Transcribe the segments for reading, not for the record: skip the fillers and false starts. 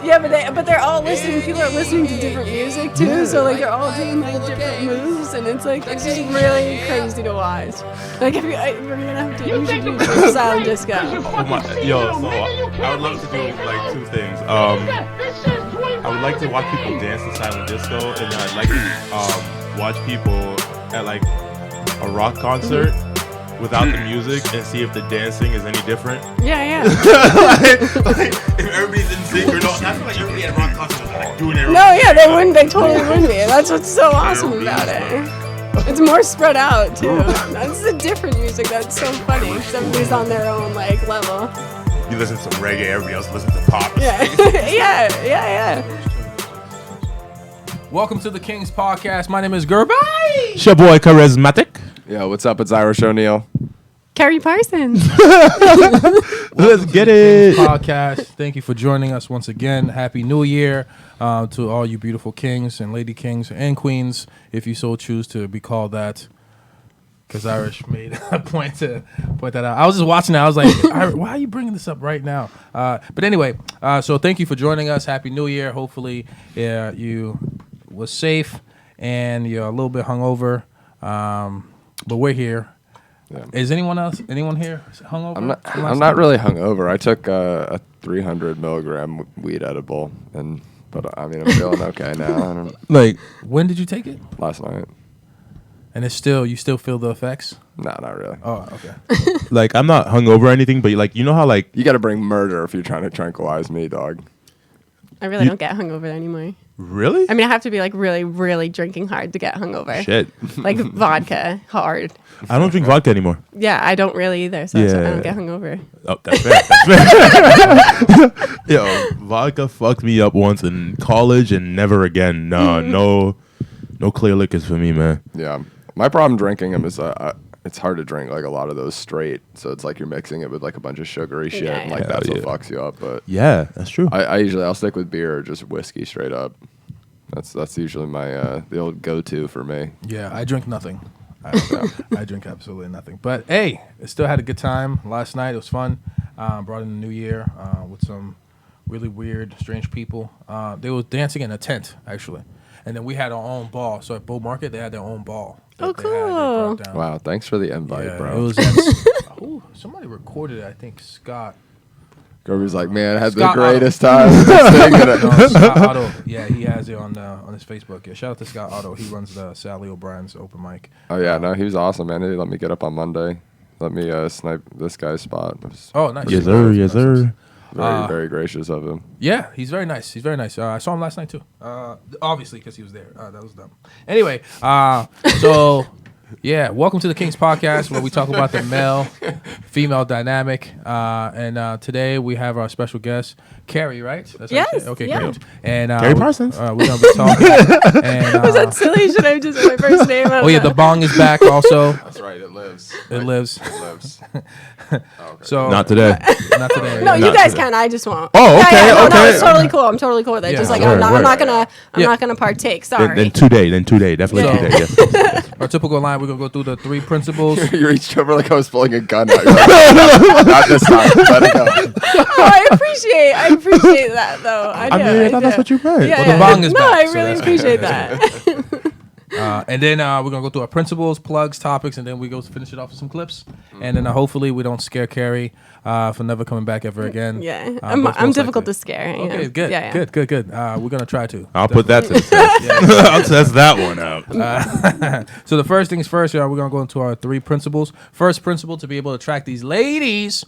Yeah, but they're all listening. People are listening to different music too, so like they're all doing like different moves, and it's just really crazy to watch. Like if we're gonna have to, you should do silent disco. So I would love to do like two things. I would like to watch people dance to silent disco, and then I'd like to watch people at like a rock concert. Without the music and see if the dancing is any different. Yeah. like, if everybody's in sync or not. I feel like everybody at rock concerts are like doing it. No, yeah, they wouldn't. They totally wouldn't be. That's what's so awesome about it. It's more spread out too. That's the different music. That's so funny. Everybody's on their own like level. You listen to reggae, everybody else listens to pop. Yeah, yeah. Welcome to the Kingz podcast. My name is Guerby. It's your boy Karizmatik. Yo, what's up? It's Irish O'Neal. Kerry Parsons. Let's get it. Podcast. Thank you for joining us once again. Happy New Year to all you beautiful kings and lady kings and queens, if you so choose to be called that. Because Irish made a point that out. I was just watching that. I was like, why are you bringing this up right now? But anyway, so thank you for joining us. Happy New Year. Hopefully you was safe and you're a little bit hungover. But we're here. Yeah. Is anyone here hungover? I'm not really hungover. I took a 300 milligram weed edible, but I'm feeling okay now. Like, when did you take it? Last night. And you still feel the effects? No, not really. Oh, okay. Like, I'm not hungover or anything, but like, you know how like you got to bring murder if you're trying to tranquilize me, dog. I really don't get hungover anymore. Really? I mean, I have to be like really, really drinking hard to get hungover. Shit. Like vodka hard. I don't drink vodka anymore. Yeah, I don't really either, so I don't get hungover. Oh, that's fair. Yo, vodka fucked me up once in college and never again. No clear liquors for me, man. Yeah. My problem drinking them is it's hard to drink like a lot of those straight. So it's like you're mixing it with like a bunch of sugary shit. Yeah, And like that's what fucks you up. But yeah, that's true. I'll stick with beer or just whiskey straight up. That's usually my the old go-to for me. Yeah, I drink nothing. I drink absolutely nothing. But hey, I still had a good time last night. It was fun. Brought in the new year with some really weird, strange people. They were dancing in a tent actually, and then we had our own ball. So at Bull Market, they had their own ball. Oh, cool. Wow, thanks for the invite, bro. It was somebody recorded it, I think Scott. Gerby's like, man, I had Scott the greatest time. Scott Otto. Yeah, he has it on his Facebook. Yeah, shout out to Scott Otto. He runs the Sally O'Brien's open mic. Oh, yeah, no, he was awesome, man. He let me get up on Monday. Let me snipe this guy's spot. Oh, nice. Yes, sir. Yes, sir. Very, very gracious of him. Yeah, he's very nice. I saw him last night, too. Obviously, because he was there. That was dumb. Anyway, so... Yeah, welcome to the Kingz podcast where we talk about the male-female dynamic. And today we have our special guest, Kerry, right? That's yes. Okay, yeah. great. And Kerry Parsons. We're going to be talking. And, was that silly? Should I have just my first name? Oh, yeah, the bong is back also. That's right, it lives. It lives. Okay. So Not today. Not today. No, you guys today. can. I just won't. Oh, okay, No, okay. it's totally cool. I'm totally cool with it. Yeah. Just like Word, I'm not gonna partake. Sorry. Then today, definitely So- today. Yes. Our typical line, we're going to go through the 3 principles. You reached over like I was pulling a gun out. You're like, not this time. Let it go. Oh, I appreciate that though. I thought that's what you meant. Yeah, Well, the bong is no, back, I so really that's appreciate that. And then we're going to go through our principles, plugs, topics, and then we go to finish it off with some clips. And then hopefully we don't scare Kerry for never coming back ever again. Yeah, but I'm most difficult likely. to scare. Okay, good. Yeah. Good. We're going to try to. I'll put that to the test. I'll test that one out. So the first things first, we're going to go into our 3 principles. First principle, to be able to attract these ladies,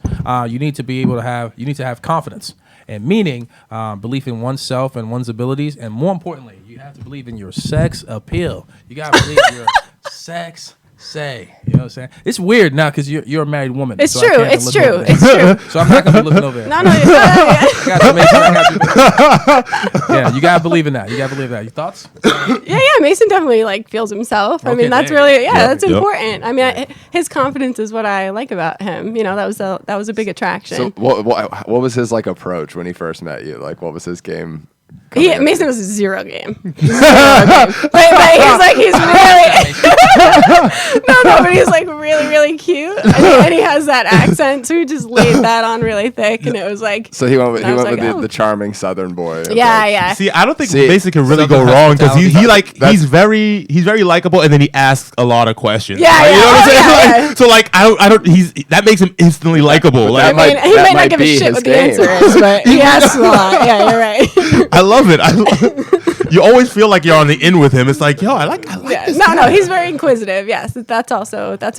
you need to have confidence. And meaning belief in oneself and one's abilities. And more importantly, you have to believe in your sex appeal. You got to believe your sex say. You know what I'm saying? It's weird now because you're a married woman. It's so true. I can't It's look true. over there. It's true. So I'm not going to be looking over there. No, it's not. I gotta make sure I got you. Yeah, you got to believe in that. Your thoughts? Yeah. Mason definitely like feels himself. I Okay, mean, that's there you really Yep, that's yep. important. I mean, his confidence is what I like about him. You know, that was a big attraction. So what was his like approach when he first met you? Like, what was his game? coming at Mason you? was a zero game. But he's really No, but he's like really, really cute, and he has that accent, so he just laid that on really thick, and it was like. So he went with like, the charming Southern boy. Yeah. See, I don't think Mason can really Southern go wrong because hospitality. he's very likable, and then he asks a lot of questions. Yeah, Like, you know what I'm saying? yeah. So like I don't that makes him instantly likable. Like, I mean, he that might might not give a be shit his what the game. answer is, but he asks a lot. Yeah, you're right. I love it. You always feel like you're on the in with him. It's like, yo, I like Yeah. this. No, he's very inquisitive. Yes, that's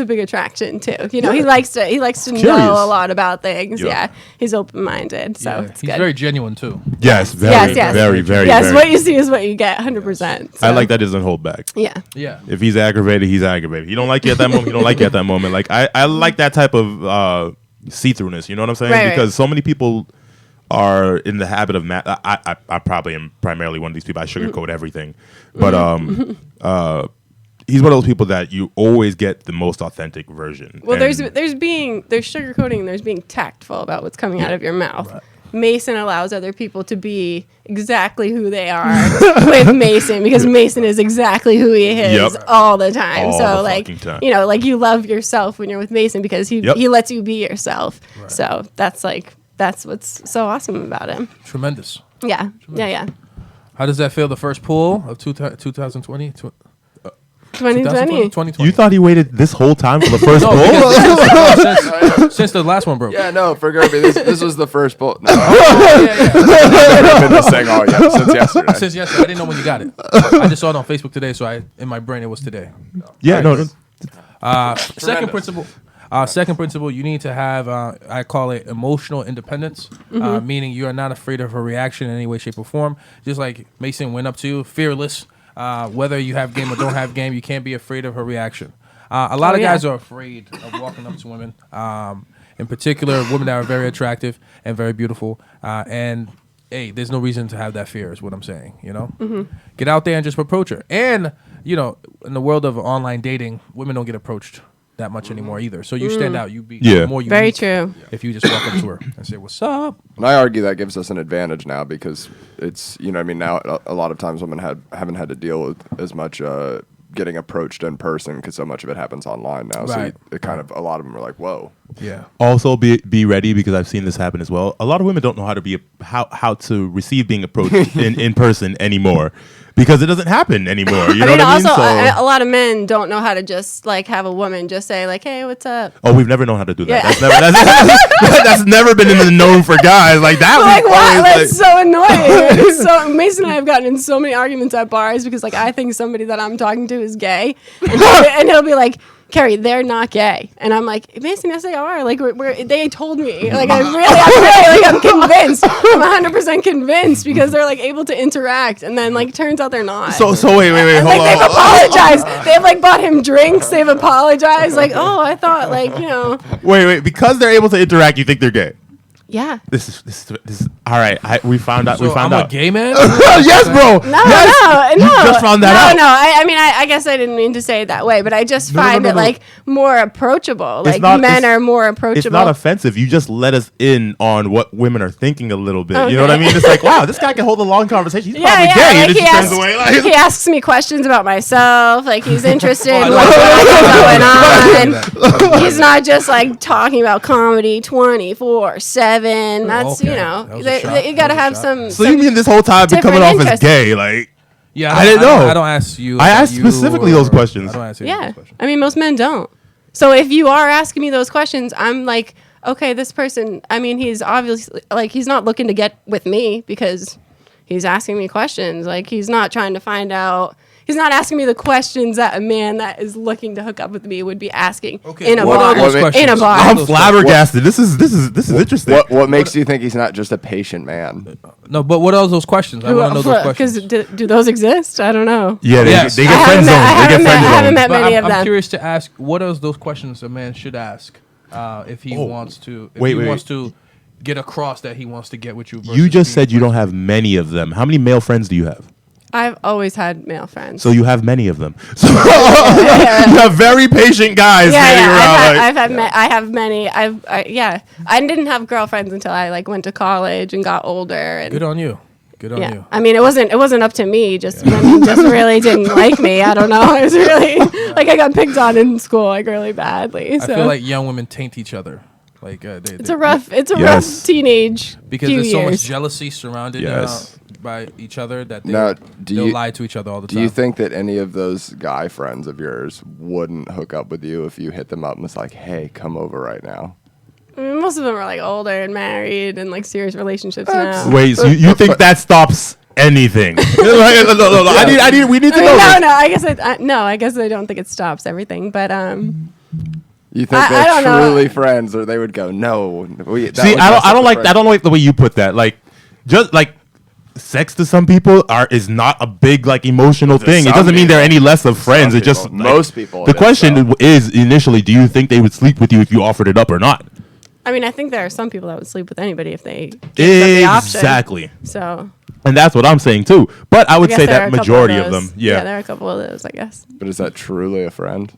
a big attraction too. You know, he likes to Curious. know a lot lot about things. Yeah. Yeah, he's open-minded, so it's he's good. very genuine too. Yes, very, Yes. very, very. Yes, very. what you see is what you get, 100%. I like that he doesn't hold back. Yeah. Yeah. If he's aggravated, he's aggravated. You don't like you at that moment. You don't like you at that moment. Like I like that type of see-throughness. You know what I'm saying? Right, because right. so many people are in the habit of I probably am primarily one of these people. I sugarcoat everything, but he's one of those people that you always get the most authentic version. Well, And there's sugarcoating, and there's being tactful about what's coming out of your mouth. Right. Mason allows other people to be exactly who they are with Mason, because Mason is exactly who he is Yep. all the time. All so the like, fucking time. you know, like you love yourself when you're with Mason because he lets you be yourself. Right. So that's what's so awesome about him. Tremendous. Yeah. How does that feel? The first pool of 2020? 2020. 2020. You thought he waited this whole time for the first No, goal? because since the last one broke. Yeah, no, for Guerby, this was the first bullet. No, yeah. I've been this thing all since yesterday. Since yesterday, I didn't know when you got it. I just saw it on Facebook today, so in my brain it was today. Yeah, no. Second principle. Second principle, you need to have, I call it emotional independence, meaning you are not afraid of her reaction in any way, shape, or form. Just like Mason went up to you, fearless. Whether you have game or don't have game, you can't be afraid of her reaction. A lot of guys are afraid of walking up to women, in particular, women that are very attractive and very beautiful. And hey, there's no reason to have that fear, is what I'm saying. You know, get out there and just approach her. And you know, in the world of online dating, women don't get approached that much anymore either. So you stand out. You be more unique. Very true. If you just walk up to her and say, "What's up?" And I argue that gives us an advantage now because it's, you know, I mean, now a lot of times women haven't had to deal with as much getting approached in person because so much of it happens online now. Right. So it kind of, a lot of them are like, whoa. Yeah. Also, be ready, because I've seen this happen as well. A lot of women don't know how to be how to receive being approached in person anymore, because it doesn't happen anymore. You know what I mean? Also, a lot of men don't know how to just like have a woman just say like, "Hey, what's up?" Oh, we've never known how to do that. Yeah. That's never been in the known for guys like that. Like, we've wow, always, that's so annoying. So Mason and I have gotten in so many arguments at bars because like I think somebody that I'm talking to is gay, and he'll be like, "Kerry, they're not gay," and I'm like, "Mason, yes they are. Like they told me. Like I'm convinced. I'm 100% convinced because they're like able to interact, and then like turns out they're not." So wait, And, hold like, on. they've apologized. They've like bought him drinks. They've apologized. Like, oh, I thought like, you know. Wait, because they're able to interact, you think they're gay? Yeah. This is all right. We found out. So we found I'm out. a gay man? Yes, bro. No, Yes. no. You just found that out. No. I mean, I guess I didn't mean to say it that way, but I just find it like more approachable. Like men are more approachable. It's not offensive. You just let us in on what women are thinking a little bit. Okay. You know what I mean? It's like, wow, this guy can hold a long conversation. He's probably gay. Like And it just turns away. Like, he asks me questions about myself. Like he's interested in what's going on. He's not just like talking about comedy 24/7. That's Okay. you know, That was a shot. you gotta That have was a some. so you mean this whole time been coming different off as interests. gay? Like, Yeah, I didn't know. I don't ask you. I about asked you specifically those questions. I don't ask you Yeah, those questions. I mean most men don't. So if you are asking me those questions, I'm like, okay, this person. I mean, he's obviously like he's not looking to get with me because he's asking me questions. Like he's not trying to find out. He's not asking me the questions that a man that is looking to hook up with me would be asking in a what bar. are those In a questions? bar. What are I'm those flabbergasted. This is interesting. What makes you think he's not just a patient man? questions? No, but what are those questions? I want to know those questions. Because do those exist? I don't know. Yeah, Yes. they I get friend haven't met- zoned. I They get haven't met- friend I haven't zoned. met But many I'm of them. curious to ask, what are those questions a man should ask if he wants to? If Wait, he wait, wants to get across that he wants to get with you. You versus just being said you don't have many of them. How many male friends do you have? I've always had male friends. So you have many of them. So you have very patient guys standing around. I have many. I didn't have girlfriends until I like went to college and got older. And Good on you. Good on you. I mean, it wasn't up to me. Just women just really didn't like me. I don't know. It was really like I got picked on in school like really badly. So. I feel like young women taint each other. Like it's a rough teenage because few there's so much years. jealousy surrounded by each other that they'll lie to each other all the time. Do you think that any of those guy friends of yours wouldn't hook up with you if you hit them up and was like, "Hey, come over right now"? I mean, most of them are like older and married and like serious relationships now. Wait, so you think that stops anything? No, we need to know. No, I guess I don't think it stops everything, but You think they're truly friends, or they would go, "No." I don't like the way you put that. Like, just like sex to some people is not a big like emotional thing. It doesn't mean they're any less of friends. It's just most people. The question is initially, do you think they would sleep with you if you offered it up or not? I mean, I think there are some people that would sleep with anybody if they gave them the option. Exactly. So. And that's what I'm saying too. But I would say that majority of them, yeah, there are a couple of those, I guess. But is that truly a friend?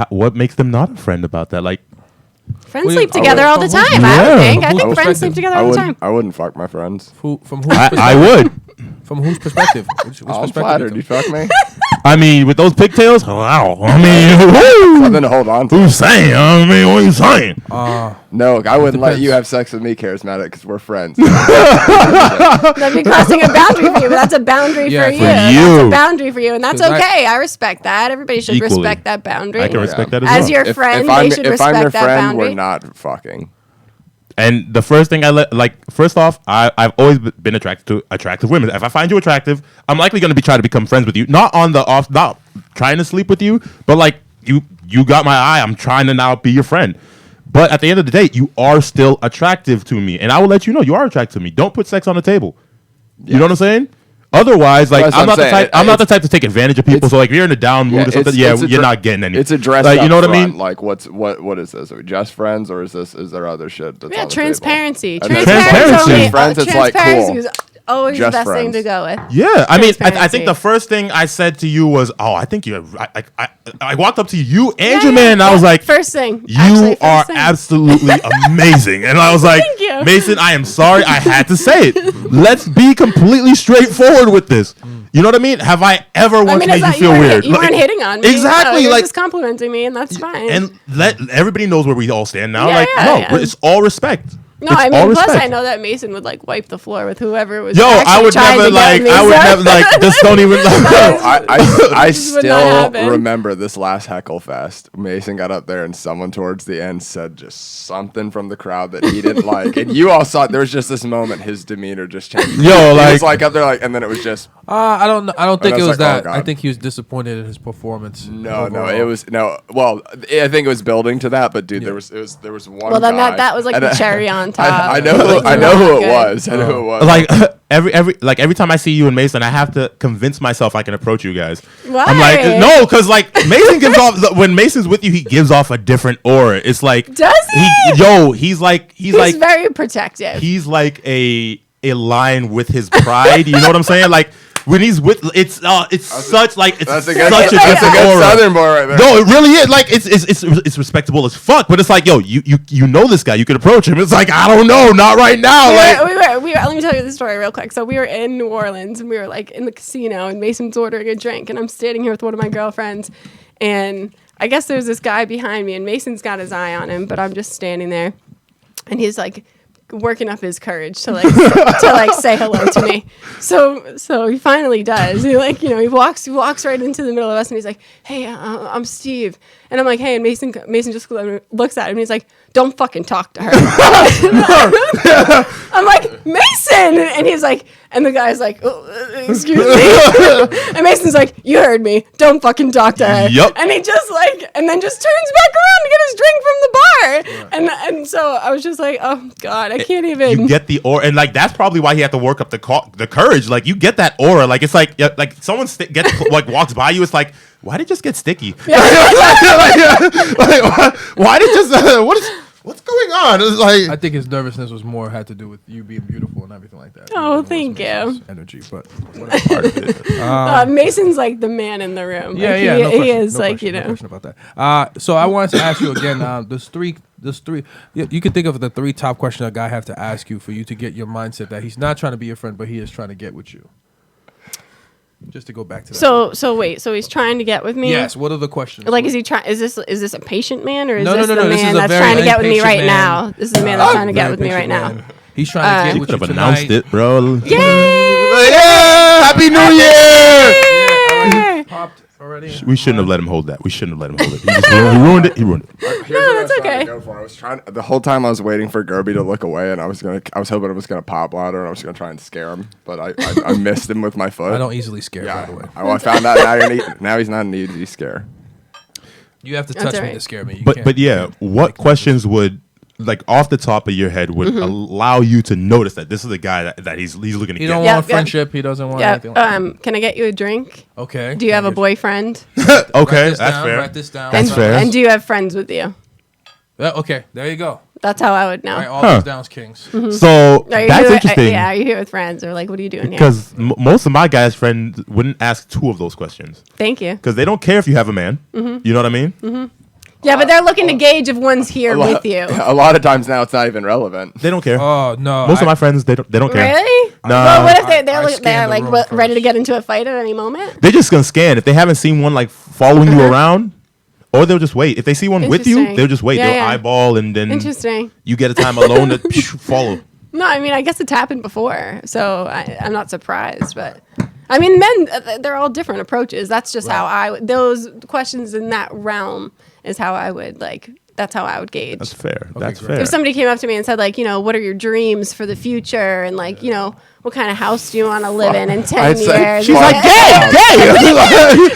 What makes them not a friend about that? Like, friends sleep together all the time. I think friends sleep together all the time. I wouldn't fuck my friends. From whose I would. From whose perspective? Which I'm perspective flattered. You fuck me? I mean, with those pigtails, wow. I mean, Something to hold on to. Who's saying? I mean, what are you saying? No, I wouldn't let you have sex with me, Karizmatik, because we're friends. That'd be crossing a boundary for you, but that's a boundary for you. That's a boundary for you, and that's okay. I respect that. Everybody should respect that boundary. I can respect that as well. As your friend, they should respect that boundary. If I'm your friend, we're not fucking. And the first thing first off, I've always been attracted to attractive women. If I find you attractive, I'm likely going to be trying to become friends with you. Not trying to sleep with you, but like you got my eye. I'm trying to now be your friend. But at the end of the day, you are still attractive to me, and I will let you know you are attracted to me. Don't put sex on the table. You know what I'm saying? Otherwise, like I'm not the type to take advantage of people. So like if you're in a down mood or something, you're not getting any. It's addressed. Like, you know what I mean? Like what is this? Are we just friends, or is there other shit? That's on the transparency. Table? Transparency. Friends, it's like cool. Always just the best friends. thing to go with. Yeah, I mean, I think the first thing I said to you was, "Oh, I think you're." I walked up to you and your man, and I was like, "First thing, you are absolutely amazing." And I was like, "Thank you, Mason. I am sorry, I had to say it. Let's be completely straightforward with this." You know what I mean? Have I ever once made you feel weird? You weren't hitting on me. Exactly. You're just complimenting me, and that's fine. And everybody knows where we all stand now. It's all respect. No, I mean, plus I know that Mason would like wipe the floor with whoever was. I would never just don't even. I still remember this last heckle fest. Mason got up there and someone towards the end said just something from the crowd that he didn't like, and you all saw it. There was just this moment, his demeanor just changed. He was like up there, and then it was just. I don't think it was that. I think he was disappointed in his performance. No, it was no. Well, I think it was building to that, but dude, there was one. Well, then that was like the cherry on. I know who it was. Like every time I see you and Mason, I have to convince myself I can approach you guys. Why? I'm like, no, because like Mason gives off when Mason's with you, he gives off a different aura. It's like, does he? He's like very protective. He's like a lion with his pride. You know what I'm saying? Like. When he's with, it's such like it's that's a good Southern boy right there. No, it really is. Like it's respectable as fuck, but it's like, yo, you know this guy, you could approach him. It's like, I don't know, not right now. We were. Let me tell you the story real quick. So we were in New Orleans and we were like in the casino, and Mason's ordering a drink, and I'm standing here with one of my girlfriends, and I guess there's this guy behind me, and Mason's got his eye on him, but I'm just standing there, and he's like working up his courage to like say hello to me. So he finally does. He he walks right into the middle of us, and he's like, "Hey, I'm Steve." And I'm like, "Hey," and Mason just looks at him and he's like, "Don't fucking talk to her." I'm like, "Mason," and he's like, and the guy's like, "Oh, excuse me," and Mason's like, "You heard me. Don't fucking talk to her." Yep. And he just and then just turns back around to get his drink from the bar, and so I was just like, "Oh God, I can't even." You get the aura, and like that's probably why he had to work up the courage. Like you get that aura, like it's like someone walks by you, it's like, why did it just get sticky? Why did just What's going on? It's I like think his nervousness was more had to do with you being beautiful and everything like that. Oh, It thank wasn't you. Energy, but part of it. Mason's like the man in the room. yeah, Like, yeah, he, no he question, is no like question, you no know. question about that. So I wanted to ask you again. There's three. You can think of the 3 top questions a guy have to ask you for you to get your mindset that he's not trying to be your friend, but he is trying to get with you. Just to go back to that. So wait. So he's trying to get with me. yes. What are the questions? Like, is he trying? Is this a patient man, or is No, this no, the no, this is man a that's very trying to get with me impatient right man. now? This is the man that's trying to get with me right now. He's trying to get You with could you have tonight. announced it, bro. Yay! Yeah! Happy New Year! Yay! Popped already. We shouldn't have let him hold that. We shouldn't have let him hold it. He ruined it. He ruined it. Here's what No, I was that's trying to okay. go for. I was trying the whole time I was waiting for Guerby to look away, and I was hoping it was gonna pop louder, and I was gonna try and scare him, but I missed him with my foot. I don't easily scare, Yeah, by the way. I found out now he's not an easy scare. You have to That's touch me alright. to scare me. You But can't- yeah, what questions would like off the top of your head would allow you to notice that this is a guy that he's looking to He get? don't Yep, want yep. friendship. He doesn't want Yeah. anything like that. Can I get you a drink? Okay. Do you have a boyfriend? Okay, Write this that's down, fair. Write this down. That's and, fair. And do you have friends with you? Okay, there you go. That's how I would know. Write all Huh. those down, Kings. So Are you that's here, interesting. yeah, are you here with friends, or like, what are you doing here? Because most of my guys' friends wouldn't ask 2 of those questions Thank you. because they don't care if you have a man. You know what I mean? Yeah, but they're looking to gauge if one's here with you. A lot of times now it's not even relevant. They don't care. Oh no. most of my friends they don't care. Really? Nah. Well, what if I they're scanned the like room ready to first. get into a fight at any moment? They're just gonna scan if they haven't seen one like following you around, or they'll just wait. If they see one with you, Interesting. they'll just wait. Yeah, They'll yeah. eyeball and then Interesting. you get a time alone to follow. No, I mean, I guess it's happened before, so I'm not surprised. But I mean, men, they're all different approaches. That's just how those questions in that realm is how I would like. That's how I would gauge. That's fair. That's great. fair. If somebody came up to me and said, like, you know, what are your dreams for the future? And, like, you know, what kind of house do you want to live in 10 I'd say years? she's like,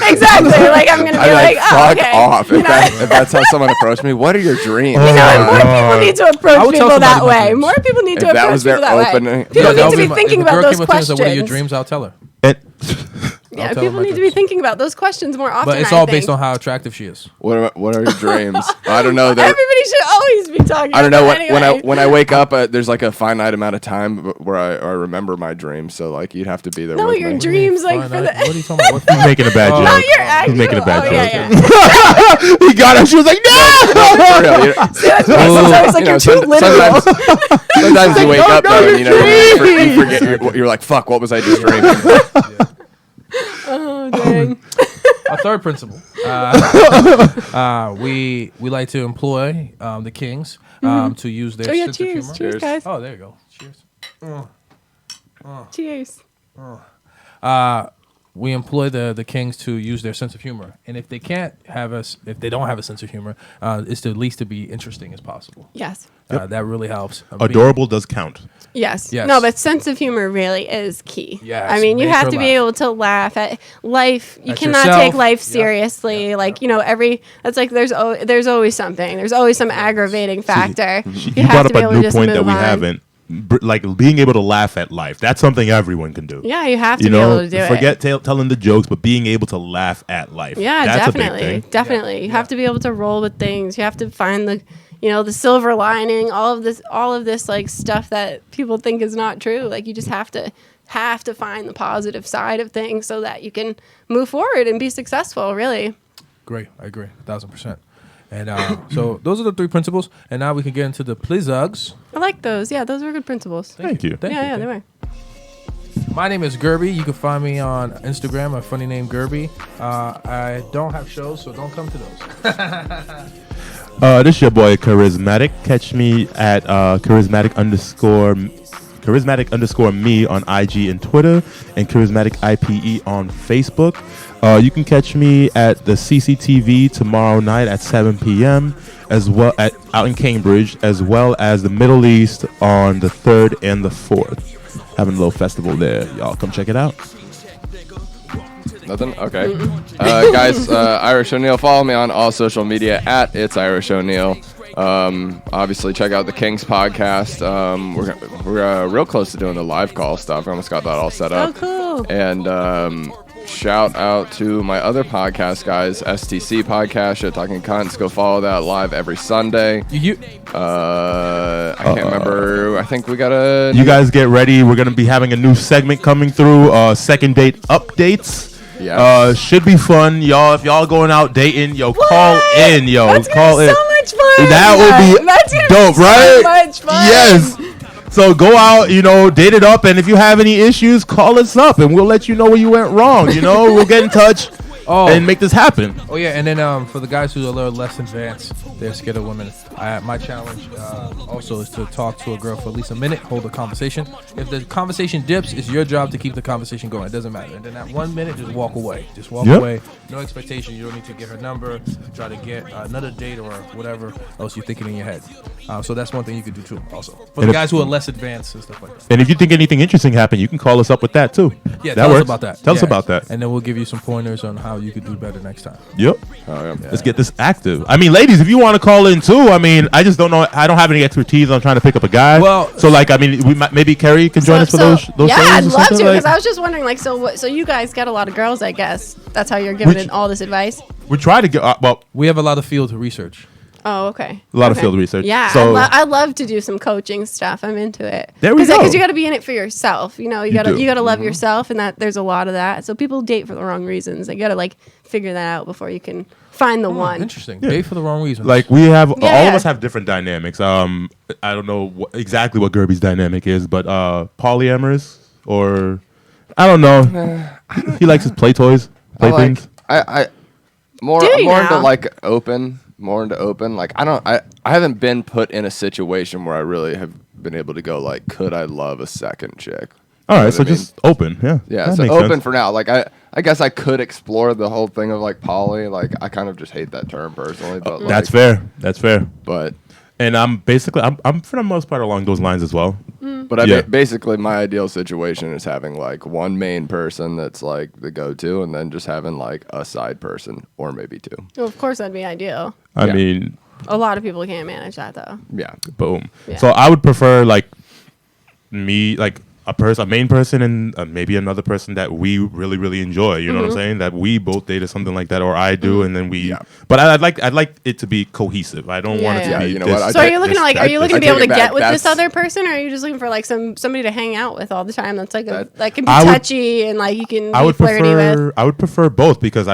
Exactly. Like, I'm going to be I'd like, oh, fuck okay. off if that's how someone approached me. What are your dreams? You know, and more people need to I approach would tell people that somebody my way. dreams. More people need to If that approach was their people that opening- way. People Yeah, need that to would be my- thinking if a about girl those came up to me and said, questions. what are your dreams? I'll tell her. And- Yeah, I'll tell people them need my to be dreams. thinking about those questions more often. But it's I all think. based on how attractive she is. What are your dreams? I don't know. Everybody should always be talking. I don't know about when anyway. I wake up. There's like a finite amount of time where I remember my dreams. So like you'd have to be there. No, with your me. dreams, like, Fine, for what are the. you talking about? What He's making a bad Oh. joke. Not your actual. He's making a bad oh, joke. Yeah, yeah. He got it. She was like, no. For real, See, that's why it's always like you know, you're too literal. sometimes you wake no, up no, though, and your you forget. You're like, fuck. What was I just dreaming? Oh, dang. Our third principle. We like to employ the Kings to use their Oh, yeah, sense cheers. of humor. Cheers, guys. Oh, there you go. Cheers. Cheers. We employ the Kings to use their sense of humor, and if they can't have us, if they don't have a sense of humor, it's to at least to be interesting as possible. Yes. That really helps. Adorable does count. Yes. Yes. No, but sense of humor really is key. Yes, I mean, you make have her to be laugh. able to laugh at life. You At cannot yourself. take life Yep. seriously. Like, you know, that's like there's always something. There's always some aggravating factor. You have brought to up be a able to new just point that move we on. haven't. Like being able to laugh at life. That's something everyone can do. Yeah, you have to You be know, able to do it. forget telling the jokes, but being able to laugh at life. Yeah, That's definitely. a big thing. Definitely. You have to be able to roll with things. You have to find the silver lining, all of this like stuff that people think is not true. Like, you just have to find the positive side of things so that you can move forward and be successful, really. Great, I agree, 1,000%. And so those are the 3 principles, and now we can get into the plizugs. I like those. Yeah, those were good principles. Thank you. Yeah, they were. My name is Guerby. You can find me on Instagram, a funny name Guerby. I don't have shows, so don't come to those. This is your boy Karizmatik. Catch me at charismatic underscore me on IG and Twitter, and charismatic IPE on Facebook. You can catch me at the CCTV tomorrow night at 7 p.m. as well out in Cambridge, as well as the Middle East on the 3rd and the 4th. Having a little festival there. Y'all come check it out. Nothing? Okay. Guys, Irish O'Neill, follow me on all social media at It's Irish O'Neill. Obviously, check out the Kingz podcast. We're real close to doing the live call stuff. I almost got that all set up. Oh, cool. And shout out to my other podcast, guys. STC Podcast, Shit Talking Cunts. Go follow that live every Sunday. I can't remember. I think we got a... You guys get ready. We're going to be having a new segment coming through. Second date updates. Yeah. Should be fun. Y'all, if y'all going out dating, call in, That's call in. so much fun. That would be That's gonna dope, be right? So much fun. Yes. So go out, date it up, and if you have any issues, call us up, and we'll let you know where you went wrong. We'll get in touch and make this happen. Oh yeah, and then for the guys who are a little less advanced, they're scared of women. My challenge also is to talk to a girl for at least a minute, hold a conversation. If the conversation dips, it's your job to keep the conversation going. It doesn't matter. And then that 1 minute, just walk away. Just walk away. No expectation. You don't need to get her number, try to get another date or whatever else you're thinking in your head. So that's one thing you could do too. Also, for the guys who are less advanced and stuff like that. And if you think anything interesting happened, you can call us up with that too. Yeah, that tell works. us about that. Tell us about that. And then we'll give you some pointers on how you could do better next time. Yep. Oh, yeah. Let's get this active. I mean, ladies, if you want to call in too, I just don't know. I don't have any expertise on trying to pick up a guy. Well, so maybe Carrie can join us for those. Yeah, I'd shows or love to, something, because I was just wondering, so you guys get a lot of girls, I guess. That's how you're giving it all this advice. We try to get. We have a lot of field research. Oh, okay. A lot of field research. Yeah, So I love to do some coaching stuff. I'm into it. There we go. Because you got to be in it for yourself. You gotta do. love yourself, and that there's a lot of that. So people date for the wrong reasons. They got to figure that out before you can find the one. Interesting. Date for the wrong reasons. Like we have, all Yeah. of us have different dynamics. I don't know exactly what Guerby's dynamic is, but polyamorous or I don't know. He likes his play toys, playthings. I more Do you more into now? open. More into open. I haven't been put in a situation where I really have been able to go could I love a second chick? All right, You know so what I mean? just open, yeah. Yeah, That so makes open sense. for now. I guess I could explore the whole thing of poly. I kind of just hate that term personally, but That's fair. That's fair. But And I'm for the most part along those lines as well. basically my ideal situation is having one main person that's the go-to, and then just having a side person or maybe two. Well, of course, that'd be ideal. I Yeah. mean, A lot of people can't manage that, though. Yeah. boom. Yeah. So I would prefer me a main person and maybe another person that we really really enjoy. You know what I'm saying? That we both date or something like that, or I do, and then we. Yeah. But I'd like it to be cohesive. I don't want it to Yeah. be. You know what, So are you looking to are you looking to be I able take to it get back. with this That's- other person, or are you just looking for somebody to hang out with all the time? That's that can be I would- touchy and you can I be would flirty with. prefer. I would prefer both because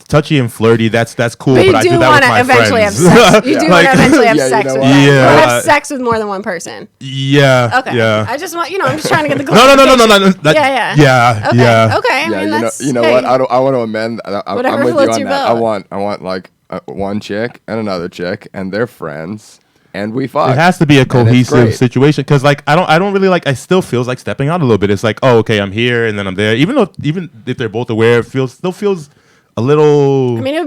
touchy and flirty. That's cool. But you I do do that want with to my eventually have friends. sex. You do want to eventually have Yeah, you sex know with what? them. Yeah. Or have sex with more than one person. Yeah. Okay. Yeah. I just want I'm just trying to get the No. That, Yeah. Yeah. Okay. Yeah. Okay. I Yeah, mean, that's, you know hey, what? I want to amend. I'm Whatever with you floats on your that. boat. I want one chick and another chick, and they're friends, and we fuck. It has to be a And it's cohesive great. situation because I don't really I still feels like stepping out a little bit. It's okay, I'm here and then I'm there. Even if they're both aware, it still feels a little. I mean, it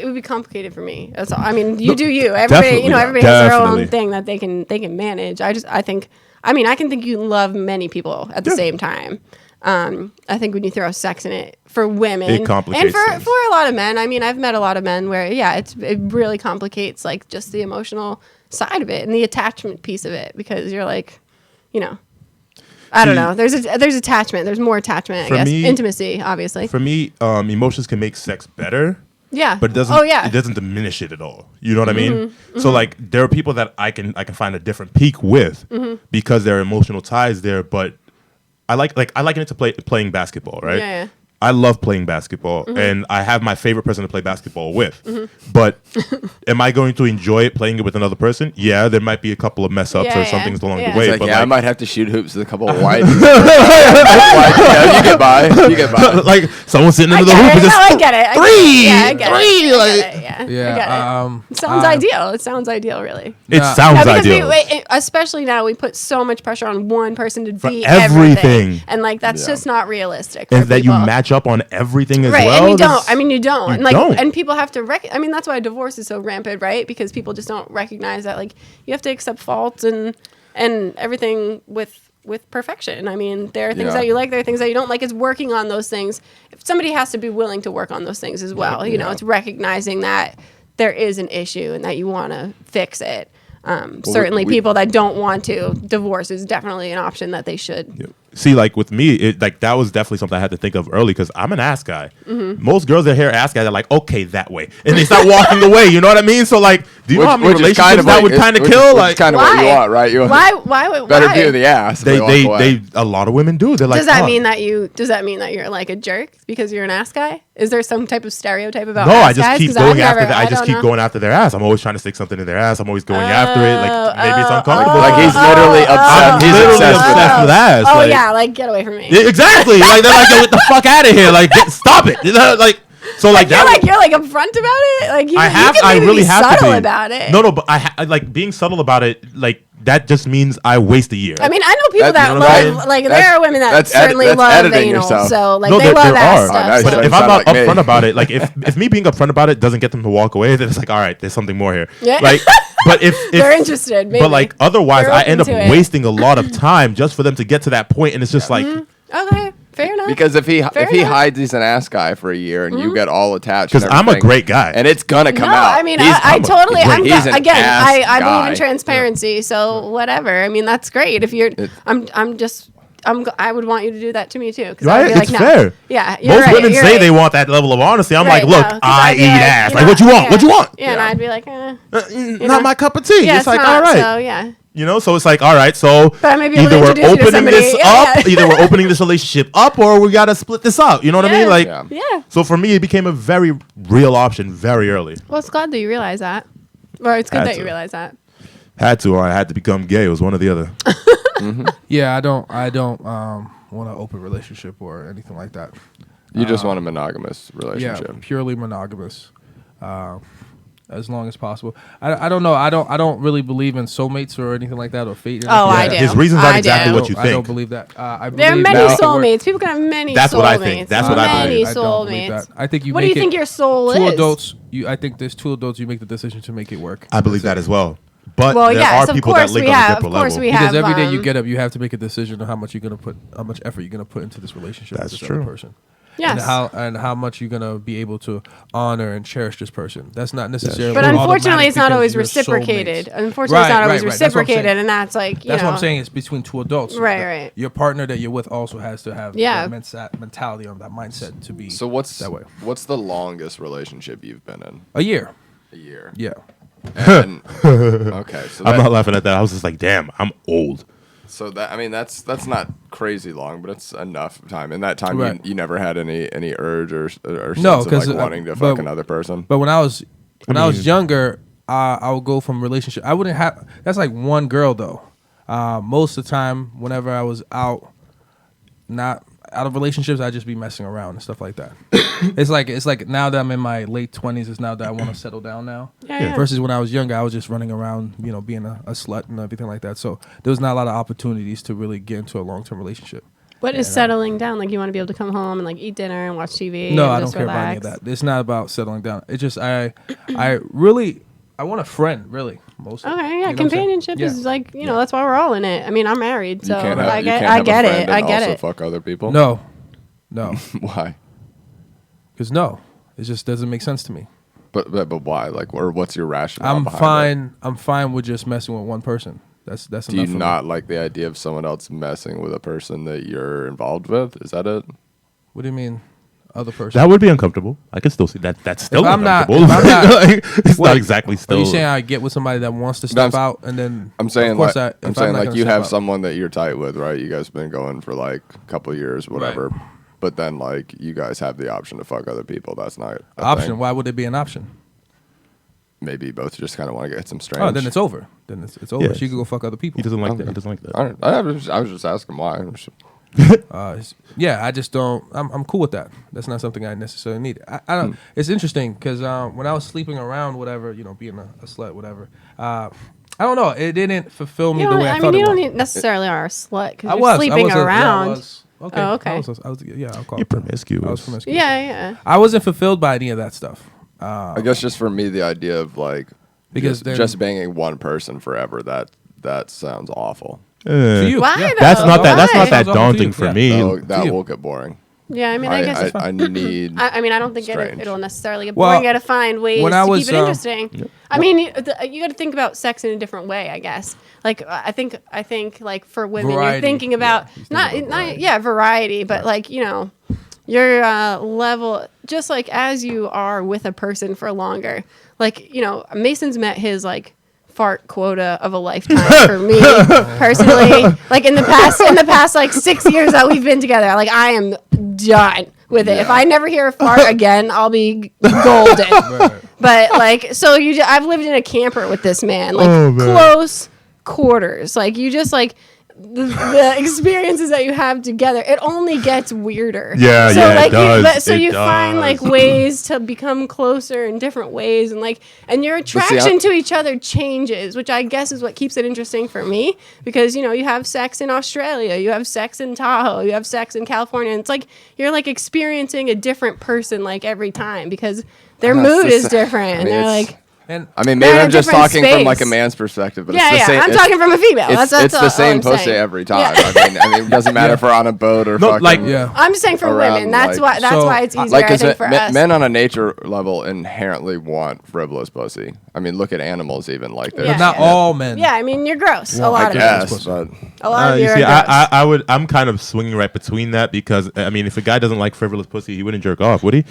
would be complicated for me. That's all. I mean, you do you. Everybody, definitely, everybody has their definitely. own thing that they can manage. I can think you love many people at the same time. I think when you throw sex in it for women It complicates and things. for a lot of men, I mean, I've met a lot of men where it really complicates just the emotional side of it and the attachment piece of it, because you're I don't know. There's attachment. There's more attachment, I For guess. me- Intimacy, obviously. For me, emotions can make sex better. Yeah. But it doesn't. Oh, yeah. It doesn't diminish it at all. You know what I mean? So there are people that I can find a different peak with because there are emotional ties there. But I liken it to playing basketball, right? Yeah. I love playing basketball, and I have my favorite person to play basketball with. But am I going to enjoy it playing it with another person? Yeah, there might be a couple of mess ups Yeah, or yeah. some things along Yeah. the way. It's but I might have to shoot hoops with a couple of white. You get by. You get by. like someone sitting I into the get hoop it. and just No, I get it. three, Yeah, I get three, it. like- I get it. Yeah. I get it. It sounds ideal. It sounds ideal, really. It Nah. sounds Yeah, because ideal. especially now, we put so much pressure on one person to be everything. and that's Yeah. just not realistic. and for that you people. match up on everything as Right, well. and you That's- don't. I mean, you don't. you And don't. and people have to I mean, that's why divorce is so rampant, right? Because people just don't recognize that you have to accept faults and everything with perfection. I mean, there are things Yeah. that you like, there are things that you don't like. It's working on those things. If somebody has to be willing to work on those things as well. It's recognizing that there is an issue and that you want to fix it. Certainly, people that don't want to, divorce is definitely an option that they should. see, like with me, it like that was definitely something I had to think of early because I'm an ass guy. Mm-hmm. Most girls that hear ass guy, they're like, okay, that way, and they start walking away. You know what I mean? So like, do you know how many relationships that would kind of kill? Like, kind of what you want, right? You Why? better view the ass. They a lot of women do. They're like, does that mean that you're like a jerk because you're an ass guy? Is there some type of stereotype about no? ass I just guys? keep going after that. I just keep going after their ass. I'm always trying to stick something in their ass. I'm always going after it. Like maybe it's uncomfortable. Like he's literally obsessed. He's obsessed with ass. Oh like, yeah, like get away from me. Yeah, exactly. Like they're like, get the fuck out of here. Like stop it. Like. So like you're like upfront about it. Like you I really have to be subtle about it. No, but I like being subtle about it. Like that just means I waste a year. I mean, I know people that love like there are women that certainly love anal. So like they love ass stuff. But if I'm not upfront about it, like if me being upfront about it doesn't get them to walk away, then it's like all right, there's something more here. Yeah. Like, but if they're interested, maybe. But like otherwise, I end up wasting a lot of time just for them to get to that point, and it's just like okay. Fair enough. Because if he hides he's an ass guy for a year and you get all attached, because I'm a great guy and it's gonna come out. I mean, I believe in transparency, so whatever. I mean, that's great. If you're, I would want you to do that to me too. Right, it's fair. Yeah, most women say they want that level of honesty. I'm like, look, I eat ass. Like, what you want? What you want? Yeah, and I'd be like, not my cup of tea. It's like, all right. So yeah. You know, so it's like, all right, so either we're opening this up, either we're opening this relationship up, or we gotta split this up. You know what I mean? Like, yeah. So for me, it became a very real option very early. Well, it's glad that you realize that. Or it's good that you realize that. Had to, or I had to become gay. It was one or the other. Yeah, I don't want an open relationship or anything like that. You just want a monogamous relationship. Yeah, purely monogamous. As long as possible. I don't know. I don't really believe in soulmates or anything like that or fate. I do. His reasons aren't exactly what you think. I don't believe that. There are many soulmates. People can have many soulmates. That's what I think. That's what I believe. Many soulmates. I think you. What do you think your soul is? Two adults. I think there's two adults. You make the decision to make it work. I believe that as well. But there are people that link on a deeper level. Because every day you get up, you have to make a decision on how much effort you're gonna put into this relationship with this other person. Yes. And how much you're gonna be able to honor and cherish this person. That's not necessarily. But unfortunately, it's not always reciprocated. Unfortunately, it's not always reciprocated, and that's like that's what I'm saying. It's between two adults. Right. Your partner that you're with also has to have that mentality or that mindset to be. So what's that way? What's the longest relationship you've been in? A year. A year. Yeah. And, okay. So I'm not laughing at that. I was just like, damn, I'm old. So that's not crazy long, but it's enough time. In that time, you never had any urge or sense of like wanting to fuck another person. But when I was younger, I would go from relationship. I wouldn't have. That's like one girl though. Most of the time, whenever I was not out of relationships, I'd just be messing around and stuff like that. It's like now that I'm in my late 20s, it's now that I want to settle down now. Yeah. Versus when I was younger, I was just running around, being a slut and everything like that. So there was not a lot of opportunities to really get into a long-term relationship. What is settling down? Like you want to be able to come home and like eat dinner and watch TV? No, and I just don't care about any of that. It's not about settling down. It's just I want a friend, really. Mostly. Okay, yeah. Companionship is like that's why we're all in it. I mean, I'm married, so I get it. I get it. Fuck other people. No. Why? Because no, it just doesn't make sense to me. But why? Like, or what's your rationale? I'm fine with just messing with one person. That's enough. Do you not like the idea of someone else messing with a person that you're involved with? Is that it? What do you mean? Other person. That would be uncomfortable. I can still see that. That's still uncomfortable. It's not exactly still. Are you saying I get with somebody that wants to step out and then? I'm saying like you have someone that you're tight with, right? You guys have been going for like a couple of years, whatever. Right. But then like you guys have the option to fuck other people. That's not an option. Thing. Why would it be an option? Maybe you both just kind of want to get some strange. Oh, then it's over. Then it's over. Yes. She could go fuck other people. He doesn't like that. He doesn't like that. I was just asking why. I just don't. I'm cool with that. That's not something I necessarily need. I don't. It's interesting because when I was sleeping around, whatever, being a slut, whatever. I don't know. It didn't fulfill me the way I thought it would. You don't necessarily are a slut because you're sleeping around. Okay. Oh, okay. I was, I'll call You're promiscuous. I was promiscuous. Yeah. I wasn't fulfilled by any of that stuff. I guess just for me, the idea of like just banging one person forever, that sounds awful. To you. Why? Yeah. Though? That's not Why? that daunting for me. That will get boring. Yeah, I mean, I guess. I need. I mean, I don't think strange. it'll necessarily get Well, boring. You got to find ways when to I was, keep it interesting. I mean, you got to think about sex in a different way, I guess. Like, I think, like for women, Variety. you're thinking about variety. variety, but like your level, just like as you are with a person for longer. Like Mason's met his like fart quota of a lifetime for me personally. Like in the past like 6 years that we've been together, like I am done with it. If I never hear a fart again, I'll be golden. Right. But like, so I've lived in a camper with this man, like close quarters. Like you just like the experiences that you have together, it only gets weirder. Yeah, so yeah, like it does. so It you does. find like ways to become closer in different ways, and your attraction to each other changes, which I guess is what keeps it interesting for me, because you have sex in Australia, you have sex in Tahoe, you have sex in California, and it's like you're like experiencing a different person like every time because their mood is different, and they're like. And I mean, They're maybe in a I'm just different talking from like a space. man's perspective, but Yeah, it's the same. I'm talking from a female. It's That's the all same I'm pussy saying. every time. Yeah. I mean, it doesn't matter if we're on a boat or No, fucking. like- yeah. I'm just saying for Around, women. That's like- why it's easier, Like, I think, for us. men on a nature level inherently want frivolous pussy. I mean, look at animals even like they're Yeah. But not all men. Yeah, I mean, you're gross. Well, a lot of Yes, it. but A lot of You you see, are gross. I'm kind of swinging right between that because I mean, if a guy doesn't like frivolous pussy, he wouldn't jerk off, would he?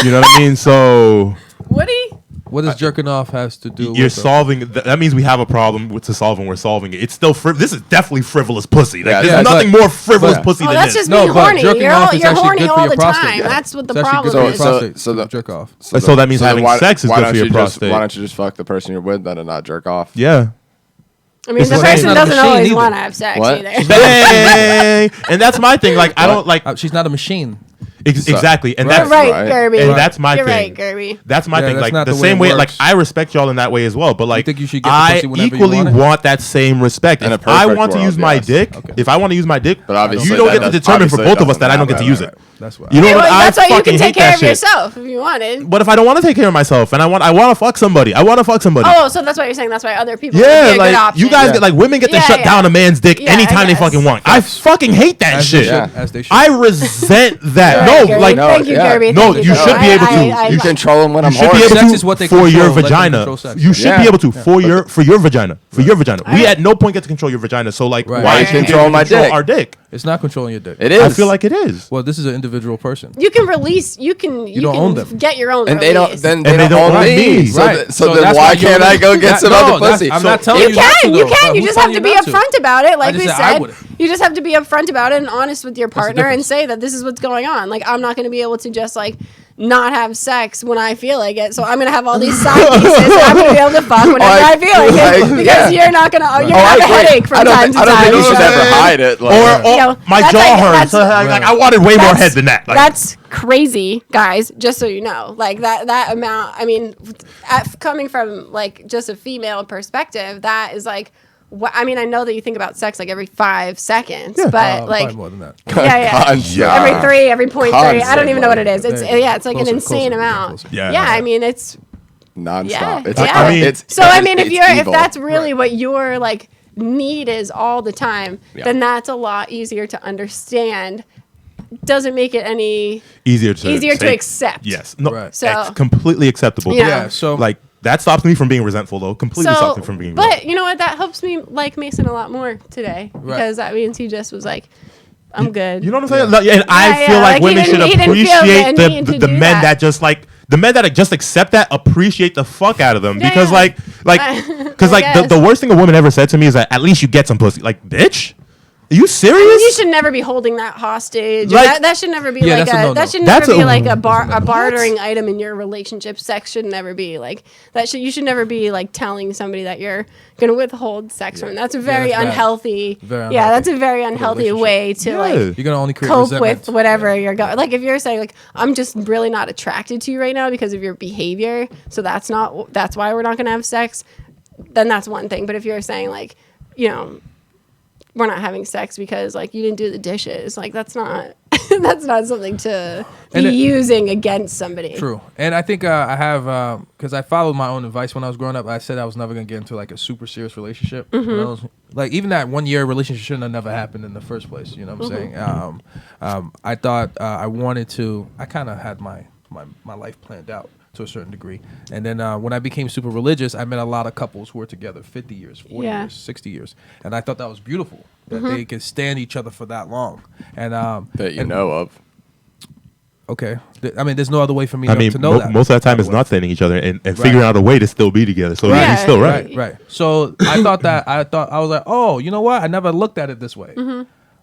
You know what I mean? So Woody? What does jerking off has to do you're with solving. That means we have a problem to solve, and we're solving it. It's still this is definitely frivolous pussy. Like, Yeah, there's yeah, nothing but- more frivolous but- pussy Oh, than that's this. just being horny. jerking You're, off is you're actually horny good for all your the prostate. time. Yeah. That's what the It's actually problem good for your is. prostate So to the- jerk off. So that means then having why- sex is why good don't for your you just- prostate. Why don't you just fuck the person you're with then and not jerk off? Yeah. I mean, It's the the same. person Not a doesn't machine always either. want to have sex What? either. Bang! And that's my thing. Like I don't like She's not a machine. exactly, and Right. that's You're right, Right. Gerby. and that's my You're thing. right, Gerby. That's my Yeah, thing. that's Like not the the way same it way, like works. I respect y'all in that way as well. But like think you should get the I pussy whenever you equally want it? want that same respect. In a If I perfect want to world, use my yes. dick, Okay. if I want to use my dick, But obviously you don't that get to does- determine for obviously both it of us that I don't get to doesn't use happen. it. That's why. You know Yeah, what? well, I that's why you fucking can take hate care that of shit. yourself if you wanted. But if I don't want to take care of myself and I want to fuck somebody, I want to fuck somebody. Oh, so that's why you're saying that's why other people would Yeah, be a good like option. you guys Yeah. get like women get to Yeah, shut yeah. down a man's dick Yeah, I anytime they guess. fucking want. I fucking hate that As shit. they should. Yeah. As they should. I resent that. Right, No, Gerby. like No, Thank you, yeah. Gerby. No, Thank you should be able to. You control them when I'm You should be horny. able Sex to is what they for your control. Let them vagina. control sex. You should Yeah. be able to Yeah. for your vagina. For your vagina. We at no point get to control your vagina. So like, Right. why Right. should you Control my control dick. our dick? It's not controlling your dick. It is. I feel like it is. Well, this is an individual person. You can release. You can don't own them. get your own. And they don't. release. Then And they they don't don't own own me. me. So, Right. so So then that's why why can't you're- I go get that- some no, other that's- pussy? I'm So not telling You you not can. to, You though. can. You Who's just have telling to you be not to? upfront about it. Like just we said I said, wouldn't. you just have to be upfront about it and honest with your partner and difference. say that this is what's going on. Like I'm not going to be able to just like not have sex when I feel like it. So I'm going to have all these side pieces and I'm going to be able to fuck whenever I feel like it like, because yeah. you're not going to. You're Oh, going to have a agree. headache from I don't time think- to I don't time. think you should Yeah. ever hide it. Like, Or You know, my that's jaw like- hurts. that's- Like I wanted way more head than that. Like, That's crazy, guys. Just so you know, like that amount. I mean, coming from like just a female perspective, that is like. I mean, I know that you think about sex like every 5 seconds, but like Probably more than that. yeah, Concept. every 3, every 0.3. I don't Concept, even know what it is. It's There you go. it's like Closer, an insane closer, amount. closer. Yeah. I mean, it's nonstop. yeah, It's yeah. I mean- it's so. I mean, if it's you're if evil. that's really what your like need is all the time, Yeah. then that's a lot easier to understand. Doesn't make it any easier to to accept. Yes. No. Right. So- completely acceptable. Yeah. Yeah. So Like that stops me from being resentful though. Completely stops me from being. but you know what? That helps me like Mason a lot more today because that means he just was like, "I'm good." You know what I'm saying? Like, and I Yeah, feel yeah, like like, he women should didn't feel the appreciate need the to the do men that. that just like the men that just accept that, appreciate the fuck out of them. Yeah, Because yeah. because I like the guess. worst thing a woman ever said to me is that at least you get some pussy. Like, bitch, are you serious? You should never be holding that hostage. Like- That should never be Yeah, like that's a no-no. that should That's never be a- like a bartering item in your relationship. Sex should never be like that. You should never be like telling somebody that you're gonna withhold sex from. That's a very that's bad. unhealthy. Very Yeah, unhealthy that's a very unhealthy relationship. way to Yeah. like you're gonna only create cope resentment. with whatever you're going. Like if you're saying like I'm just really not attracted to you right now because of your behavior, so that's why we're not gonna have sex. Then that's one thing. But if you're saying like, you know, we're not having sex because like you didn't do the dishes, like that's not that's not something to be And using against somebody. True. And I think I have, because I followed my own advice when I was growing up. I said I was never going to get into like a super serious relationship. When I was, like even that 1 year relationship shouldn't have never happened in the first place. You know what I'm saying? I thought I wanted to, I kind of had my life planned out to a certain degree. And then when I became super religious, I met a lot of couples who were together 50 years, 40 years, 60 years. And I thought that was beautiful, that they could stand each other for that long. And that you know of. Okay. I mean, there's no other way for me I mean, to know that. most of the time it's not standing each other and figuring out a way to still be together. So yeah, he's still right. Right. So I was like, oh, you know what? I never looked at it this way.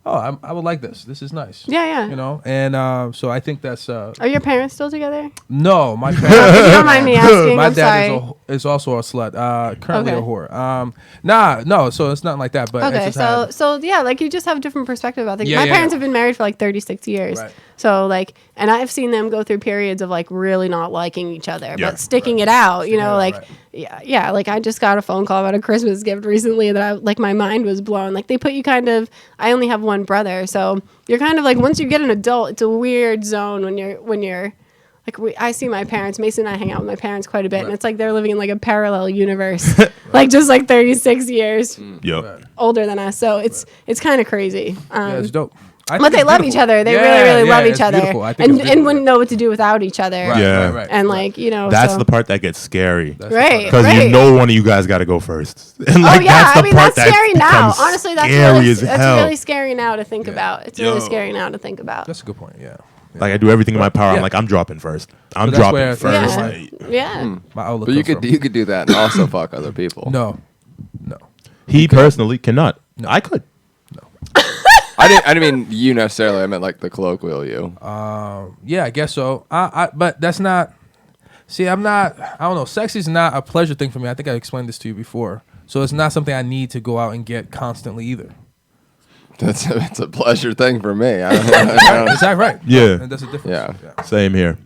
Oh, I would like this. This is nice. Yeah. You know, and so I think that's. Are your parents still together? No, my parents. If you don't mind me asking, My I'm dad sorry. is also a slut. Currently a whore. No. So it's not like that. But Okay, it's just so yeah, like you just have a different perspective about things. Yeah, My yeah, parents yeah. have been married for like 36 years. Right. So like, and I've seen them go through periods of like really not liking each other, Yeah. but sticking it out, you know, it like, out, yeah. Like I just got a phone call about a Christmas gift recently that my mind was blown. Like they put you I only have one brother. So you're kind of like, once you get an adult, it's a weird zone when you're like, I see my parents, Mason and I hang out with my parents quite a bit, and it's like they're living in like a parallel universe, like just like 36 years Yep. older than us. So it's kind of crazy. yeah, it's dope. I But think they it's love beautiful. each other. They Yeah, really yeah, love it's each other, beautiful. I think it's and beautiful. wouldn't know what to do without each other. Right, Yeah. right. And like, you know, That's so. the part that gets scary. That's the Right. Because you know one of you guys got to go first. And Oh like, yeah, that's the I mean part that's scary now. becomes Honestly, that's scary as hell. really scary now to think about. It's really scary now to think about. That's a good point. Yeah. Like I do everything in my power. Yeah. I'm like, I'm dropping first. I'm But that's where dropping I first. think Yeah. Like, Yeah. My outlook. But you comes could from. you could do that and also fuck other people. No. he personally cannot. I could. I didn't mean you necessarily. I meant like the colloquial you. Yeah, I guess so. But that's not. See, I'm not. I don't know. Sex is not a pleasure thing for me. I think I explained this to you before. So it's not something I need to go out and get constantly either. It's a pleasure thing for me. I don't, Is that right? Yeah. And that's a difference. Yeah. Same here.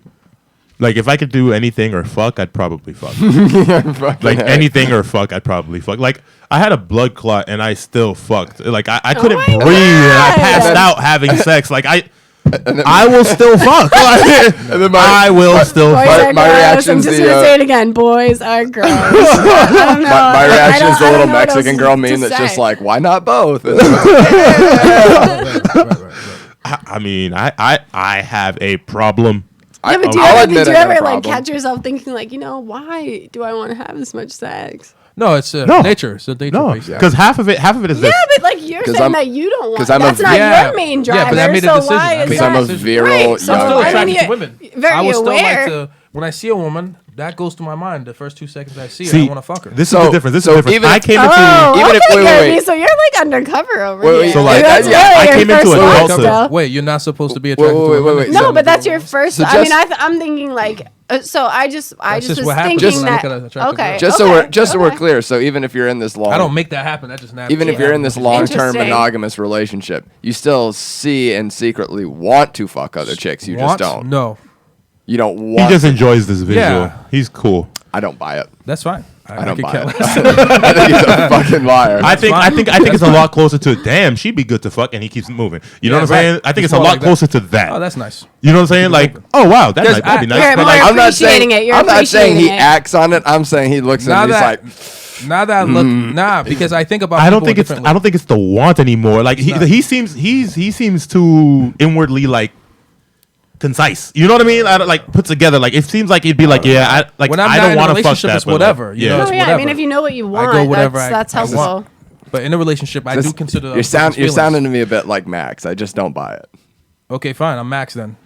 Like if I could do anything or fuck, I'd probably fuck. Fucking Like heck. anything or fuck, I'd probably fuck. Like I had a blood clot and I still fucked. Like I couldn't my breathe and I God. passed out having sex. Like I will still fuck. And then I will still Boys fuck. are my gross. I'm reaction's just the, gonna say it again. Boys are gross. I don't know. My reaction is the I little don't know what Mexican else girl to meme that's say. just like, why not both? Right. I mean, I have a problem. Yeah, but do you I'll ever, admit did you I got a ever like problem. catch yourself thinking like, you know, why do I want to have this much sex? No, it's No. nature. It's a nature No, based. because half of it is Yeah, this. but like you're 'Cause saying I'm- that you don't want. 'cause I'm a- That's not Yeah. your main Yeah, driver. but I made a so decision. why I is made Because a I'm a that? virile Right, so I'm still young I attracted mean, to women. very I would still aware. like to. When I see a woman, that goes through my mind. The first 2 seconds I see her, See, I want to fuck her. This So- is the difference. This is so the difference. even I if- came into Oh, Even if- okay, wait, Guerby, wait. so you're like undercover over Wait, here. wait, So, like, That's yeah, really I your came into first a love adulthood. still. Wait, you're not supposed to be attracted to wait, women? wait. No, but that's your first. So I mean, just- I'm thinking like. So I just just was what happens thinking when I that. look at an attractive Okay. girl. Just so we're okay. clear. So even if you're in this long, I don't make that happen. That just naturally even if you're in this happens. long-term Interesting. monogamous relationship, you still see and secretly want to fuck other chicks. You Want? just don't. No, You don't He want. just enjoys this visual. Yeah. He's cool. I don't buy it. that's fine. I don't could buy care it. less. I think he's a fucking liar. I think fine. it's a lot closer to damn. She'd be good to fuck, and he keeps moving. You know Yeah, what I'm saying? right. I think It's it's a more lot like that. closer to that. Oh, that's nice. You know what I'm saying? Like, oh wow, that'd Because be nice. You're But more like, I'm not appreciating saying it. You're I'm not saying he appreciating it. acts on it. I'm saying he looks Now and he's that- like, Now that I look, because I think about. I don't people think it's differently. I don't think it's the want anymore. Like he seems too inwardly like concise. You know what I mean? I don't, like put together. Like it seems like he'd be like, yeah, When I'm I not don't in a want to fuck relationship, that. it's but, like, whatever, you know, yeah. it's No, yeah. I mean, whatever. if you know what you I want, go whatever that's I helpful. want. But in a relationship, I do consider you're those sounding feelings. to me a bit like Max. I just don't buy it. Okay, fine. I'm Max then.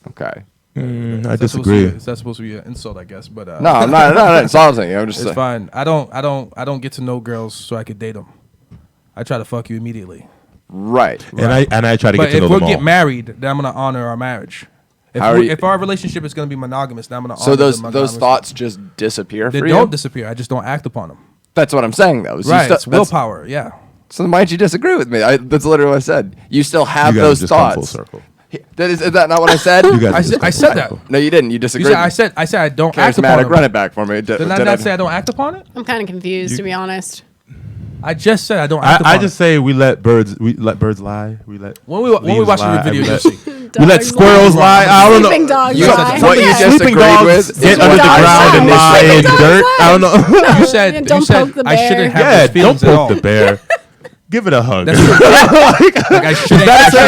Okay. I Is that supposed to disagree. be- Is that supposed to be an insult? I guess, but No, I'm not insulting you. I'm just it's saying. fine. I don't get to know girls so I could date them. I try to fuck you immediately. Right. And I try to But get to if know we them get all. married, then I'm gonna honor our marriage. How are you- If our relationship is gonna be monogamous, then I'm gonna honor So those the monogamous. thoughts just disappear They for don't you? disappear. I just don't act upon them. That's what I'm saying, though. So you Right. still- It's willpower. Yeah. So why don't you disagree with me? That's literally what I said. You still have You guys those just come full thoughts. circle. Is that not what I said? You guys I just said, come I full said that. circle. No, you didn't. You You disagreed. said, I said I don't act upon Charismatic, them. run it back for me. Did I not say I don't act upon it? I'm kind of confused, to be honest. I just said I don't. I just say we let birds lie. We let when we watch the video, you'll see. we let squirrels lie. I don't know. Sleeping dogs You- lie. what you Yeah. just Sleeping agreed dogs with get is under what the I ground said and lie in Sleeping dogs dirt. lie. I don't know. You said Don't you said poke the I shouldn't bear. have Yeah, those don't feelings at all. poke the bear. Give it a hug. That's like I shouldn't want to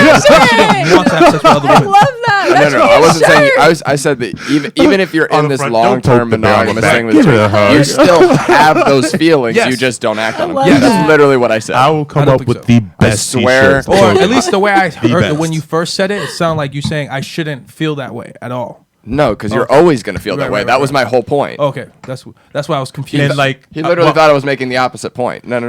have sex with other I women. love that. That's No, I wasn't saying. absurd. I said that even if you're On in the this front, long-term don't poke the bear on the monogamous back. thing with Give it a hug. you still have those feelings. Yes. You just don't act on them. love Yes. that. That's literally what I said. I will come don't up think with so. the best swear. t-shirts. Or at least the way I heard it best. when you first said it, it sounded like you saying I shouldn't feel that way at all. No, because you're Okay. always going to feel that Right, way. right, That right, was my whole point. Okay, that's why I was confused. And like He literally well, thought I was making the opposite point. No.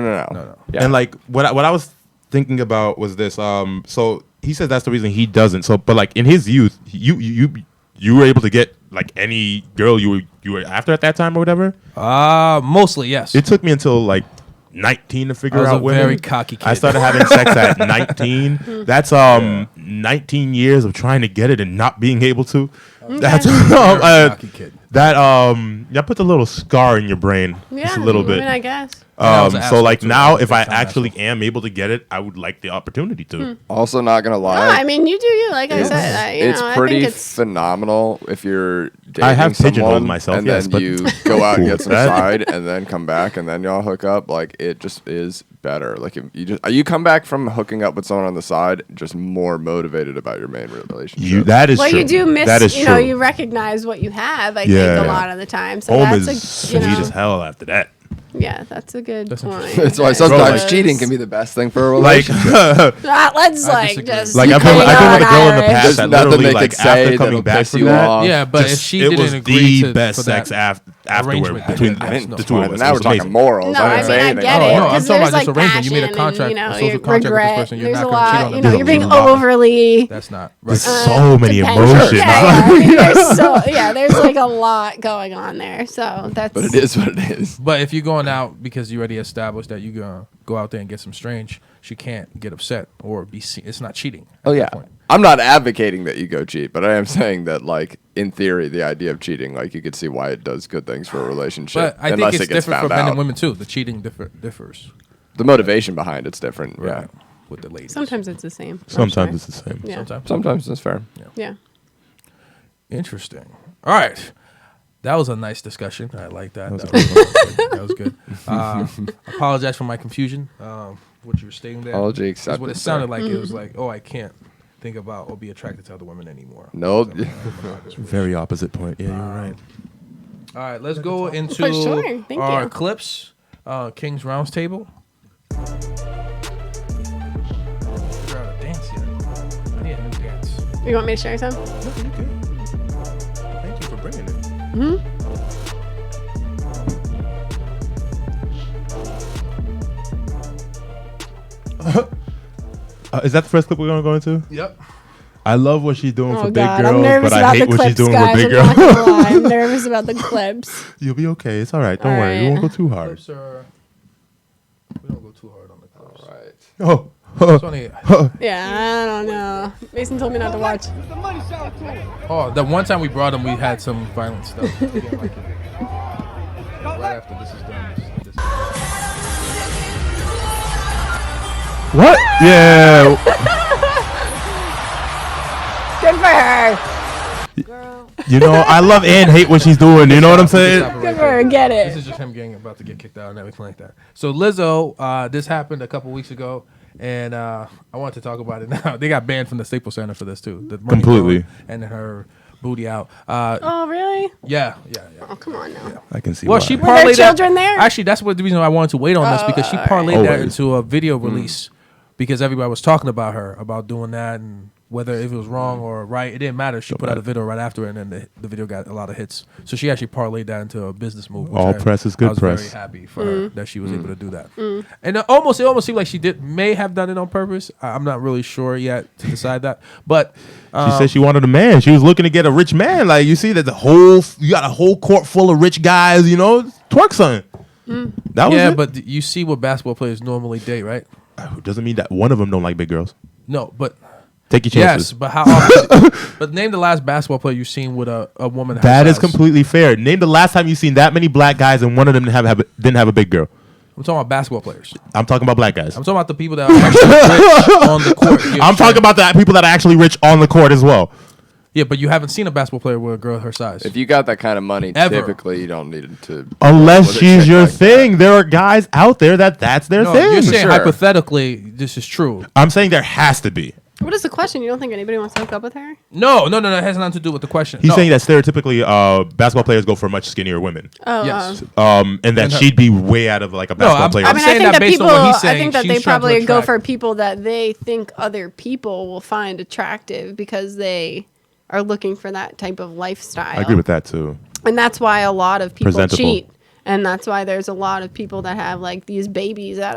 Yeah. And like what I was thinking about was this. So he says that's the reason he doesn't. So, but like in his youth, you were able to get like any girl you were after at that time or whatever. Mostly yes. It took me until like 19 to figure I was out a women. very cocky kid. I started having sex at 19. That's 19 years of trying to get it and not being able to. That's cocky kid. that puts a little scar in your brain, Yeah, just a little I mean, bit. I guess. I was an So asshole like too. now, if I Big time actually asshole. am able to get it, I would like the opportunity to. Also, not going to No, lie. I mean, you do you. Like I said, It's I pretty think it's phenomenal if you're dating I have pigeonholed someone myself, and yes, then but- you go out and Cool. get some That- side and then come back and then y'all hook up. Like it just is better. Like if you come back from hooking up with someone on the side just more motivated about your main relationship. That is well, true. you do miss. That is You true. know, you recognize what you have. I Yeah. think a lot of the time. So Home that's is a you sweet know, as hell after that. yeah, that's a good That's point. interesting. That's why That sometimes is- cheating can be the best thing for a Like, relationship. Let's I like disagree. just I've been with a girl in the Irish. past There's that nothing literally they like could say after that'll coming back piss from you that. off. Yeah, but if just- she it didn't was agree the to best for sex that afterward arrangement, between then that's no the two of fun. us. Now It we're was talking amazing. morals. No, I I didn't mean, say I anything. get Oh, it. no, I'm 'cause talking there's, about just like, arrangement. You made a passion contract, and, a you know, social your contract with this regret. person. You're There's not a gonna cheat lot, on you them. know, you're being There's a lot. overly. That's not There's right. so many dependent. emotions. Yeah, I mean, there's like a lot going on there. So that's. But it is what it is. But if you're going out because you already established that you're gonna go out there and get some strange, she can't get upset or be seen. It's not cheating. Oh at that yeah. point. I'm not advocating that you go cheat, but I am saying that like in theory the idea of cheating, like you could see why it does good things for a relationship. But I think unless it's it gets different for found men out. and women too. The cheating differs. The motivation behind it's different. Yeah. Right. With the ladies. Sometimes it's the same. I'm Sometimes sure. it's the same. Yeah. Sometimes that's fair. Yeah. Interesting. All right. That was a nice discussion. I like that. That was good. Apologize for my confusion. What you were stating there. Apology That's what accepted, it sounded sir. like. It was like, oh, I can't think about or be attracted to other women anymore. Nope. Very opposite point. Yeah, you're right. All right, let's go into For sure. Thank our you. clips. King's Rounds Table. Figure out a dance yet. I need a new dance. You want me to share some? No, you good. Thank you for bringing it. Is that the first clip we're gonna go into? Yep. I love what she's doing Oh for big God, girls, I'm nervous but about I hate the what clips, she's doing guys. with big I'm not gonna lie. girls. I'm nervous about the clips. You'll be okay. It's all right. Don't All worry. You right. won't go too hard. Clips are. We don't go too hard on the clips. Right. Oh. It's only, Yeah, I don't know. Mason told me not to watch. oh, the one time we brought him, we had some violent stuff. He didn't like it. Right after this is done. This What? Yeah. Good for her. You know, I love and hate what she's doing. You know what I'm saying? Good for her. Get This it. is just him getting about to get kicked out and everything like that. So Lizzo, this happened a couple weeks ago, and I wanted to talk about it now. They got banned from the Staples Center for this too. The money Completely. going and her booty out. Oh, really? Yeah. Oh, come on now. I can see. Well, why. she Were there parlayed children that. there? Actually, that's what the reason why I wanted to wait on this because she parlayed that Always. into a video release because everybody was talking about her about doing that and whether if it was wrong or right. It didn't matter. She put out a video right after it, and then the video got a lot of hits. So she actually parlayed that into a business move. which All press is good I was press. very happy for her that she was able to do that. And it almost seemed like she may have done it on purpose. I'm not really sure yet to decide that, but. She said she wanted a man. She was looking to get a rich man. Like you see that you got a whole court full of rich guys. You know, twerk something. That was Yeah, it. but you see what basketball players normally date, right? Doesn't mean that one of them don't like big girls. No, but Take your yes, chances. but how often? But name the last basketball player you've seen with a woman. Her That is size. completely fair. Name the last time you seen that many black guys and one of them didn't have a big girl. I'm talking about basketball players. I'm talking about black guys. I'm talking about the people that are actually rich on the court. I'm talking about the people that are actually rich on the court as well. Yeah, but you haven't seen a basketball player with a girl her size. If you got that kind of money, Ever. typically you don't need to. Unless with a she's chick your like thing. that. There are guys out there that's their No, thing. you're saying Sure. hypothetically this is true. I'm saying there has to be. What is the question? You don't think anybody wants to hook up with her? No. It has nothing to do with the question. He's No. saying that stereotypically basketball players go for much skinnier women. Oh, Yes. And that And her- she'd be way out of like a basketball I'm- player. I mean, I saying think that that based on people. what he's I saying, think that she's they trying to probably go attract- for people that they think other people will find attractive because they are looking for that type of lifestyle. I agree with that too. And that's why a lot of people Presentable. cheat. And that's why there's a lot of people that have like these babies out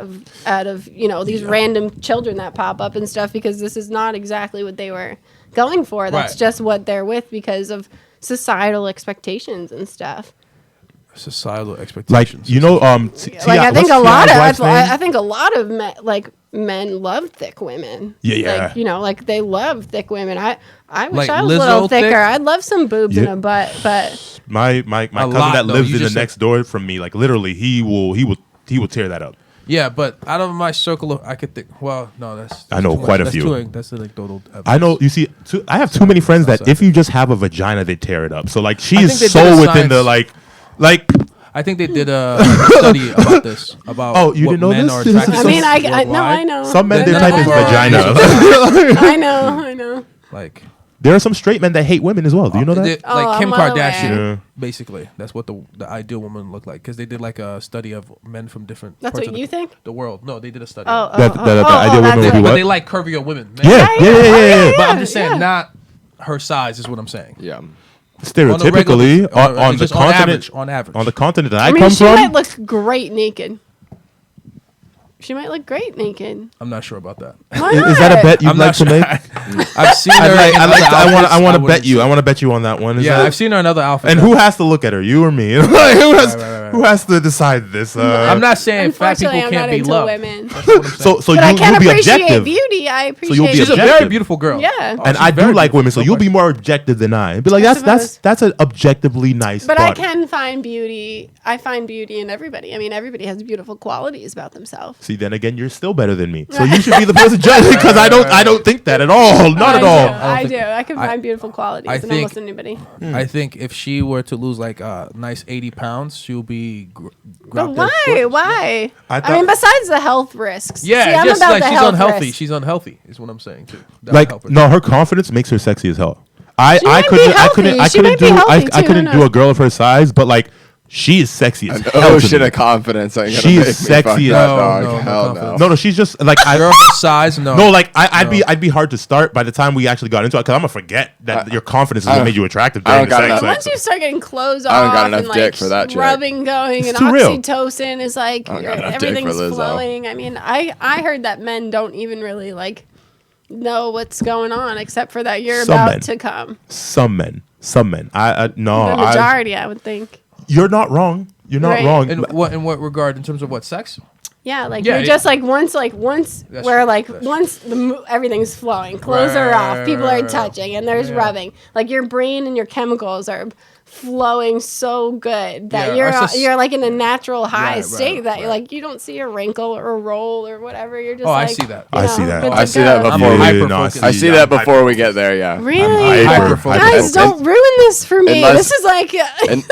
of these random children that pop up and stuff, because this is not exactly what they were going for. That's Right. just what they're with because of societal expectations and stuff. Societal Like expectations. Like I think a lot of wife's name? I think a lot of men love thick women. Yeah. Like they love thick women. I wish Like I was a Lizzo little thicker. thick? I'd love some boobs in Yeah. a butt, but My cousin lot, that though. lives You in the just said- next door from me, like literally, he will tear that up. Yeah, but out of my circle of, I could think. Well, no, that's I know too much. quite a That's few. That's anecdotal. I know. You see, I have too many friends that Outside. if you just have a vagina, they tear it up. So like, she I is think they so did a within the science- like. I think they did a study about this. About Oh, you what didn't know men this? are This is attracted I so- to mean, I worldwide. know. Some men, their No, type I is know. vagina. I know. Like There are some straight men that hate women as well. Do you know that? Like Oh, Kim I'm well Kardashian, aware. Yeah. basically. That's what the ideal woman looked like. Because they did like a study of men from different That's parts what of you think? the world. No, they did a study. Oh, of it. That- the ideal woman would be But what? they like curvier women. Yeah. But I'm just saying, not her size is what I'm saying. Yeah. Stereotypically, on the just continent, on average. on the continent that I I mean, come she from, might look great naked. She might look great naked. I'm not sure about that. Why is that a not? bet you'd I'm like not to sure. make? I've seen her. I want to bet you. I want to bet you on that one. Is Yeah, that- I've seen her in other outfits. And who has to look at her? You or me? Like, right. who has to decide this? I'm not saying fat people Unfortunately, I'm can't not be into loved. women. That's what I'm saying. So But I can you'll be appreciate objective. beauty. I appreciate you'll be She's a objective. very beautiful girl. Yeah. Oh, And she's I do very like beautiful. women, so No you'll be question. more objective than I. Be like, I that's an objectively nice. But I body. can find beauty. I find beauty in everybody. I mean, everybody has beautiful qualities about themselves. See, then again, you're still better than me. So you should be the person judging because I don't think that at all. Not at all. I do. think- I can I- find beautiful qualities I in think- almost anybody. I think if she were to lose like a nice 80 pounds, she'll be. But why? Why? I I, thought- mean, besides the health risks. Yeah, See, I'm just about like the she's health unhealthy. risks. She's unhealthy, is what I'm saying too. That would Like help her. no, her confidence makes her sexy as hell. I might be healthy. She might be healthy, I too, couldn't who do a knows? girl of her size, but like she is sexy as hell. Oh to shit me. of confidence. Ain't gonna She make is me fuck sexy that as- dog. No, no Hell no. confidence. No, she's just like Girl her size, no. No, like I'd No. be hard to start by the time we actually got into it because I'm gonna forget that your confidence is what made you attractive I during don't the got sex. enough- Once you start getting clothes I don't off got enough and like dick for that chick. rubbing going and too real. oxytocin is like I don't got enough dick for everything's Lizzo. flowing. I mean, I heard that men don't even really like know what's going on except for that you're Some about men. to come. Some men. The No, majority, I would think. you're not wrong. You're not Right. wrong. In what regard? In terms of what sex? Yeah, like Yeah, you're just like once That's where true, like that's once everything's flowing, clothes are off, Right, people right, are right. touching, and there's Yeah. rubbing. Like your brain and your chemicals are flowing so good that Yeah, you're our soc- you're like in a natural high Right, state right, that you're right. like you don't see a wrinkle or a roll or whatever. You're just Oh, I like, see that. you I know, see that. good I to see that go. before I'm we- hyper-focused. I see that before we get there. Yeah. Really? hyper-focused. Guys, don't ruin this for me. Unless- This is like And,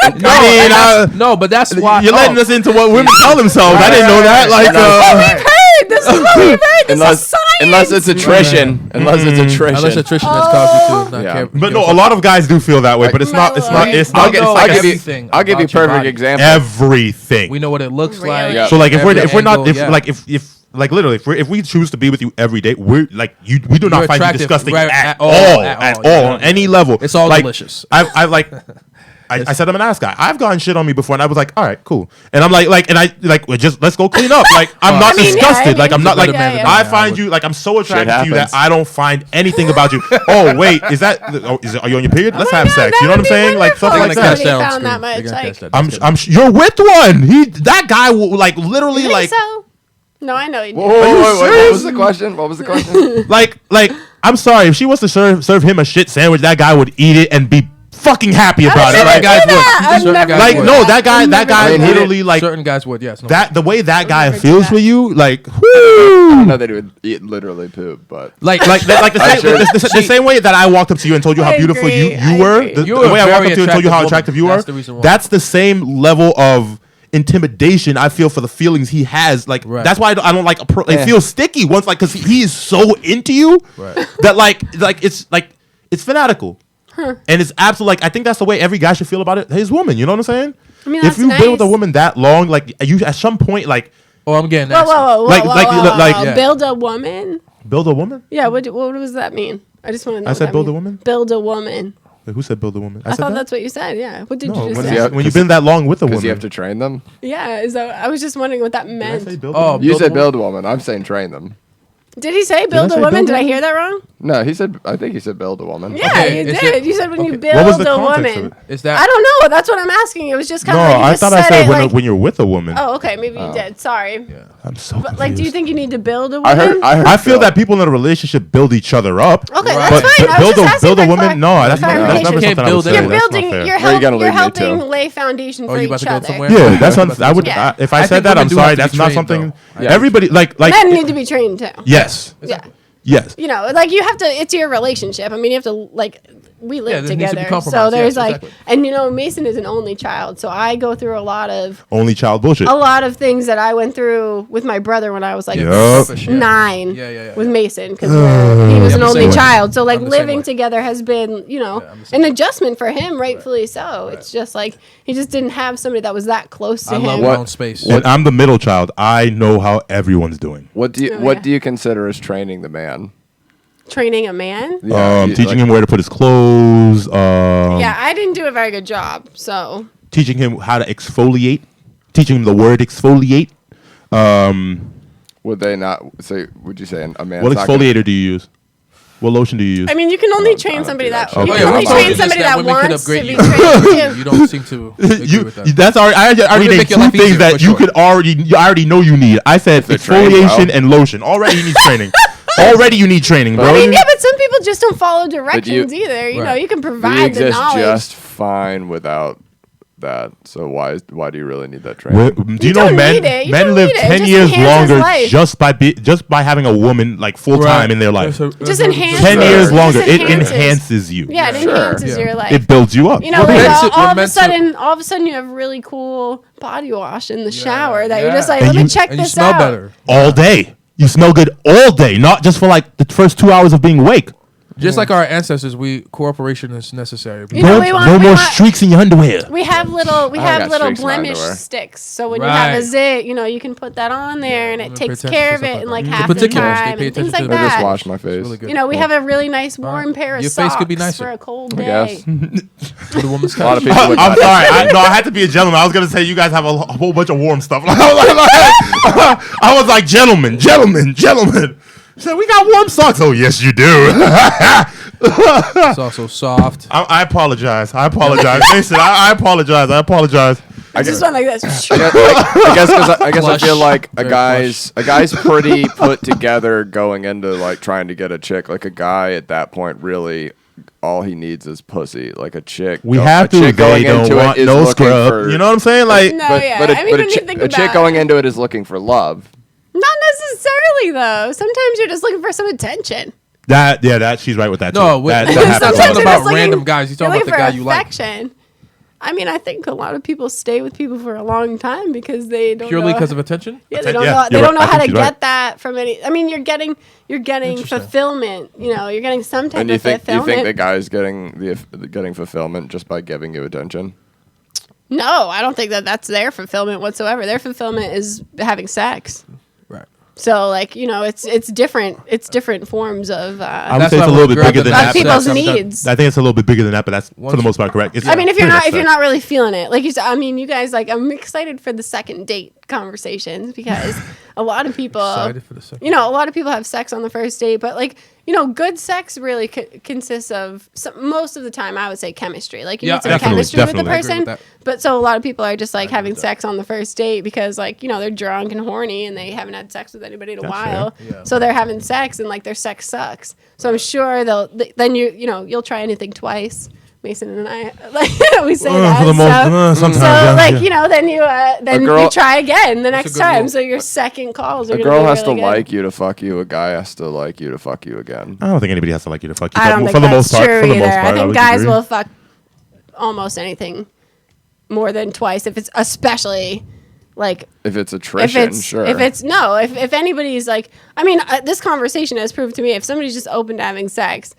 No, but that's why. You're letting us into what women tell themselves. I didn't know that. Like, we've heard. This is what we've heard. This unless is science. unless it's attrition. Unless it's attrition. Unless attrition has caused you to not Yeah. care. but no, a lot of guys do feel that way. But it's not. It's not. It's I'll not. know It's like everything I'll give you about your perfect body. example. everything. We know what it looks Really? like. Yeah. So like if every we're not angle, yeah. if like literally if we choose to be with you every day, we're like we do not You're find you attractive, disgusting right, at at all all, at all yeah. on any level. It's all like, delicious. I like. I said I'm an ass guy. I've gotten shit on me before, and I was like, "All right, cool." And I'm like, and I like, well, just let's go clean up. Like, I'm not I mean, disgusted. yeah, I like, I'm mean, not like, yeah, yeah. I find you like I'm so attracted to you that happens. I don't find anything about you. Oh wait, is that? Oh, is it? Are you on your period? Let's Oh my have God, sex. that You know what I'm would be saying? Like wonderful something if like somebody that. found that much. Like, You're with one. That guy will like literally you think like. so? No, I know you do. Whoa, whoa, whoa, what serious? was the question? What was the question? Like I'm sorry, if she wants to serve him a shit sandwich, that guy would eat it and be fucking happy about it. Certain Like, guys would. Certain guys like would. no, that guy I mean, he literally like certain guys would, yes. No. that. The way that guy never do feels that. for you, like, I whoo. know they would eat literally poop, but Like the same way that I walked up to you and told you how I beautiful agree, you I were. agree. The You were way I walked very up to you and told you how attractive attractive you woman. are. That's the reason why. That's the same level of intimidation I feel for the feelings he has. Like Right. that's why I don't like. It feels sticky once, like, because he is so into you Right. that it's fanatical. And it's absolutely like I think that's the way every guy should feel about it. His woman, you know what I'm saying? I mean, if that's you've been with a nice. woman that long, like you at some point, like Oh, I'm getting Whoa, nasty. whoa, whoa, Like- whoa, like- whoa, like- whoa. yeah. Build a woman. build a woman. Yeah, what does that mean? I just want to know. I what said that build a means. woman? Build a woman. Wait, who said build a woman? I said thought that? that's what you said. Yeah. What did No, you just when, say? when you've been that long with a woman, because you have to train them. Yeah. I was just wondering what that Did I meant. say build a Oh, woman? You build said a build a woman. I'm saying train them. Did he say build I a say woman? build a Did I woman? hear that wrong? No, he said. I think he said build a woman. Yeah, Okay, you is did. it- You said when you okay. build What was the a context woman. of it? Is that I don't know. That's what I'm asking. It was just kind No, of like you I just thought I said said it like. when you're with a woman. Oh, okay. Maybe you did. Sorry. I'm so But like, do you confused. think you need to build a I woman? heard. I heard. I feel Phil. that people in a relationship build each other up. Okay, Right. that's But fine. I was just asking build a for woman? No, that's never clarification. something I would Build say. it. You're That's That's building. not fair. You're, Where are you gonna you're lead me helping to? lay foundation Oh, for you about each to go other. somewhere? Yeah, that's Yeah. what I would. Yeah. If I I said think that, I'm women do sorry. have to be That's not trained, something. though. Yeah. Everybody like. Men need to be trained too. Yes. Yeah. Yes. You know, like you have to. It's your relationship. I mean, you have to like. We live there needs to be together, compromise, so there's yes, like, exactly. and you know, Mason is an only child, so I go through a lot of Bullshit. things that I went through with my brother when I was like Yup. Selfish, yeah. 9 Yeah. with Mason because he was an I'm the only same way. child. So like I'm the same living way. together has been, you know, I'm the same an way. adjustment for him, rightfully so. It's just like he just didn't have somebody that was that close to I him. love my own space. And I'm the middle child. I know how everyone's doing. What do you Oh, What yeah. do you consider as training the man? Training a man. Teaching him where to put his clothes. Yeah, I didn't do a very good job. So Teaching him how to exfoliate. Teaching him the word exfoliate. Would they not say? Would you say a man? What exfoliator do you use? What lotion do you use? I mean, you can only I train don't somebody do that. that You shit. can Oh, yeah, only we told train you somebody that women can wants to upgrade be you. trained. You don't seem to agree with that. That's already. I already Would named make your two life things easier, that for you sure. could already. I already know you need. I said they're trained exfoliation well. and lotion. Already you need training. Already you need training, bro. I mean, yeah, but some people just don't follow directions you- either. You know, Right. you can They provide the exist knowledge. just fine without that. So why do you really need that training? Do you know don't men? need it. You Men don't live need it. It 10 just years enhances longer life. just by having a woman like full time in their life. Just enhance 10 it. years Just longer. It enhances. enhances you. Yeah, it Sure. enhances Yeah. your life. It builds you up. You know, We're like meant to- all we're of a meant to- sudden, you have really cool body wash in the shower that you're yeah. just like, And let me you- check And you this smell out. better. all day. You smell good all day, not just for like the first 2 hours of being awake. Just like our ancestors, cooperation is necessary. You know, we want- we more want- streaks in your underwear. We have little got streaks in my blemish underwear. sticks. So when you have a Right. zit, you know, you can put that on there and it women takes pay attention care to of stuff it like in that. like The half the particulars, they time pay and things attention like to I just that. wash my face. really good. You know, we have a really nice warm pair of Your socks face could be nicer. for a cold I day. guess. For the woman's A lot of touch. people would I'm not. sorry. I had to be a gentleman. I was gonna say you guys have a whole bunch of warm stuff. I was like, gentlemen. So we got warm socks. Oh yes, you do. It's also soft. I apologize. Mason, I apologize. I just went like this. I guess I feel Plush. like a Very guy's pretty put together going into like trying to get a chick. Like a guy at that point really all he needs is pussy. Like a chick. We a have to. chick They don't want is no looking scrub. for- You know what I'm saying? Like, No, yeah. I mean, but when you think a chick about going into it is looking for love. Not necessarily though. Sometimes you're just looking for some attention. that she's right with that. No, too. with- that he's happens not a talking lot. you're about just looking- random guys. He's you're talking about the looking guy for you like. affection. I mean, I think a lot of people stay with people for a long time because they don't Purely know. because of attention? Yeah, they don't Yeah, know. They you're don't know right. I how to think get she's right. that from any. I mean, you're getting Interesting. fulfillment. You know, you're getting some type And you of think fulfillment. the guy's getting fulfillment just by giving you attention? No, I don't think that's their fulfillment whatsoever. Their fulfillment is having sex. Right. So, like, you know, it's different. It's different forms of. I would That's say it's why a little when bit girls bigger have than of that. sex, people's I'm done. needs. I think it's a little bit bigger than that, but that's for the most part correct. I mean, if you're pretty not much if you're that. not really feeling it, like you said, I mean, you guys like I'm excited for the second date conversations because a lot of people, Excited for the second. you know, a lot of people have sex on the first date, but like, you know, good sex really consists of most of the time I would say chemistry. Like you Yeah, need some definitely, chemistry with the definitely. I agree with person. that. But so a lot of people are just like agree having with that. sex on the first date because like, you know, they're drunk and horny and they haven't had sex with anybody in a That's while. fair. Yeah. So they're having sex and like their sex sucks. So I'm sure then you'll try anything twice. Mason and I, like, we say that. For the most, sometimes, yeah, like, yeah. you know, then you try again the next good time. rule. So your second calls are A going to be girl has really to good. like you to fuck you. A guy has to like you to fuck you again. I don't think anybody has to like you to fuck you. I don't think for the that's most part, true for the either. most part, I think would guys agree. will fuck almost anything more than twice if it's especially like If it's attrition, sure. if anybody's like, I mean, this conversation has proved to me if somebody's just open to having sex,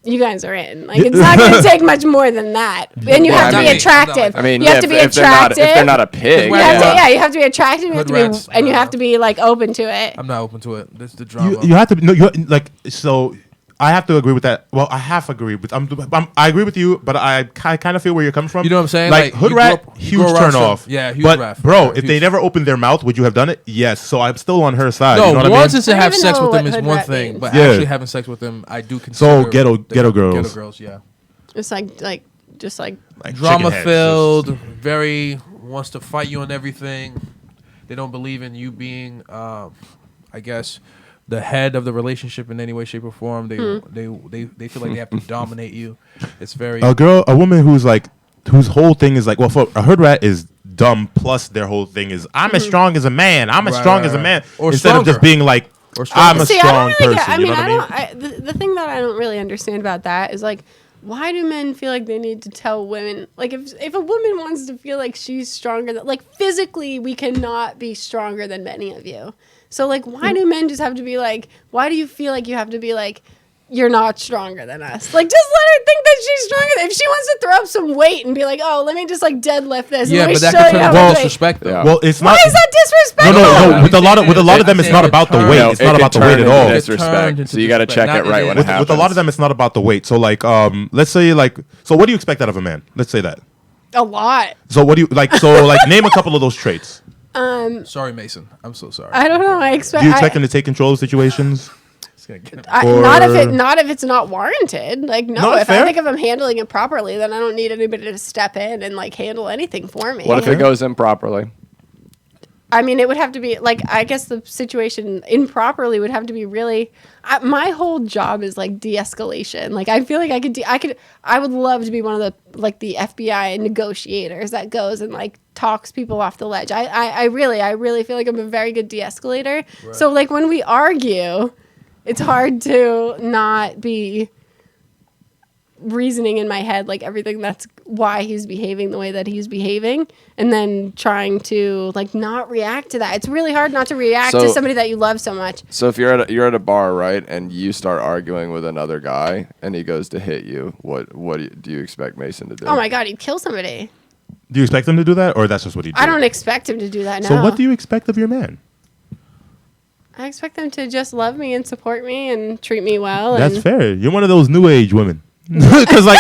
you guys are in. Like, it's not going to take much more than that. And you Well, have to I be mean- attractive. I mean, you have to be if attractive. if they're not a pig, you have to be attractive. You have to be, Rats, and you have to be like open to it. I'm not open to it. This is the drama. You have to no, you like so. I have to agree with that. Well, I half agree with. I agree with you, but I kind of feel where you're coming from. You know what I'm saying? Like, Like, hood you rat, grew up huge around turn some- off. yeah, huge But ref. bro, Yeah, if huge. they never opened their mouth, would you have done it? Yes. So I'm still on her side. No, you know what I mean? once it's to I don't have even sex know with them what is hood one rat thing, means. but Yeah. actually having sex with them, I do consider ghetto the girls. yeah. It's like just like Like Drama chicken heads, filled, just- very wants to fight you on everything. They don't believe in you being, I guess, the head of the relationship in any way, shape, or form. They feel like they have to dominate you. It's very a woman whose whole thing is like, well, for a hood rat is dumb. Plus, their whole thing is, I'm as strong as a man. I'm as Right, strong right, as a right. man. Or Instead of just stronger. being like, Or stronger. I'm a See, I strong don't really person. get, I You mean, know what I I mean? don't. The thing that I don't really understand about that is like, why do men feel like they need to tell women? Like, if a woman wants to feel like she's stronger, like physically, we cannot be stronger than many of you. So like, why do men just have to be like? Why do you feel like you have to be like? You're not stronger than us. Like, just let her think that she's stronger. If she wants to throw up some weight and be like, "Oh, let me just like deadlift this," yeah, and let me but that show could you turn how into much weight. disrespect. Though. Yeah. Well, it's Why not. is that disrespectful? No. With a lot of them, it's not It about the turned- weight. No, It's not about the weight at all. Disrespect. So you got to check it right when it happens. With a lot of them, it's not about the weight. So like, let's say like, so what do you expect out of a man? Let's say that. A lot. So what do you like? So like, name a couple of those traits. Sorry, Mason. I'm so sorry. I don't know. I expect. Do you expect him to take control of situations? It's gonna get him. Not if it's not warranted. Like, no, No, if fair. I think if I'm handling it properly, then I don't need anybody to step in and like handle anything for me. What if it goes improperly? I mean, it would have to be like, I guess the situation improperly would have to be really. My whole job is like de-escalation. Like, I feel like I would love to be one of the like the FBI negotiators that goes and like talks people off the ledge. I really feel like I'm a very good de-escalator. Right. So like when we argue, it's hard to not be reasoning in my head like everything that's why he's behaving the way that he's behaving, and then trying to like not react to that. It's really hard not to react to somebody that you love so much. So if you're at a bar, right, and you start arguing with another guy, and he goes to hit you, what do you expect Mason to do? Oh my god, he'd kill somebody. Do you expect him to do that, or that's just what he? I don't expect him to do that. No. So what do you expect of your man? I expect them to just love me and support me and treat me well. That's and, fair. You're one of those new age women. Because like,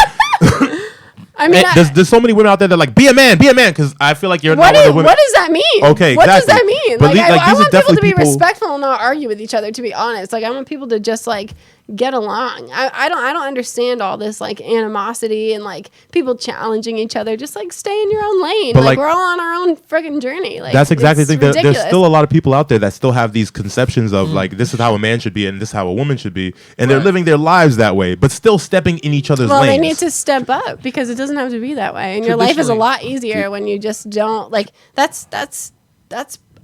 I mean, there's so many women out there that like be a man. Because I feel like you're not one of the women. what does that mean? Okay, what does that exactly. mean? But Like, like, I these are want people to definitely be people- respectful and not argue with each other. To be honest, like I want people to just like get along. I don't understand all this like animosity and like people challenging each other. Just like stay in your own lane. But, Like like, we're all on our own friggin' journey. Like That's exactly the it's thing. There's ridiculous. still a lot of people out there that still have these conceptions of like this is how a man should be and this is how a woman should be, and they're living their lives that way, but still stepping in each other's Well, lanes. they need to step up because it doesn't have to be that way, and your life is a Traditionally- lot easier when you just don't like. That's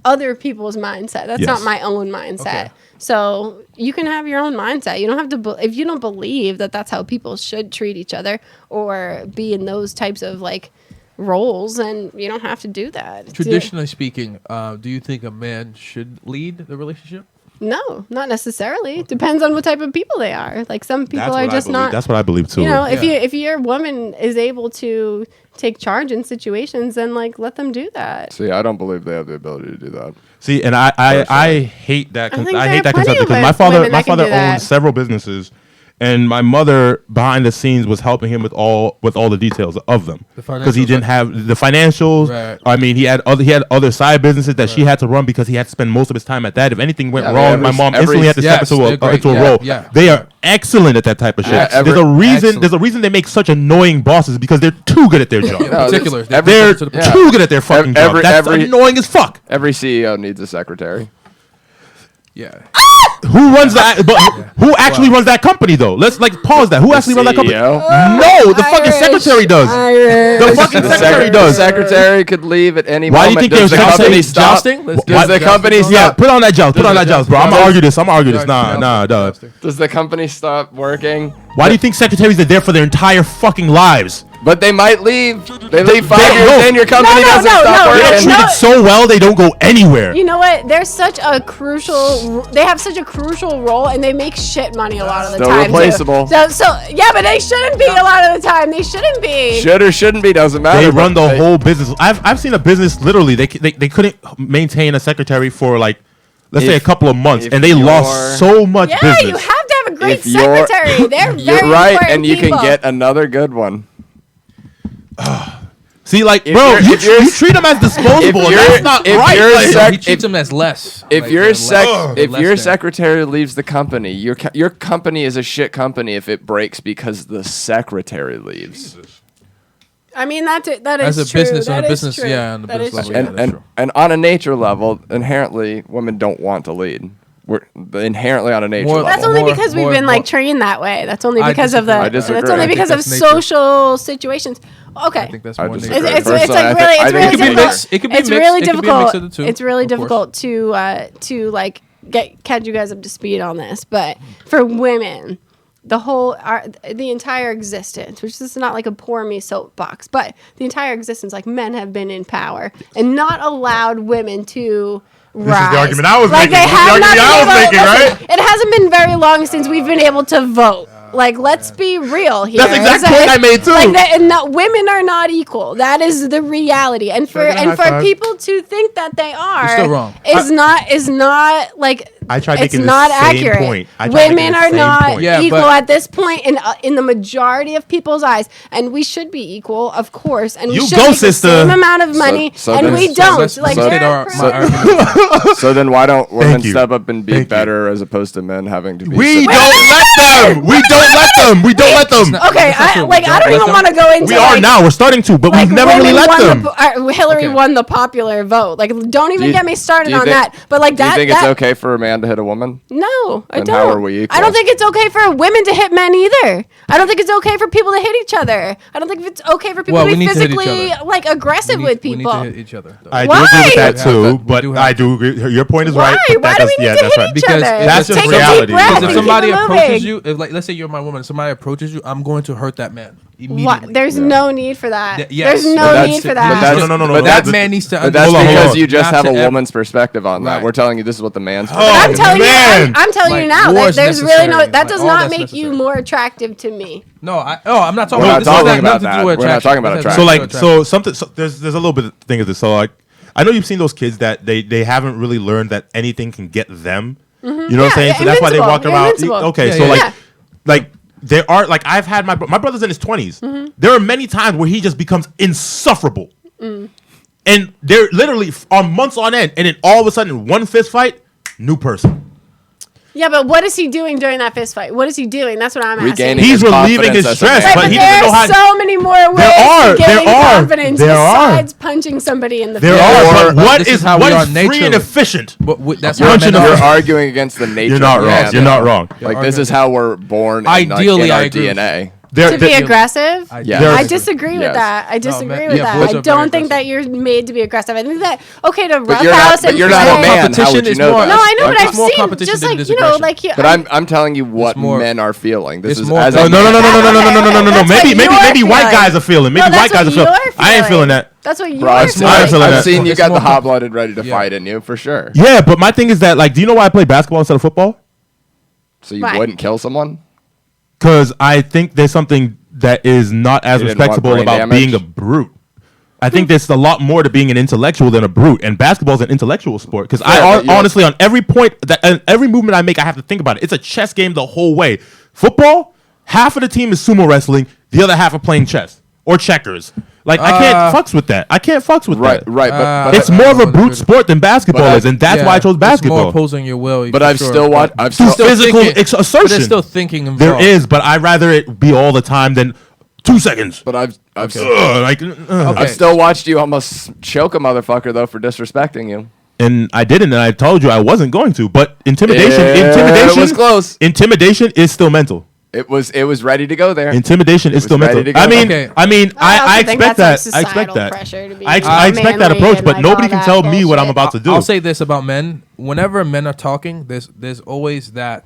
other people's mindset. That's Yes. not my own mindset. Okay. So you can have your own mindset. You don't have to if you don't believe that that's how people should treat each other or be in those types of like roles, and you don't have to do that. It's- Traditionally speaking, do you think a man should lead the relationship? No, not necessarily. Depends on what type of people they are. Like some people That's are what I just believe. not. That's what I believe too. You know, Yeah. if your woman is able to take charge in situations, then like let them do that. See, I don't believe they have the ability to do that. See, and I hate that. I think I there hate are that plenty concept of because women my that can father do that. owned several businesses, and my mother behind the scenes was helping him with all the details of them The because he financials, didn't have the financials. Right. I mean, he had other side businesses that she had to run because he had to spend most of his time at that. If anything went Yeah, wrong, every- my mom every- instantly had to Yes, step they're into great. a Yeah, role. yeah. They are excellent at that type of shit. Yeah, There's a reason. excellent. There's a reason they make such annoying bosses because they're too good at their job. In No, particular, that's- They're to the yeah. too good at their fucking job. Every- That's every- annoying as fuck. Every CEO needs a secretary. Yeah. Who runs that? But who actually runs that company though? Let's pause that. Who actually runs that company? No, the fucking secretary does. The fucking secretary does. The secretary could leave at any Why moment. do you think Does the company stop? Does the company stop? Yeah, put on that joust. Put on that joust, bro. I'm gonna argue this. Nah, dog. Does the company stop working? Why do you think secretaries are there for their entire fucking lives? But they might leave. They leave 5 years in, your company doesn't stop They're working. treated so well, they don't go anywhere. You know what? They have such a crucial role, and they make shit money a lot of the Still time. replaceable. So yeah, but they shouldn't be a lot of the time. They shouldn't be. Should or shouldn't be, doesn't matter. They run the whole business. I've seen a business literally. They couldn't maintain a secretary for let's say a couple of months, and they lost so much business. Yeah, you have to have a great secretary. They're You're very right, important and you people. can get another good one. See, bro, you treat them as disposable. And that's not right. He treats them as less. If your secretary leaves the company, your company is a shit company if it breaks because the secretary leaves. I mean, that is as a true. business, That on a is business, true. yeah, on the That business is level, true. yeah, that's true. And on a nature level, inherently, women don't want to lead. We're inherently on a nature level. That's only because we've been trained that way. That's only because of the. I disagree. That's only because of that's nature. social situations. Okay. I think that's I more disagree. nature. It's Personally, like I really, think- it's I really think it could be difficult. mixed. It could be It's mixed. really It could be a difficult. mix of the two, It's really of course. difficult to catch you guys up to speed on this. But for women, the entire existence, which is not like a pour me soapbox, but the entire existence, like men have been in power and not allowed women to rise. This is the argument I was Like making. they This is the have not argument I was been making, able- right? listen, It hasn't been very long since we've been able to vote. Like, let's be real here. That's the exact point I made, too. Women are not equal. That is the reality. And for people to think that they are, You're still wrong. is not like. I tried It's making the not same accurate. point. I tried making Women the are same not point. Yeah, equal but- at this point in the majority of people's eyes, and we should be equal, of course. And we You should go, make sister. the same amount of money, so and then- we so don't. let's Like, state they're our- pro- my argument. So then why don't women Thank you. step up and be Thank you. better as opposed to men having to be We so- don't let them. We don't let them. We don't let them. Okay, It's not true. I We don't don't even let want to go into. We are like, now. We're starting to, but Like we've never really women let won them. Hillary Okay. won the popular vote. Like, don't even Do you- get me started do you on think- that. But like Do you that, think that it's okay for a man to hit a woman? No, I Then don't. how are we equal? I don't think it's okay for women to hit men either. I don't think it's okay for people to hit each other. I don't think it's okay for people Well, to we be need to hit each physically other. like aggressive with We people. need to hit each other. though. I do Why? agree with that We too, have to. but We do have I do agree. Your point is Why? right. but Why that do does- we need yeah, to that's hit right. each Because other? That's just Take reality. a deep breath Because and if keep somebody it approaches moving. you, let's say you're my woman, somebody approaches you, I'm going to hurt that man immediately. What? There's no need for that. Yes. There's But no that's- need for but that. that's- No. but that that's- man needs to. But that's Hold on, hold because on. you just Not have to a ever- woman's perspective on that. Right. We're telling you this is what the man's. Oh, But I'm telling man. you, I'm telling you Like, now war that is there's really no. necessary. That does Like, all not that's make you necessary. more attractive to me. No, I'm not talking We're about not this. talking has about nothing to that. do with We're not attraction. talking about This has So nothing to do with attraction. there's a little bit of thing of this. So like, I know you've seen those kids that they haven't really learned that anything can get them. You know what I'm Yeah, saying? So that's why they invincible. walk You're around. invincible. Okay, Yeah, so yeah. like there are like I've had my brother's in his 20s. There are many times where he just becomes insufferable, and they're literally on months on end, and then all of a sudden one fist fight, new person. Yeah, but what is he doing during that fist fight? What is he doing? That's what I'm asking. Regaining He's his relieving confidence his as a stress, man. Right, but but he there doesn't know are how. so many more ways are, to gain there are, confidence there are. besides punching somebody in the There face. are, but But what this is is how what we are is free and naturally. efficient? But that's You're how punching men the- are. You're arguing against the nature. You're not of wrong. man. You're not wrong. Like this is how we're born. Ideally, in our I agree. DNA. To be aggressive? Yeah. I disagree with Yes. that. I disagree with yeah, that. boys I are very don't think that aggressive. you're made to be aggressive. I think that okay to But roughhouse and you're not a play. man. How Competition would you is know more- that? No, I know, Like, but it's I've more seen competition just than like it is you know, aggression. like you. But I'm telling you what more- men are feeling. This it's is more- as No, a no, man. no. That's what Maybe you're white feeling. guys are feeling. Maybe No, white that's guys are what feeling. you're I ain't feeling that. That's what you Bro, are I've feeling. I ain't feeling that. I've seen you It's got the more- hot-blooded ready to Yeah. fight in you for sure. Yeah, but my thing is that like, do you know why I play basketball instead of football? So you Why? wouldn't kill someone? Because I think there's something that is not as You didn't want respectable brain about damage? being a brute. I think there's a lot more to being an intellectual than a brute, and basketball is an intellectual sport. Because but you- honestly, on every point and every movement I make, I have to think about it. It's a chess game the whole way. Football, half of the team is sumo wrestling, the other half are playing chess or checkers. Like I can't fucks with that. I can't fucks with Right, that. right. But It's more of a brute sport than basketball But is, and that's why I chose It's more basketball. opposing your will. But for I've sure, still but watched. I've Through still. physical thinking- But assertion. there's still thinking involved. There is, but I'd rather it be all the time than 2 seconds. But I've Like, Okay. I've still watched you almost choke a motherfucker though for disrespecting you. and I didn't, and I told you I wasn't going to. But intimidation was close. Intimidation is still mental. It was ready to go there. Intimidation is still mental. ready to go. I mean, Okay. I expect that. Like I expect that. pressure to be I expect that manly approach, and, but like, nobody all can that tell me what I'm bullshit. about to do. I'll say this about men: whenever men are talking, there's always that.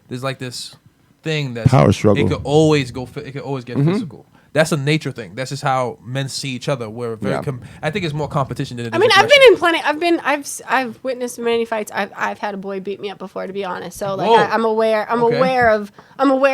There's like this thing that Power struggle. It could always go. It could always get physical. That's a nature thing. That's just how men see each other. We're very. I think it's more competition than it is. I mean, I've aggression. been in plenty. I've witnessed many fights. I've had a boy beat me up before, to be honest. So like, Whoa. I'm aware. I'm Okay. aware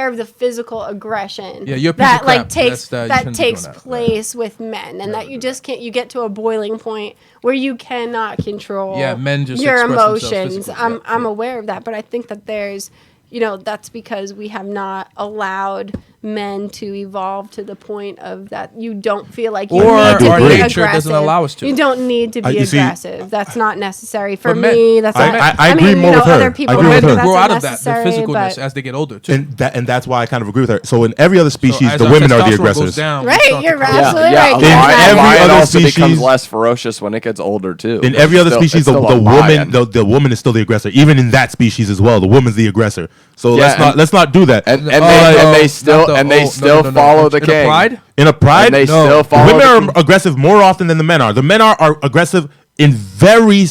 of the physical aggression. Yeah, you're a piece that of like crap. takes You that shouldn't be takes doing that. place with men, and that you just can't. You get to a boiling point where you cannot control. Yeah, men just your express themselves emotions. physically. I'm Yeah. aware of that, but I think that there's. That's because we have not allowed men to evolve to the point of that you don't feel like you Or need to our be nature aggressive. doesn't allow us to. You don't need to be You see- aggressive. That's not necessary for But men- me. That's I- not. I agree mean, more with her. Other I people agree Men with think her. that's grow out of that, the unnecessary, physicalness but- as they get older too. and that's why I kind of agree with her. So in every other species, So as the our women are the testosterone goes aggressors. down, we Right, start to you're correct. absolutely Yeah, right. a In lion, every lion other also becomes species- less ferocious when it gets older too. In every other species, the woman, woman, the woman is still the aggressor. Even in that species as well, the woman's the aggressor. So Yeah, let's not do that. and Oh, they not still no. follow the In a king. pride? In a pride, And they still follow women the are king. aggressive more often than the men are. The men are aggressive in very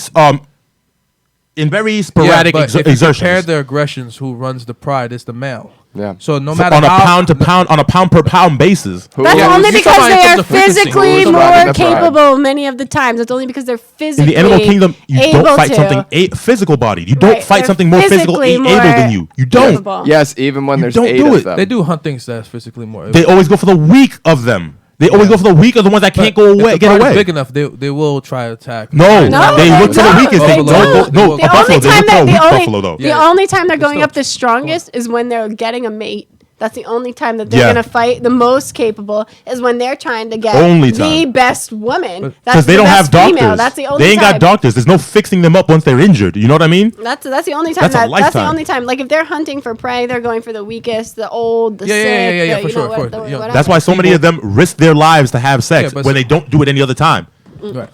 sporadic but if you compare exertions. the aggressions, who runs the pride is the male. Yeah. So no So matter on a how, pound to pound, on a pound per pound basis. Who- That's Yeah, only you're because talking they about in are terms of frequency. physically Who's more riding the pride? capable many of the times. It's only because they're In physically the animal kingdom, you able don't fight to. something physical bodied. You don't Right, fight they're something more physical, physically able more than you. You don't. capable. Yes, even when You there's don't 8 do of it. them. they do hunt things that's physically more. They always go for the weak of them. They always go for the weak of the ones that can't go If away, the get pride is away. big enough, they will try to attack. No, No, they they look for the don't. weakest. They They don't. don't. No, The a buffalo. only They time look for a that weak the only buffalo though. the Yeah. only time they're going still- up the strongest is when they're getting a mate. That's the only time that they're Yeah. gonna fight the most capable is when they're trying to get Only the time. best woman. That's Because they the don't best have doctors. female. That's the only They ain't time. got doctors. There's no fixing them up once they're injured. You know what I mean? That's the only time. That's a That's the lifetime. only time. Like if they're hunting for prey, they're going for the weakest, the old, the Yeah, sick. yeah, the, for you sure, know, for what- sure. the- Yeah. whatever. That's why so many of them risk their lives to have sex Yeah, but when they don't do it any other time. Right.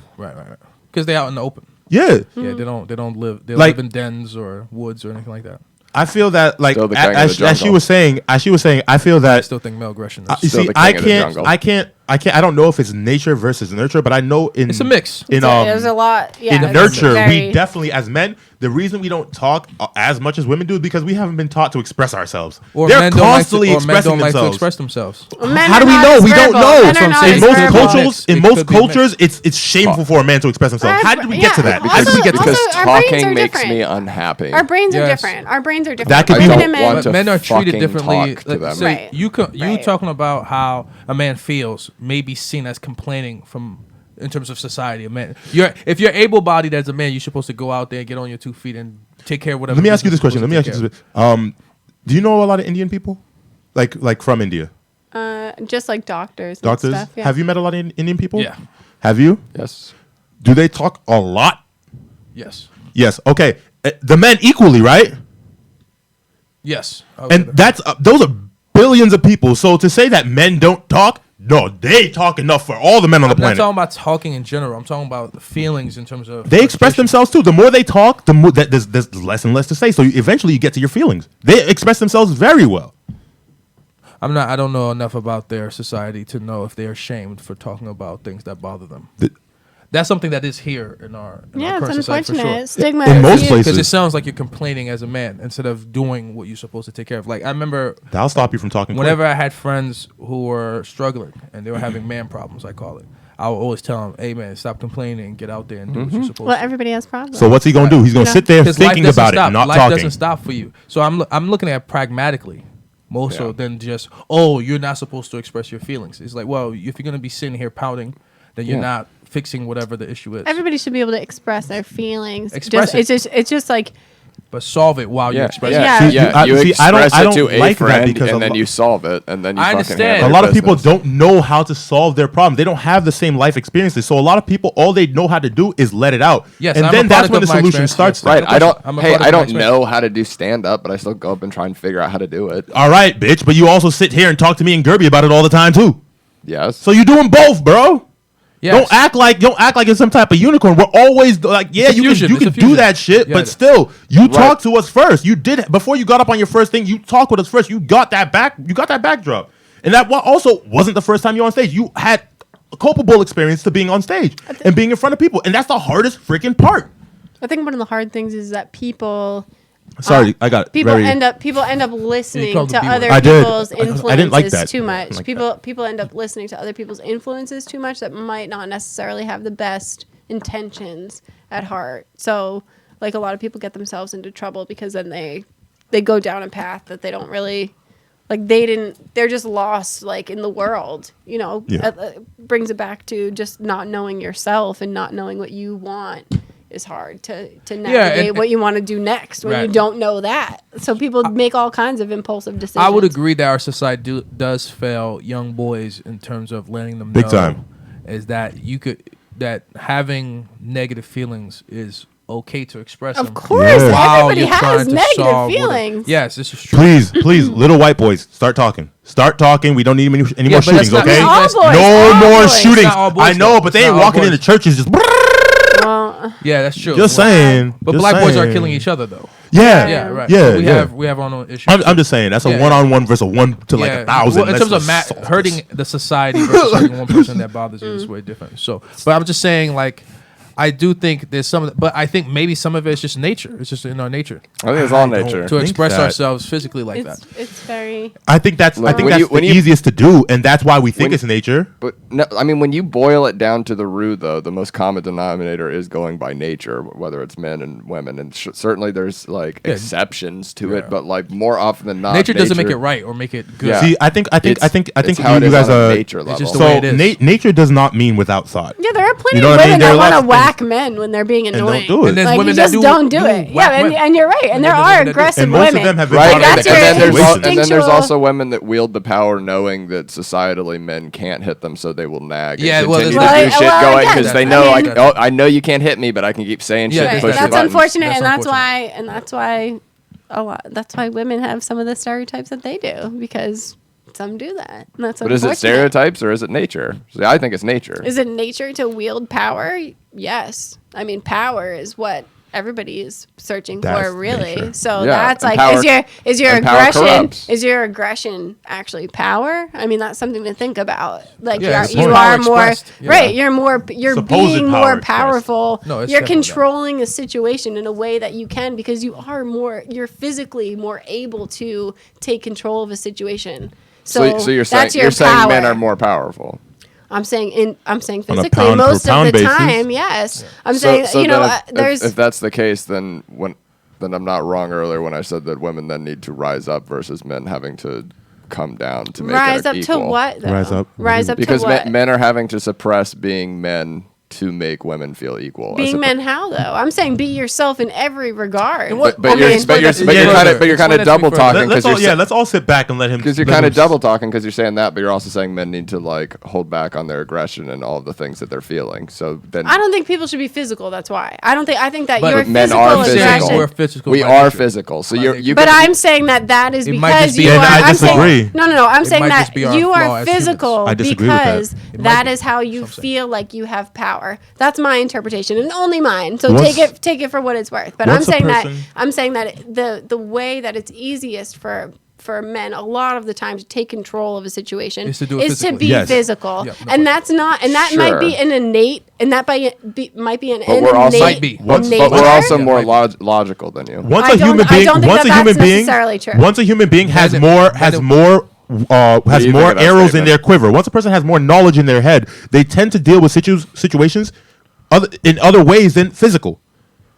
Because they're out in the open. Yeah. Yeah, they don't live. They Like- live in dens or woods or anything like that. I feel that like Still the king of the as she jungle. was saying, I feel I that still think male aggression. you Is, Still see, the king of the jungle. I don't know if it's nature versus nurture, but I know in it's a mix. in There's a lot. Yeah, in it's nurture, very- we definitely as men, the reason we don't talk as much as women do is because we haven't been taught to express ourselves. Or They're men constantly don't like to, or men don't expressing like to themselves. express themselves. Men How are do we not know? as We don't verbal. know. Men That's what are I'm not saying. In as most verbal. cultures, It in could most be cultures, it's shameful for a man to express himself. How did we get to that? Yeah, How did we get to also- that? Because our brains talking are makes different. me unhappy. Our brains are Yes. different. Our brains are different. That could I be- Women don't and men- want But to men are treated fucking differently. talk to them. So Right. you Right. talking about how a man feels may be seen as complaining from in terms of society. A man, if you're able-bodied as a man, you're supposed to go out there, get on your 2 feet, and take care of whatever. Let me ask you this business question. Let me you're ask you supposed this. Do you know a lot of Indian people? Like from India? just like doctors. And Doctors? Stuff, yeah. Have you met a lot of Indian people? Yeah. Have you? Yes. Do they talk a lot? to take care of. Yes. Yes. Okay. The men equally, right? Yes. I would say And that. that's those are billions of people. So to say that men don't talk, no, they talk enough for all the men on the I'm not planet. talking about talking in general. I'm talking about the feelings in terms of. They express frustration. themselves too. The more they talk, the more that there's less and less to say. So eventually you get to your feelings. They express themselves very well. I don't know enough about their society to know if they're shamed for talking about things that bother them. That's something that is here in our Yeah, current it's society for unfortunate. sure. Stigma In is most huge. places. Because it sounds like you're complaining as a man instead of doing what you're supposed to take care of. Like I remember That'll stop you from talking. whenever I had friends who were struggling and they were having man problems, I call it. I would always tell them, "Hey man, stop complaining, get out there and do what you're supposed Well, to." everybody has problems. So what's he gonna do? He's gonna You know, sit there Because life thinking doesn't about stop. it, not Life talking. doesn't stop for you. So I'm looking at it pragmatically, more so Yeah. than just you're not supposed to express your feelings. It's like, well, if you're gonna be sitting here pouting, then you're Yeah. not fixing whatever the issue is. Everybody should be able to express their feelings. Express it. It's just like But solve it while you Yeah, express Yeah. it. See, you you I express don't it to a like that friend, because and a then lo- you solve it, and then you I fucking understand. handle A your lot of people business. don't know how to solve their problem. They don't have the same life experiences. So a lot of people, all they know how to do is let it out. Yes, and I'm then a that's product when the of my solution experience. starts. Yes. Right. I don't. I'm a Hey, product I of my don't experience. know how to do stand up, but I still go up and try and figure out how to do it. All right, bitch. But you also sit here and talk to me and Guerby about it all the time too. Yes. So you're doing both, bro. Yes. Don't act like it's some type of unicorn. We're always like, yeah, It's a fusion. you It's a can do fusion. that shit, Yeah. but still, you talk to us first. You did before you got up on your first thing. You talked with us first. You got that backdrop, and that also wasn't the first time you were on stage. You had a culpable experience to being on stage and being in front of people, and that's the hardest freaking part. I think one of the hard things is that people. Sorry, I got People very. end up listening called to the B word. other I did. people's I didn't influences like that. too I much. didn't like People end up listening to other people's influences too much that might not necessarily have the best intentions at heart. So like a lot of people get themselves into trouble because then they go down a path that they don't really like. They're just lost like in the world. You know, brings it back to just not knowing yourself and not knowing what you want. Is hard to navigate what you want to do next when you don't know that. So people make all kinds of impulsive decisions. I would agree that our society does fail young boys in terms of letting them Big know time. is that that having negative feelings is okay to express them. Of course, while everybody you're has trying to negative solve feelings. Yes, this is true. Please, little white boys, start talking. Start talking. We don't need any more but that's shootings, not- okay? All boys, No all more boys. shootings. Not all boys, I know, though. but they It's ain't not all walking boys. into churches just. Well, Yeah, that's true. Just saying. But just black boys are saying. killing each other though. Yeah, Yeah, right. Yeah, So yeah. we have our own issues. I'm just saying that's a Yeah. one-on-one versus a 1 to like 1,000. Well, in terms of hurting the society versus hurting one person that bothers you is way different. So, but I'm just saying, like, I do think there's some, but I think maybe some of it is just nature. It's just in our nature I think it's all nature. to express that. ourselves physically like that. it's very. I think that's Look, the easiest to do, and that's why we think it's nature. But no, I mean, when you boil it down to the root, though, the most common denominator is going by nature, whether it's men and women, and certainly there's like exceptions to it, but like more often than not, Nature doesn't make it right or make it good. Yeah. See, I think it's how you it is guys on a are nature level. It's just the so way it is. nature does not mean without thought. Yeah, there are plenty You know of what I mean? women There are that want lots to of whack men when they're being And annoying. don't do it. And there's Like, women you just that don't do it. whack Yeah, women. and you're right. And there there's are women that do. aggressive And most of women. them have been Right, brought Like, up that's in your and then instinctual- there's also women that wield the power knowing that societally men can't hit them, so they will nag Yeah, and well, continue there's- to do shit well, going again, because they I know, mean- I know you can't hit me, but I can keep saying Yeah, shit. right. And pushing That's buttons. unfortunate, That's and that's why that's why women have some of the stereotypes that they do because some do that. And that's But is it unfortunate. stereotypes or is it nature? See, I think it's nature. Is it nature to wield power? Yes. I mean, power is what everybody is searching That's for, really. nature. So Yeah, that's and like, power- is your and power aggression corrupts. is your aggression actually power? I mean, that's something to think about. Like Yeah, it's you power are more expressed. Yeah. right. You're Supposed being power more expressed. powerful. No, it's you're definitely that. controlling a situation in a way that you can because you're physically more able to take control of a situation. So you're that's saying your men power. are more powerful. I'm saying physically pound per most of pound the basis. time, yes. I'm saying So you know then there's if that's the case, then I'm not wrong earlier when I said that women then need to rise up versus men having to come down to make rise it up equal. to what? Though? Rise up. Rise up Because to what? men are having to suppress being men to make women feel equal. Being men, how though? I'm saying be yourself in every regard. what- But I you're mean, explain that to me kind further. of Explain that to me double further. talking Let's all sit back and let him. because you're let kind him of double talking because you're saying that, but you're also saying men need to like hold back on their aggression and all of the things that they're feeling. So then I don't think people should be physical. That's why I think that But your men physical are Saying aggression. we're physical. we by are nature. physical. So By you. nature. But I'm saying that is It might because just be- you And are. I I'm saying, disagree. no. I'm It saying might that just be our you flaw are as humans. physical I disagree with that. because It might that be. is how you That's what I'm feel like you have power. That's my interpretation and only mine. So What's- take it for what it's worth. But I'm what's a saying person- that the way that it's easiest for men a lot of the time to take control of a situation Is to do it is to physically. be Yes. physical. Yeah, no and that's not and that might be Sure. an innate and that might be an But we're also Might be. but nature. we're also Yeah, more might be. logical than you. Once I a don't- human I being, don't think once that a human that's being, necessarily true. once a human being has Doesn't- more doesn't- has you more think of that arrows in statement? their quiver. Once a person has more knowledge in their head, they tend to deal with situations in other ways than physical.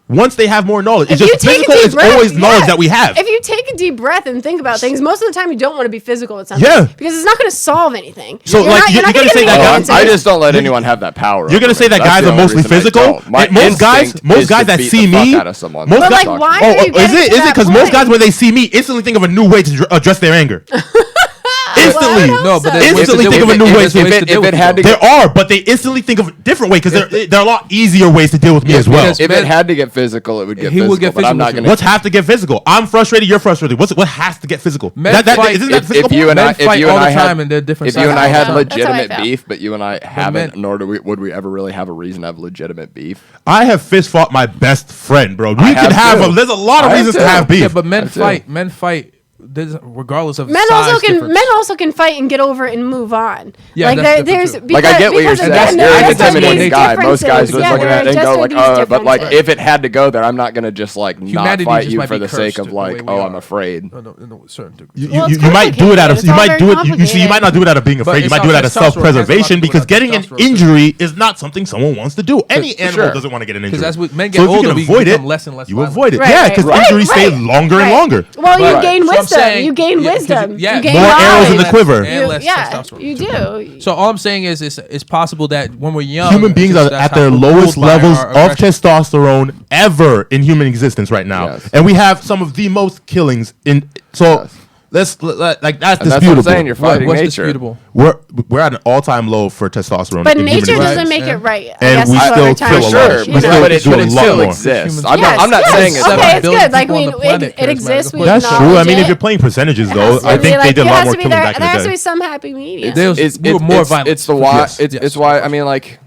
Once they have more knowledge, it's If you just take a physical deep is breath, always knowledge yeah. that we have. If you take a deep breath and think about things, most of the time you don't want to be physical with something. Yeah. Because it's not going to solve anything. So, like, you're not gonna get say any that guy- answers. I just don't let anyone have that power. You're gonna over say me. that That's guys the are only mostly reason I physical? don't. My And most guys instinct is to that beat see the fuck me, out of someone. most But, guys, like, why are you is getting it to that because most point? guys when they see me instantly think of a new way to address their anger? Instantly. No, but Instantly think of a new way. If it had to There are, but they instantly think of a different way because there are a lot easier ways to deal with me as well. If it had to get physical, it would get He physical. would get but I'm not physical. going What's have to get physical? I'm frustrated. You're frustrated. What has to get physical? Men fight- isn't that if physical? you and Men I, fight if you all and the I time had, and they're different if you and I sides. had That's how I legitimate feel. beef, but you and I haven't, men- nor would we ever really have a reason to have legitimate beef. I have fist fought my best friend, bro. We I can have have too. there's a lot of I have reasons to too. have beef. Yeah, but men That's it. fight. Men fight. Regardless of Men size also can difference. fight and get over it and move on. Yeah, like that's there's different Like I get what you're because saying. again, You're there an are just intimidating these guy. Most guys differences. would Yeah, look at there that and are go just like, these but like differences. if it had to go there, I'm not gonna just like not Humanity fight just you might for be the sake cursed of the way like, we oh, are. I'm afraid. No, certain degree. You, Well, you, it's you might do it out of complicated. you It's all might do very it you might not do it out of being afraid. You it's might do it all out of testosterone. self-preservation That's a lot because to do getting with an testosterone, too. injury is not something someone wants to do. Any animal sure. doesn't want to get an injury. Because as men get So if you older, can we avoid become it, less and less you violent. avoid it. Right, Yeah, right, because right, injuries stay right, longer and right. longer. Well, you Right. gain So I'm wisdom. saying- You gain yeah, 'cause wisdom. you- yeah, You gain more arrows in the knowledge. quiver. And less Yeah, testosterone. you do. So all I'm saying is, it's possible that when we're young, Human beings it's are just at that's their how we're lowest ruled by levels our of aggression. testosterone ever in human existence right now, Yes. and we have some of the most killings in. So Yes. let's like that's And that's disputable. what I'm saying. You're fighting What's nature. disputable? We're at an all-time low for testosterone. But in human nature existence. doesn't make Yeah. it right. I And guess we is what still we're trying kill to a say, lot. you We know? still but it do a lot still more. exists. Humans- I'm Yes, not yes. saying it's Okay, not. it's billion good. Like people on we, the planet, it exists. charismatic. We That's true. I acknowledge mean, if it. you're playing percentages, It though, has to I be think like, they did a it lot has more to be killing there. back in There has the to be day. some happy medium. We were more violent. It's the why. Yes, yes, It's of why. course. I mean, like,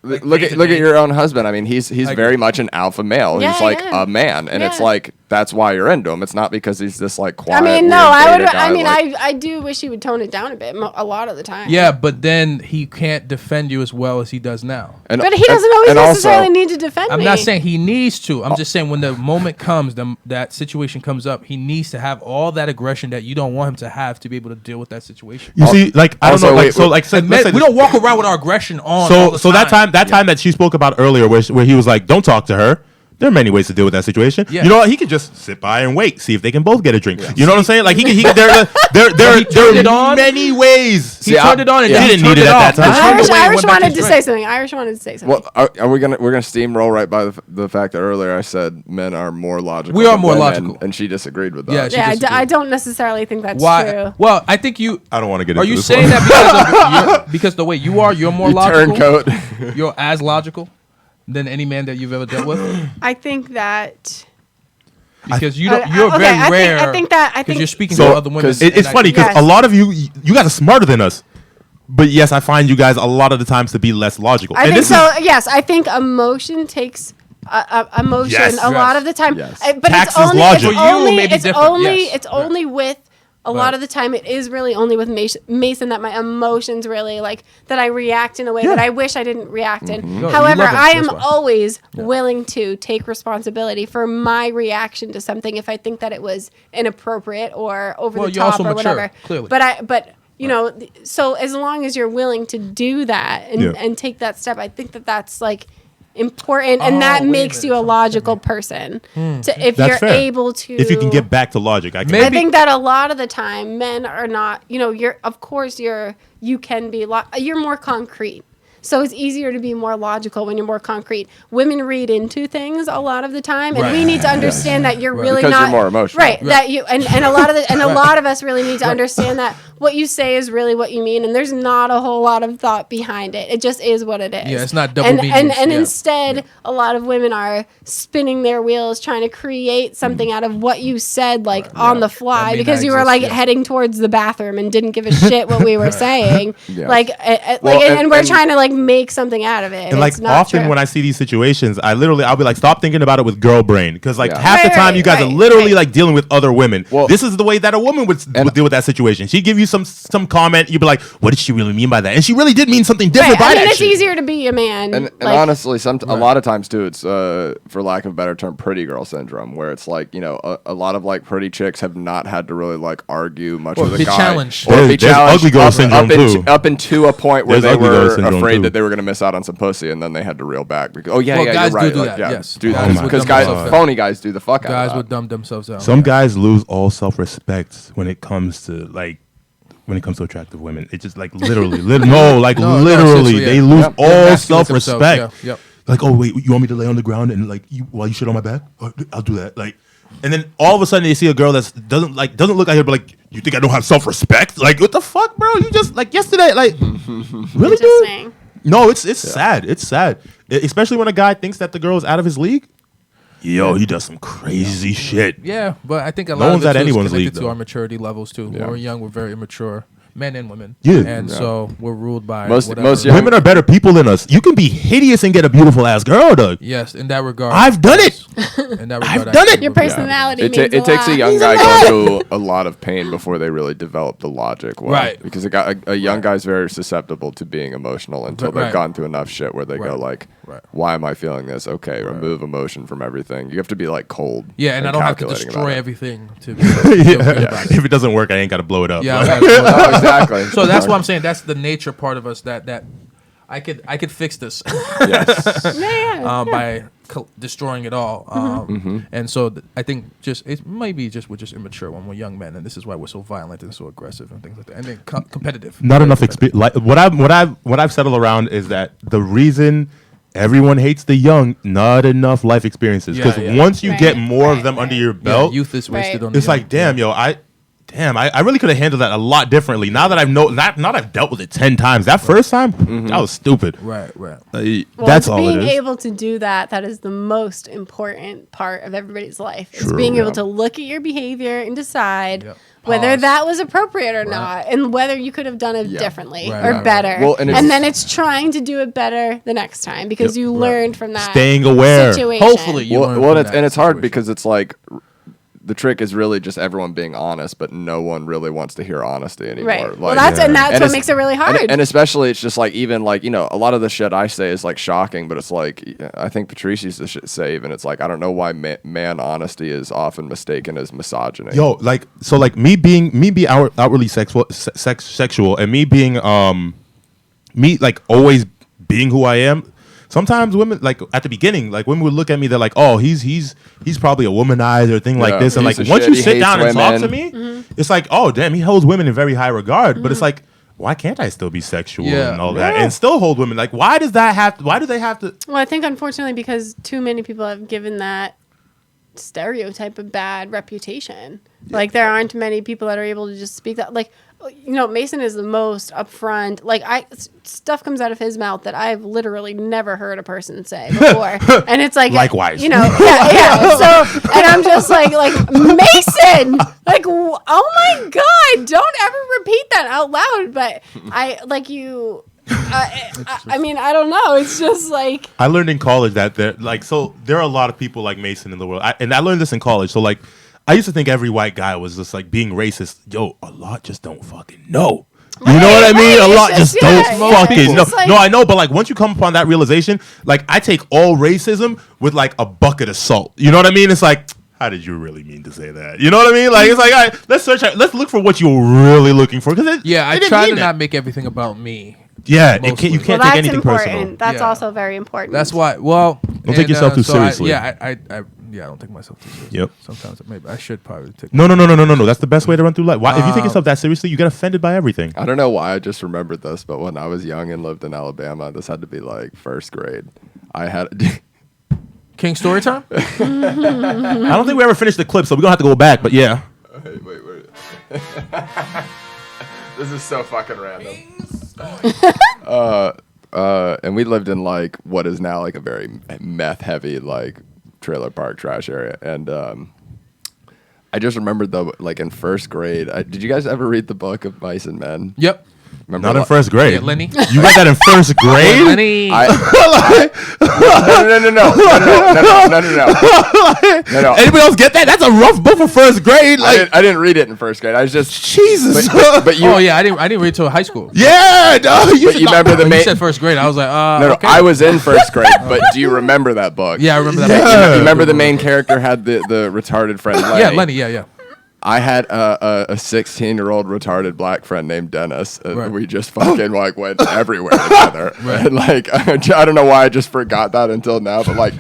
look at your own husband. I mean, he's very much an alpha male. Yeah, He's like yeah. a man, and it's Yeah. like that's why you're into him. It's not because he's this like quiet. I mean, no, weird I would. beta guy, I mean, like- I do wish he would tone it down a bit. A lot of the time. Yeah, but then he can't defend you as well as he does now. and- But he doesn't always and also- necessarily need to defend I'm me. not saying he needs to. I'm just saying when the moment comes, that situation comes up, he needs to have all that aggression that you don't want him to have to be able to deal with that situation. You see, like I don't Also, know, like wait, so, wait. like so, And let's men, say we this- don't walk around with our aggression on. all the So that time that she spoke about earlier, where he was like, "Don't talk to her." There are many ways to deal with that situation. Yeah. You know what? He could just sit by and wait, see if they can both get a drink. You know what I'm saying? Like there turned it are on. many ways. He See, turned it on and yeah. then He didn't turned need it it at off. that time. He turned Irish, away and Irish went back wanted to his say drink. something. Irish wanted to say something. Well, are we gonna steamroll right by the fact that earlier I said men are more logical? We are than more women, logical. and she disagreed with that. Yeah, she yeah, disagreed. I don't necessarily think that's Why? true. Well, I think you. I don't want to get Are into you this saying one. that because the way you are, you're more You logical? turncoat. You're as logical than any man that you've ever dealt with? I think that. Because you're okay, very I think- rare. I think that- I because think- you're speaking So, to other women. 'cause It's funny because Yes. a lot of you guys are smarter than us. But yes, I find you guys a lot of the times to be less logical. I and think this so. is Yes, I think emotion takes emotion Yes. a lot Yes. of the time. Yes. But Taxes it's only logic. it's For you, only maybe it's different, only yes. it's only with a lot of the time it is really only with Mason that my emotions really like that I react in a way that I wish I didn't react in. No, you However, love him, I that's am why. always willing to take responsibility for my reaction to something if I think that it was inappropriate or over Well, the you're top also or mature, whatever. clearly. But you know, so as long as you're willing to do that and, Yeah. and take that step, I think that that's like important, and that wait a makes you a minute. logical person. To if That's you're fair. able to, if you can get back to logic, I can. Maybe- I think that a lot of the time men are not. You know, you can be you're more concrete. So it's easier to be more logical when you're more concrete. Women read into things a lot of the time, and we need to understand that you're really Because not you're more emotional. right. That you and a lot of a lot of us really need to understand that what you say is really what you mean, and there's not a whole lot of thought behind it. It just is what it is. Yeah, it's not double and meanings, and yeah. instead, a lot of women are spinning their wheels trying to create something out of what you said, like on the fly, may because not you were exist, like yeah. heading towards the bathroom and didn't give a shit what we were saying. Yeah. Like, Well, and we're and- trying to like make something out of it. And like It's not often true. when I see these situations, I'll be like, stop thinking about it with girl brain, because like Yeah. half the Right, time you guys are right, literally right. like dealing with other women. Well- This is the way that a woman would deal with that situation. She'd give you some comment, you'd be like, what did she really mean by that? And she really did mean something different Right. by I mean, that it's shit. easier to be a man. And like, honestly, a lot of times too, it's for lack of a better term, pretty girl syndrome, where it's like a lot of like pretty chicks have not had to really like argue much with a be guy, challenged. or be There's challenged ugly girl up, syndrome, too. up into a point where There's they ugly girl were syndrome, afraid too. that they were going to miss out on some pussy, and then they had to reel back because Well, yeah, guys you're do right, do like, that, yeah, yes. do Guys that would because dumb themselves down. phony guys do the fuck out Guys of would that. dumb themselves down. Some guys lose all self-respect when it comes to attractive women. It's just like literally, No, literally, seriously, yeah. they lose Yep. all Emasculate self-respect. themselves, yeah, yep. Like, oh wait, you want me to lay on the ground and like while you shit on my back? I'll do that. Like, and then all of a sudden they see a girl that doesn't look like her, but like, you think I don't have self-respect? Like, what the fuck, bro? You just like yesterday, like, really, dude? No, it's sad. It's sad, especially when a guy thinks that the girl is out of his league. Yo, he does some crazy shit. Yeah, but I think a No lot one's of at it too is anyone's connected league, to our maturity levels too. When we're young, we're very immature. Men and women. Yeah. And so we're ruled by Most whatever. young- Women are better people than us. You can be hideous and get a beautiful ass girl, Doug. Yes, in that regard. I've done it. In that regard, I've done it. Your personality It, means it takes a lot. young guy going through a lot of pain before they really develop the logic. Well, Right. Because a young guy's very susceptible to being emotional until they've Right. gone through enough shit where they go like, Right. why am I feeling this? Okay, remove emotion from everything. You have to be like cold. Yeah, and I don't have to calculating destroy about it. everything to feel good about it. If it doesn't work, I ain't got to blow it up. Yeah, Like, Oh, exactly. So that's what I'm saying. That's the nature part of us that I could fix this Yes. by destroying it all. And so I think it might be we're just immature when we're young men, and this is why we're so violent and so aggressive and things like that, and then competitive. not enough experience. Like what I've settled around is that the reason everyone hates the young, not enough life experiences. Because once you get more of them under your belt, youth is wasted on. it's the young. like, damn, yo, I really could have handled that a lot differently. Now that I've dealt with it 10 times. That first time, that was stupid. Right. That's all it being is. able to do that is the most important part of everybody's life. It's being able to look at your behavior and decide whether that was appropriate or not, and whether you could have done it differently or better. Well, and then it's trying to do it better the next time because you learned from that Staying aware. situation. Hopefully, you learn from that it's hard situation. because it's like the trick is really just everyone being honest, but no one really wants to hear honesty anymore. Right. Like, Well, that's what it's- makes it really hard. And especially, it's just like, even like, a lot of the shit I say is like shocking, but it's like, I think Patrice used to say, even it's like, I don't know why man honesty is often mistaken as misogyny. Yo, like me being outwardly sexual, and me being me like always being who I am. Sometimes women, like at the beginning, like women would look at me, they're like, "Oh, he's probably a womanizer," thing like this. And like piece of once shit, you he sit hates down and talk to women. me, it's like, "Oh, damn, he holds women in very high regard." But it's like, why can't I still be sexual and all that and still hold women? Like, why do they have to? Well, I think unfortunately because too many people have given that stereotype a bad reputation. Like there aren't many people that are able to just speak that. Like, Mason is the most upfront. Like stuff comes out of his mouth that I've literally never heard a person say before, and it's like Likewise. yeah. So, and I'm just like Mason, like, oh my God, don't ever repeat that out loud. But I like you. I mean, I don't know. It's just like I learned in college that there are a lot of people like Mason in the world, and I learned this in college. So like, I used to think every white guy was just like being racist. Yo, a lot just don't fucking know. You know what I mean? A lot just don't fucking know. Like, No, I know, but like once you come upon that realization, like I take all racism with like a bucket of salt. You know what I mean? It's like, how did you really mean to say that? You know what I mean? Like it's like, all right, let's look for what you were really looking for. Because I try to not make everything about me. Yeah, you Mostly. can't that's take anything important. personal. That's also very important. That's why. Well, Don't take yourself too seriously. I don't take myself too seriously. Yep. Sometimes maybe I should probably take. No. That's the best way to run through life. Why? If you take yourself that seriously, you get offended by everything. I don't know why I just remembered this, but when I was young and lived in Alabama, this had to be like first grade. I had King story time. I don't think we ever finished the clip, so we're gonna have to go back. But yeah. Wait. This is so fucking random. And we lived in like what is now like a very meth heavy like trailer park trash area, and I just remembered though, like in first grade, did you guys ever read the book of Mice and Men? Yep. Remember Not in first grade. Yeah, Lenny. You read that in first grade? Lenny. No. Anybody else get that? That's a rough book for first grade. Like, I didn't read it in first grade. I was just Jesus. But you, Oh yeah, I didn't read till high school. Yeah, dog. but you remember the When you main. said first grade, I was like, No, okay. I was in first grade. But do you remember that book? Yeah, I remember that. Yeah. You remember the main character had the retarded friend Lenny? Yeah, Lenny. Yeah. I had a 16-year-old retarded black friend named Dennis. And Right. we just fucking like went everywhere together. Right. And like I don't know why I just forgot that until now, but like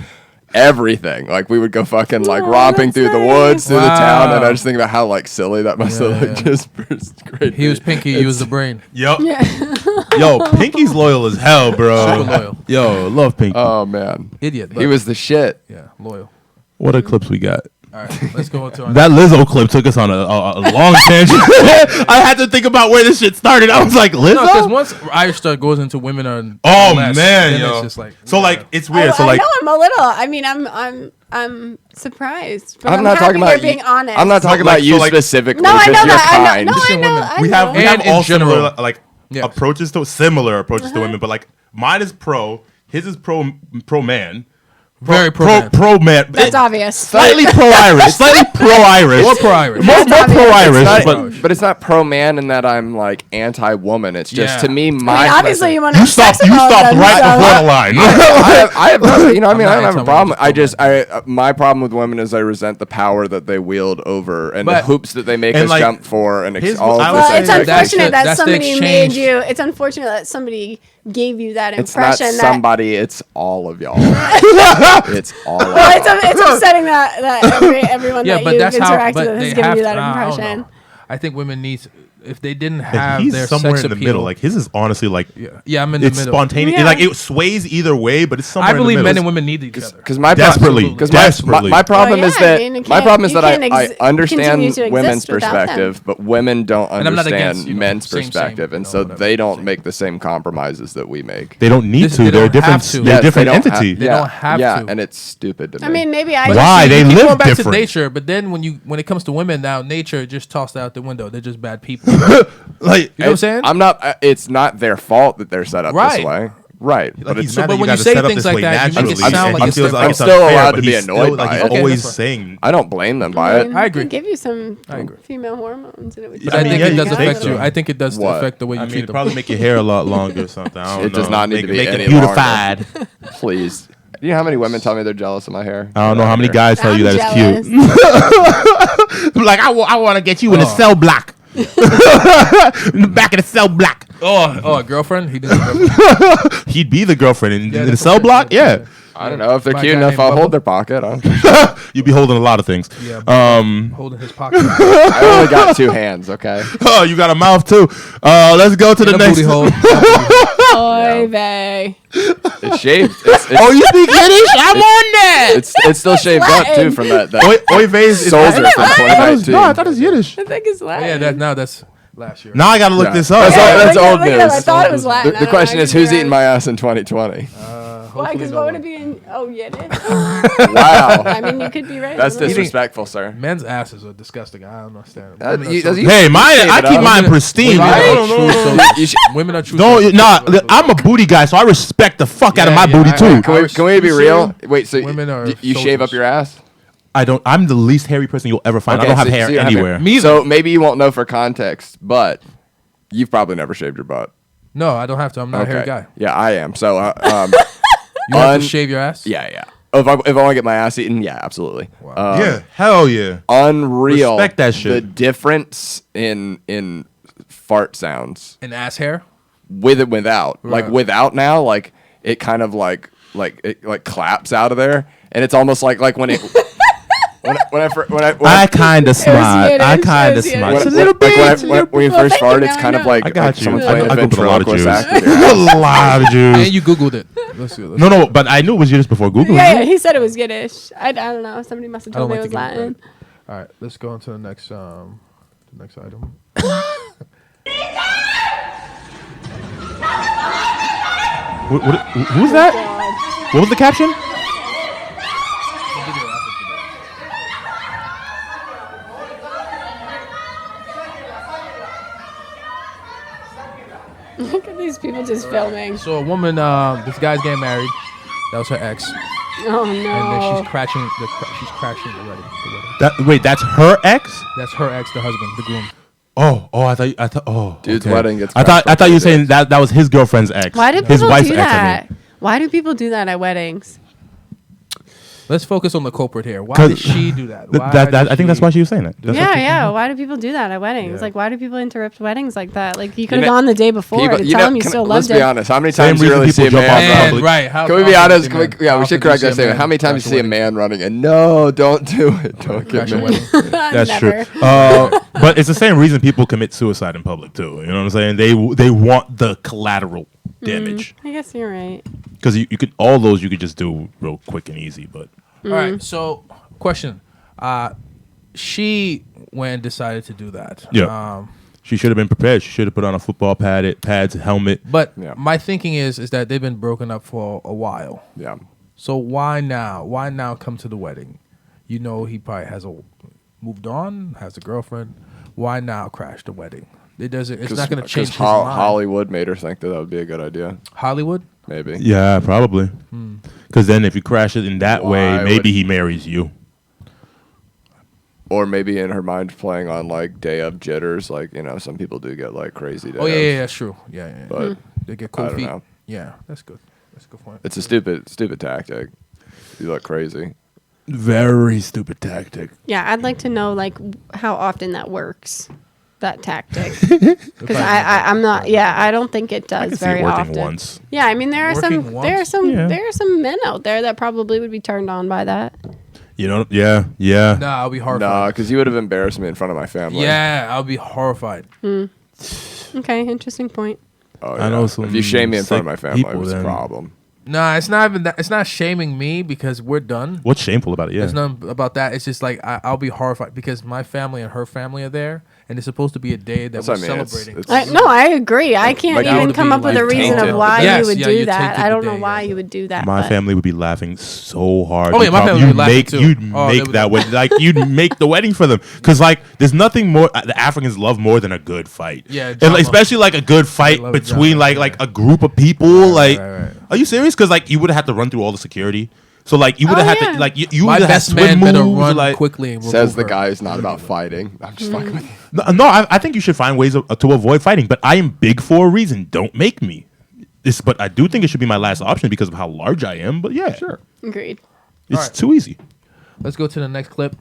everything. Like we would go fucking like romping that's through the nice. woods, through the town, and I just think about how like silly that must have Yeah, looked yeah. just first grade. He was Pinky. You was the brain. Yup. Yo, Pinky's loyal as hell, bro. Super loyal. Yo, love Pinky. Oh man. Idiot. He was the shit. Yeah, loyal. What other clips we got? All right, let's go into our That Lizzo clip took us on a long tangent. I had to think about where this shit started. I was like, Lizzo? because once Irish stuff goes into women are Oh less, man, then yo. it's just like So like it's weird. So I like know I'm a little. I mean, I'm surprised. But I'm not happy talking about you're being honest. I'm not talking like- about you so, like- specifically. No, I just know your that. kind. Just in women. we have And in all general. similar like Yes. approaches to similar approaches to women, but like mine is pro, his is pro man. Very pro. Pro man. That's obvious. Slightly pro Irish. Slightly pro Irish. Or pro Irish. More pro Irish. It's But not, but it's not pro man in that I'm like anti woman. It's just Yeah. to me I mean, my. obviously you want to you stopped right before the line. I have no, you know, I mean, I I'm don't have a not problem. anti-woman. My problem with women is I resent the power that they wield over and the But- hoops that they make and, us like, jump for and here's all what I of would this. Well, it's say- unfortunate that that's the somebody made exchange. you. It's unfortunate that somebody gave you that It's not impression. somebody. It's all of y'all. It's all of Well, y'all. it's upsetting that everyone Yeah, that but you've that's how. interacted But with they has given have you to. that I don't impression. know. I think women need. If they didn't have He's their somewhere sex in the appeal, middle. Like his is honestly like yeah, I'm in the it's middle. spontaneous. Yeah. Like it sways either way, but it's somewhere I believe in the men middle. and women need each other. Because my Desperately. because Desperately. my problem Well, is yeah, I that mean, you my problem is can't- that you I can't understand continue to women's exist without them. perspective, but women don't And I'm not understand against, men's same, perspective, and you know, so whatever. they don't make the same compromises that we make. They don't need They to. They're don't different. have to. They're Yes, they different don't have- entity. They don't have yeah, to. and it's stupid to me. I mean, maybe I. But Why? you see, They you keep live going back different. to nature, but then when it comes to women now, nature just tossed out the window. They're just bad people. Like You know what I'm saying? I'm not. It's not their fault that they're set up Right. this way. Right, Like but he's it's mad but that when got you to say set up things this like way that, you make it naturally, sound and like he it's feels their like it's fault. I'm still unfair, allowed but to be he's annoyed still, like, by he's it. Okay, always that's fine. saying. I don't blame them by it. I agree. Could give you some I agree. female hormones, and it would. But I I mean, think yeah, it you does can affect think you. so. I think it does What? affect the way you I mean, treat it'd them. probably make your hair a lot longer or something. I don't It does know. not need to be make any it longer. beautified. Please. You know how many women tell me they're jealous of my hair? I don't know how many guys tell you that it's jealous. cute. Like I want to get you in the cell block, in the back of the cell block. Oh, a girlfriend? He didn't. Have a girlfriend. He'd be the girlfriend in the that's cell what I'm block. saying. Yeah, I don't know if they're By a cute guy enough. named I'll Bubba. hold their pocket. I don't- you'd be holding a lot of things. Yeah, but holding his pocket. I only got 2 hands. Okay. Oh, you got a mouth too. Let's go to the In a next. booty hole. Oy vey. It's shaved. Oh, you speak Yiddish? I'm on that. It's still shaved up too Latin. from that Oy vey's is soldier Latin? from I thought 2019. it was Yiddish. I think it's Latin. Yeah, that's last year. Now I gotta look Yeah. this up. That's all- that's old look it up. I news. thought it was Latin. The question is, who's eating my ass in 2020? Why? Because what would it be in? Oh, Yiddish. Wow, I mean, you could be right. that's I don't know. disrespectful, sir. Men's asses are disgusting. I don't understand. Hey, mine. I keep mine Women- pristine. Women man. are true so- You should- Women are true. Don't so- nah. I'm a booty guy, so I respect the fuck out of my booty too. Can we be real? Wait, so Women are you shave up soldiers. your ass? I don't. I'm the least hairy person you'll ever find. I Okay, don't have so- hair so you don't have anywhere. hair. Me either. So maybe you won't know for context, but you've probably never shaved your butt. No, I don't have to. I'm not a hairy guy. Yeah, I am. So You have to shave your ass? yeah. If I want to get my ass eaten, yeah, absolutely. Yeah, hell yeah. Unreal. Respect that shit. The difference in fart sounds And ass hair? with and without. Like Right. without now, like it kind of like it claps out of there, and it's almost like when it I kind of smart. Yiddish, I kind it of was smart. Yiddish. It's a little bit. when you Well, first thank you, fart, now it's I kind of know. like I got you. someone I playing a Googled a lot of ventriloquist Jews. act with your ass. A lot of And Jews. you Googled it. Let's see. No, but I knew it was Yiddish before Google. Yeah, he said it was Yiddish. I don't know. Somebody must have I don't told me it like was to give Latin. All right, let's go on to the next item. Who's that? God. What was the caption? Look at these people just filming. So a woman, this guy's getting married. That was her ex, Oh and then no. she's crashing the wedding. Wait, that's her ex? That's her ex, the husband, the groom. I thought. Oh, Dude's okay. wedding gets I thought crashed you were on saying that was his girlfriend's ex. Why do his people wife's do ex, I that? mean. Why do people do that at weddings? Let's focus on the culprit here. Why 'Cause did she do that? Why I think that's why she was saying it. That's what she- Yeah. Why do people do that at weddings? Yeah. Like, why do people interrupt weddings like that? Like, you could have know- gone the day before People- to you tell know, them you can- still let's loved be it. honest. How many Same times do you reason really see a people jump off man? the And, public. right. How Can we be often honest? do you see a We man- should how correct often that do statement. How many times crash you see a wedding? man running and no, don't do it. Don't get Crash a me. wedding? That's Never. true. But it's the same reason people commit suicide in public too. You know what I'm saying? They want the collateral damage I guess you're right. because you could all those you could just do real quick and easy. But All right. So, question: She went and decided to do that. Yeah. She should have been prepared. She should have put on a football pads, helmet. But my thinking is that they've been broken up for a while. Yeah. So why now? Why now come to the wedding? You know he probably has moved on, has a girlfriend. Why now crash the wedding? It doesn't. It's not going to change his mind. Hollywood made her think that would be a good idea. Hollywood? Maybe. Yeah, probably. Because then if you crash it in that way, maybe he marries you. Or maybe in her mind playing on like day of jitters, like some people do get like crazy days. Oh yeah, that's true. Yeah. But they get cold I don't feet. know. Yeah, that's good. That's a good point. It's a stupid tactic. You look crazy. Very stupid tactic. Yeah, I'd like to know like how often that works, that tactic. Because I'm not. Yeah, I don't think it does I can very see it working often. once. Yeah, I mean there are some Yeah. there are some men out there that probably would be turned on by that. You know? Yeah. Nah, I'll be horrified. Nah, because you would have embarrassed me in front of my family. Yeah, I'll be horrified. Okay, interesting point. Oh, I know some if you shame me in front of my sick family, people, it's a then- problem. Nah, it's not even that. It's not shaming me because we're done. What's shameful about it? Yeah. There's nothing about that. It's just like I'll be horrified because my family and her family are there, and it's supposed to be a day that That's we're what I mean, it's- celebrating. it's- No, I agree. I can't Like, that even would come be up with a like reason tainted. of why Yes, you would yeah, do you that. tainted I don't the know day, why yeah. you would do that. My but- family would be laughing so hard. Oh, yeah, my family would be laughing too. You'd Oh, they make would- that wedding, like you'd make the wedding for them, because like there's nothing more the Africans love more than a good fight. Yeah, and drama. especially like a good fight love between drama, like yeah. like a group of people. Like, are you serious? Because like you would have had to run through all the security. So like you would have Oh, had yeah. to like you My would have best swim man better moves, run like, quickly and Says the remove her. guy who's not about fighting. I'm just fucking with you. No, I think you should find ways to avoid fighting. But I am big for a reason. Don't make me. But I do think it should be my last option because of how large I am. But yeah, sure, Agreed. it's Alright. too easy. Let's go to the next clip.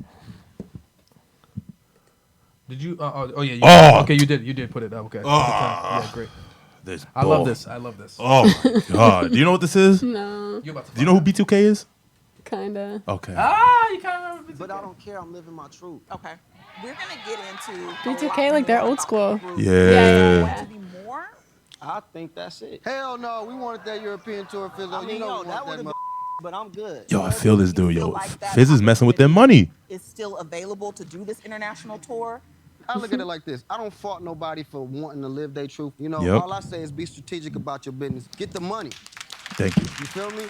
Did you? Oh yeah. Oh. Okay, you did put it up. Okay. Yeah, great. This I love bull. this. I love this. Oh my god! Do you know what this is? No, You about to Do you know who B2K is? kinda. Okay. You kind of. But I don't care. I'm living my truth. Okay. We're gonna get into B2K, like they're old school. Yeah. to be more. I think that's it. Hell no, we wanted that European tour, Fizzo. I mean, you know no, we that want would've that, but I'm good. Yo, I feel this dude. You feel Yo, like that Fizz is messing with their money. Is still available to do this international tour. I look at it like this. I don't fault nobody for wanting to live their truth. You know, Yep. all I say is be strategic about your business. Get the money. Thank you. You feel me?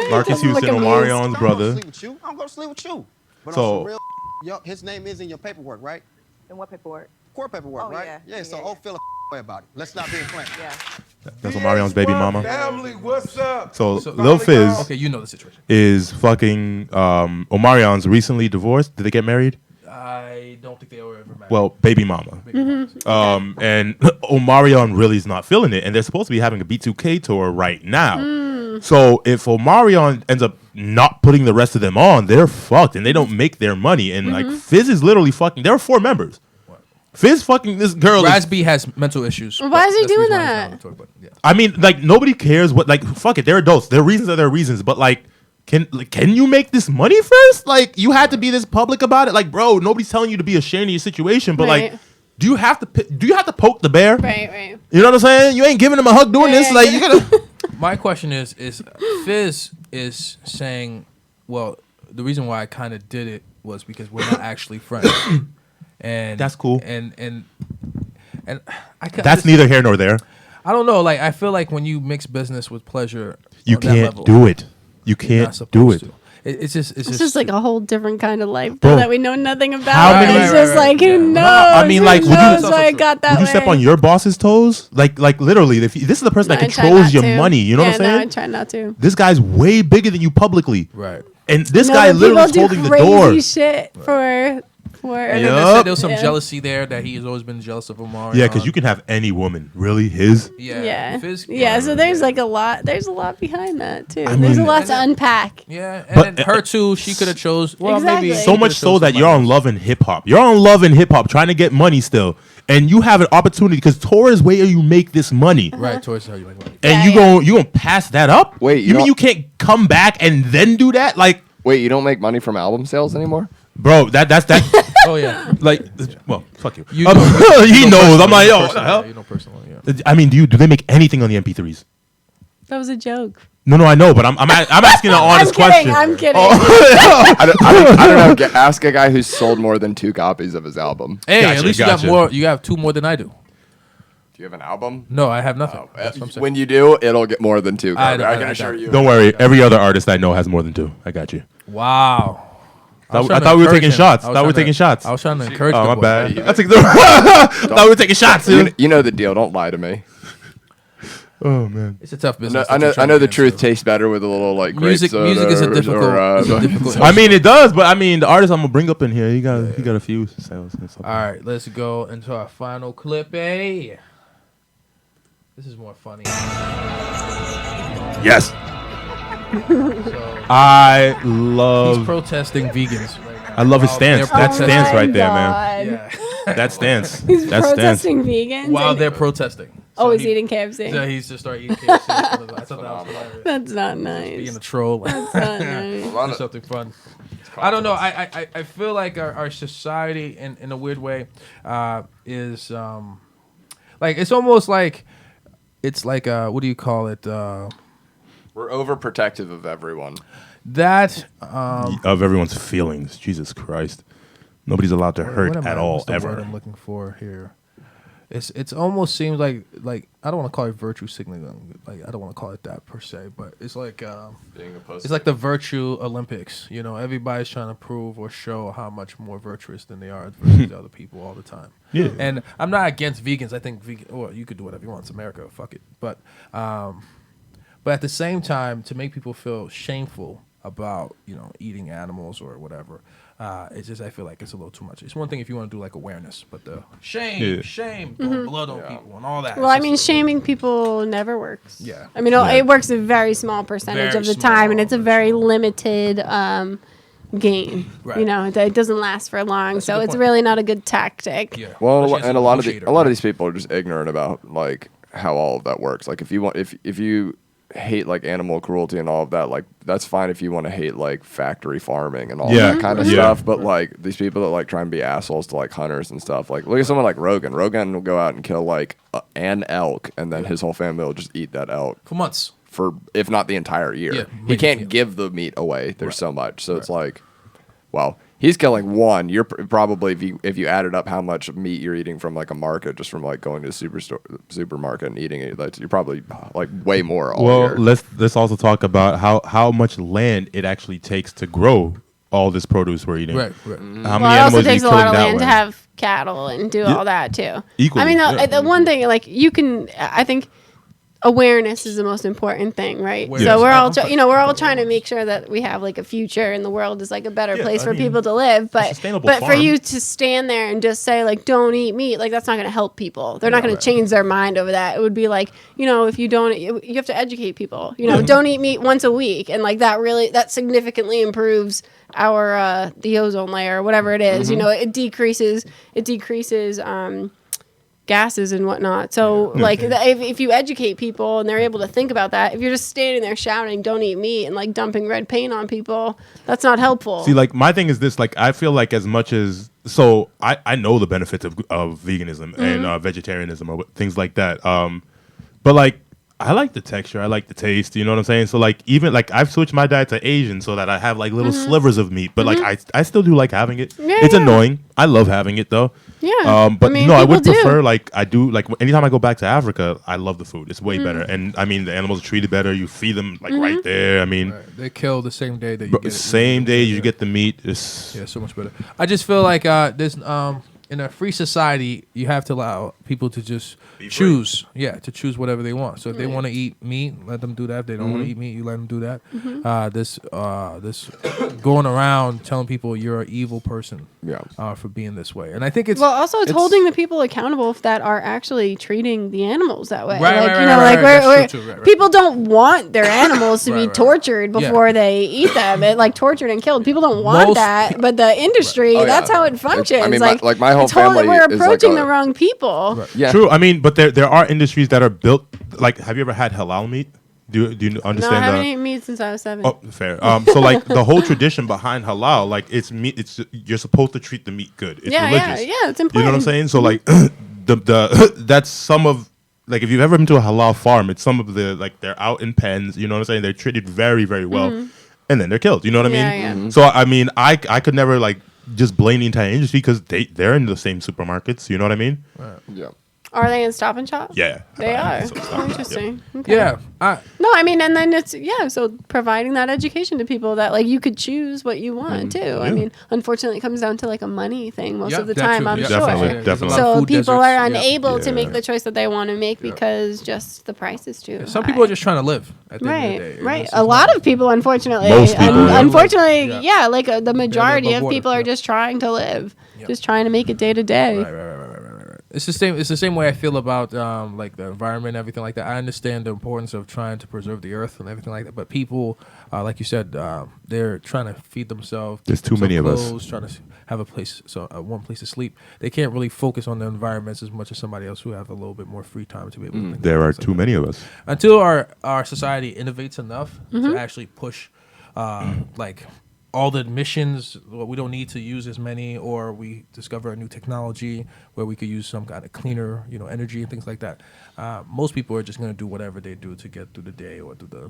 Marcus Houston, Look at Omarion's I'm brother. gonna sleep with you. I'm gonna sleep with you. But So- on some real, yo, his name is in your paperwork, right? And what paperwork? Court paperwork, Oh, right? yeah. So Yeah. feel a way about it. Let's not be inflamed. Yeah. That's Omarion's baby mama. Family, what's up? So Lil Fizz Okay, you know the situation. is fucking Omarion's recently divorced. Did they get married? I don't think they were ever married. Well, baby mama. And Omarion really is not feeling it, and they're supposed to be having a B2K tour right now. So if Omarion ends up not putting the rest of them on, they're fucked, and they don't make their money. And like Fizz is literally fucking. There are 4 members. Fizz fucking this girl. Is, Rasby has mental issues. Why but is he that's the doing reason why he's that? not on the tour, but yeah. I mean, like nobody cares what. Like fuck it, they're adults. Their reasons are their reasons. But like, can you make this money first? Like you had to be this public about it. Like bro, nobody's telling you to be ashamed of your situation. But Right. like, do you have to poke the bear? Right. You know what I'm saying? You ain't giving him a hug doing this. Yeah, Like yeah. you gotta. My question is Fizz is saying, well, the reason why I kind of did it was because we're not actually friends, and That's cool. And I can That's neither here nor there. I don't know. Like I feel like when you mix business with pleasure, You on that can't level, do it. You you're not can't supposed do it. to. It's just It's just like a whole different kind of life Bro, that we know nothing about. how many- It's Right, just right, like right, who yeah. knows? I mean, like, who would you- knows That's why also it true. got that Would you way? step on your boss's toes? Like literally, this is the person No, that I try controls not your to. money. You know yeah, what I'm saying? No, I try not to. This guy's way bigger than you publicly. right. And this No, guy but literally is people holding do the door. crazy shit for. And Yup. then they said there was some Yeah. jealousy there that he's always been jealous of Omar. Yeah, because you can have any woman. Really? His? Yeah. Fizz- Yeah, so there's like a lot. There's a lot behind that too. I There's a mean- lot to unpack. Yeah, and But- then her too, she could have chose. Well, Exactly. maybe So she much could've so chose that you're somebody on Love and Hip Hop. You're on Love and Hip Hop trying to get money still. And you have an opportunity because tour is where you make this money. else. Right, towards how you make money. And Yeah, you yeah. gonna pass that up? Wait, you mean you can't come back and then do that? Like, Wait, you don't make money from album sales anymore? bro, that's that. Oh yeah, Like, well, fuck you. You Um, know- he you know knows. I'm personally, like, you yo, know what the personally, hell? yeah, you know personally. Yeah. I mean, do they make anything on the MP3s? That was a joke. No, I know, but I'm asking an honest question. I'm kidding. I don't know. Ask a guy who's sold more than 2 copies of his album. Hey, Gotcha, at least you got more. You have 2 more than I do. Do you have an album? No, I have nothing. That's what I'm saying. When you do, it'll get more than 2. I can assure you. Don't worry. Every other artist I know has more than 2. I got you. Wow. I thought we were taking shots. I was trying to encourage. Oh, the my boy. bad. I thought we were taking shots, dude. You know the deal. Don't lie to me. Oh man, It's a tough business. I know the truth tastes better with a little like grape Music soda is a difficult. difficult I mean it does, but I mean the artist I'm gonna bring up in here, he got a few sales and stuff. All right, let's go into our final clip. This is more funny. Yes. So, I love. he's protesting vegans. Right now. I love his While stance. they're That protesting- stance right there, man. Yeah. That stance. He's That stance. protesting vegans. While and- they're protesting. oh, So he's eating KFC. So he's just started eating KFC. I thought that was hilarious. That's not nice. Being a troll. That's not nice. Do something fun. I don't know. I feel like our society, in a weird way, is like it's almost like it's like what do you call it? We're overprotective of everyone. That Of everyone's feelings. Jesus Christ. Nobody's allowed to hurt at all, what's the ever. word I'm looking for here. It's almost seems like I don't want to call it virtue signaling. Like I don't want to call it that per se, but it's like Being a pussy. it's like the virtue Olympics. You know, everybody's trying to prove or show how much more virtuous than they are versus other people all the time. Yeah. And I'm not against vegans. I think well, you could do whatever you want. It's America. Fuck it. But at the same time, to make people feel shameful about eating animals or whatever, it's just I feel like it's a little too much. It's one thing if you want to do like awareness, but the shame, throwing blood on people and all that. Well, I mean, shaming people never works. Yeah. I mean, it works a very small percentage Very of the small, time, and it's a very very limited gain. Right. You know, it doesn't last for long, That's a so good it's point. really not a good tactic. Yeah. Well, Especially as and a lot of negotiator, these people are just ignorant about like how all of that works. Like if you hate like animal cruelty and all of that, like that's fine if you want to hate like factory farming and all that kind of stuff. But like these people that like try and be assholes to like hunters and stuff. Like look at someone like Rogan. Rogan will go out and kill like an elk, and then his whole family will just eat that elk for months. for if not the entire year. Yeah, He can't yeah. give the meat away. There's so much. So it's like, well, he's killing one. You're probably if you added up how much meat you're eating from like a market, just from like going to the supermarket and eating it, you're probably like way more all year. Let's also talk about how much land it actually takes to grow all this produce we're eating. Right. How Well, many it also animals are you takes a killing lot of that land way? to have cattle and do all that too. Equally, I mean, yeah. the one thing like you can, I think. Awareness is the most important thing, right? Awareness. So we're all, Yeah. we're all trying to make sure that we have like a future and the world is like a better Yeah, place I for mean, people to live. But sustainable for farm. you to stand there and just say like, don't eat meat, like that's not going to help people. They're not going to change their mind over that. It would be like, if you don't, you have to educate people. Don't eat meat once a week, and like that significantly improves our the ozone layer or whatever it is. It decreases gases and whatnot. So like if you educate people and they're able to think about that, if you're just standing there shouting don't eat meat and like dumping red paint on people, that's not helpful. See, like my thing is this: like I feel like as much as I know the benefits of veganism and vegetarianism or things like that. But like I like the texture, I like the taste. You know what I'm saying? So like even like I've switched my diet to Asian so that I have like little slivers of meat. But like I still do like having it. Yeah, it's yeah. annoying. I love having it though. Yeah. But I mean, I people would do. prefer like I do like anytime I go back to Africa, I love the food. It's way better, and I mean the animals are treated better. You feed them like right there. I mean, Right. They kill the same day that you get it. same day you get the meat. It's Yeah, so much better. I just feel like there's in a free society, you have to allow people to just Be free. choose. Yeah, to choose whatever they want. So if they want to eat meat, let them do that. If they don't want to eat meat, you let them do that. This going around telling people you're an evil person. For being this way, and I think it's it's holding the people accountable that are actually treating the animals that way. Right, like right, you right, know, right, like right. we're That's true, too. Right, right. people don't want their animals to Right, be right. tortured Yeah. before they eat them. Like tortured and killed. People don't want Most that, but the industry, Oh, yeah. that's how it functions. I mean, like my whole it's totally- family we're is like approaching a- the wrong people. Right. Yeah. true. I mean, but there are industries that are built. Like, have you ever had halal meat? Do you No, I understand haven't that? eaten meat since I was 7. Oh, fair. So like the whole tradition behind halal, like it's meat. It's you're supposed to treat the meat good. It's yeah, religious. yeah, it's important. You know what I'm saying? So like the that's some of like if you've ever been to a halal farm, it's some of the like they're out in pens. You know what I'm saying? They're treated very, very well, and then they're killed. You know what I mean? Yeah, yeah. So I mean, I could never like just blame the entire industry because they're in the same supermarkets. You know what I mean? Yeah. Are they in Stop and Shop? Yeah, They are. So Oh, interesting. Okay. Yeah. No, I mean, and then it's, so providing that education to people that, like, you could choose what you want, too. I mean, unfortunately, it comes down to, like, a money thing most of the time, I'm sure. Definitely. So people are deserts. unable to make Yeah. the choice that they want to make because just the price is too Some high. people are just trying to live. At the end Right, of the day. right. It's A just lot not- of people, unfortunately. Most people, yeah. Unfortunately, Yeah. like the majority above of water, people are yeah. just trying to live, Yeah. just trying to make it day to day. Right. It's the same. It's the same way I feel about like the environment and everything like that. I understand the importance of trying to preserve the earth and everything like that. But people, like you said, they're trying to feed themselves. There's too many of us. Trying to have a place, one place to sleep. They can't really focus on the environments as much as somebody else who have a little bit more free time to be able to. Think There about are things like too that. many of us. Until our society innovates enough to actually push, like all the missions, we don't need to use as many, or we discover a new technology where we could use some kind of cleaner, energy and things like that. Most people are just going to do whatever they do to get through the day or through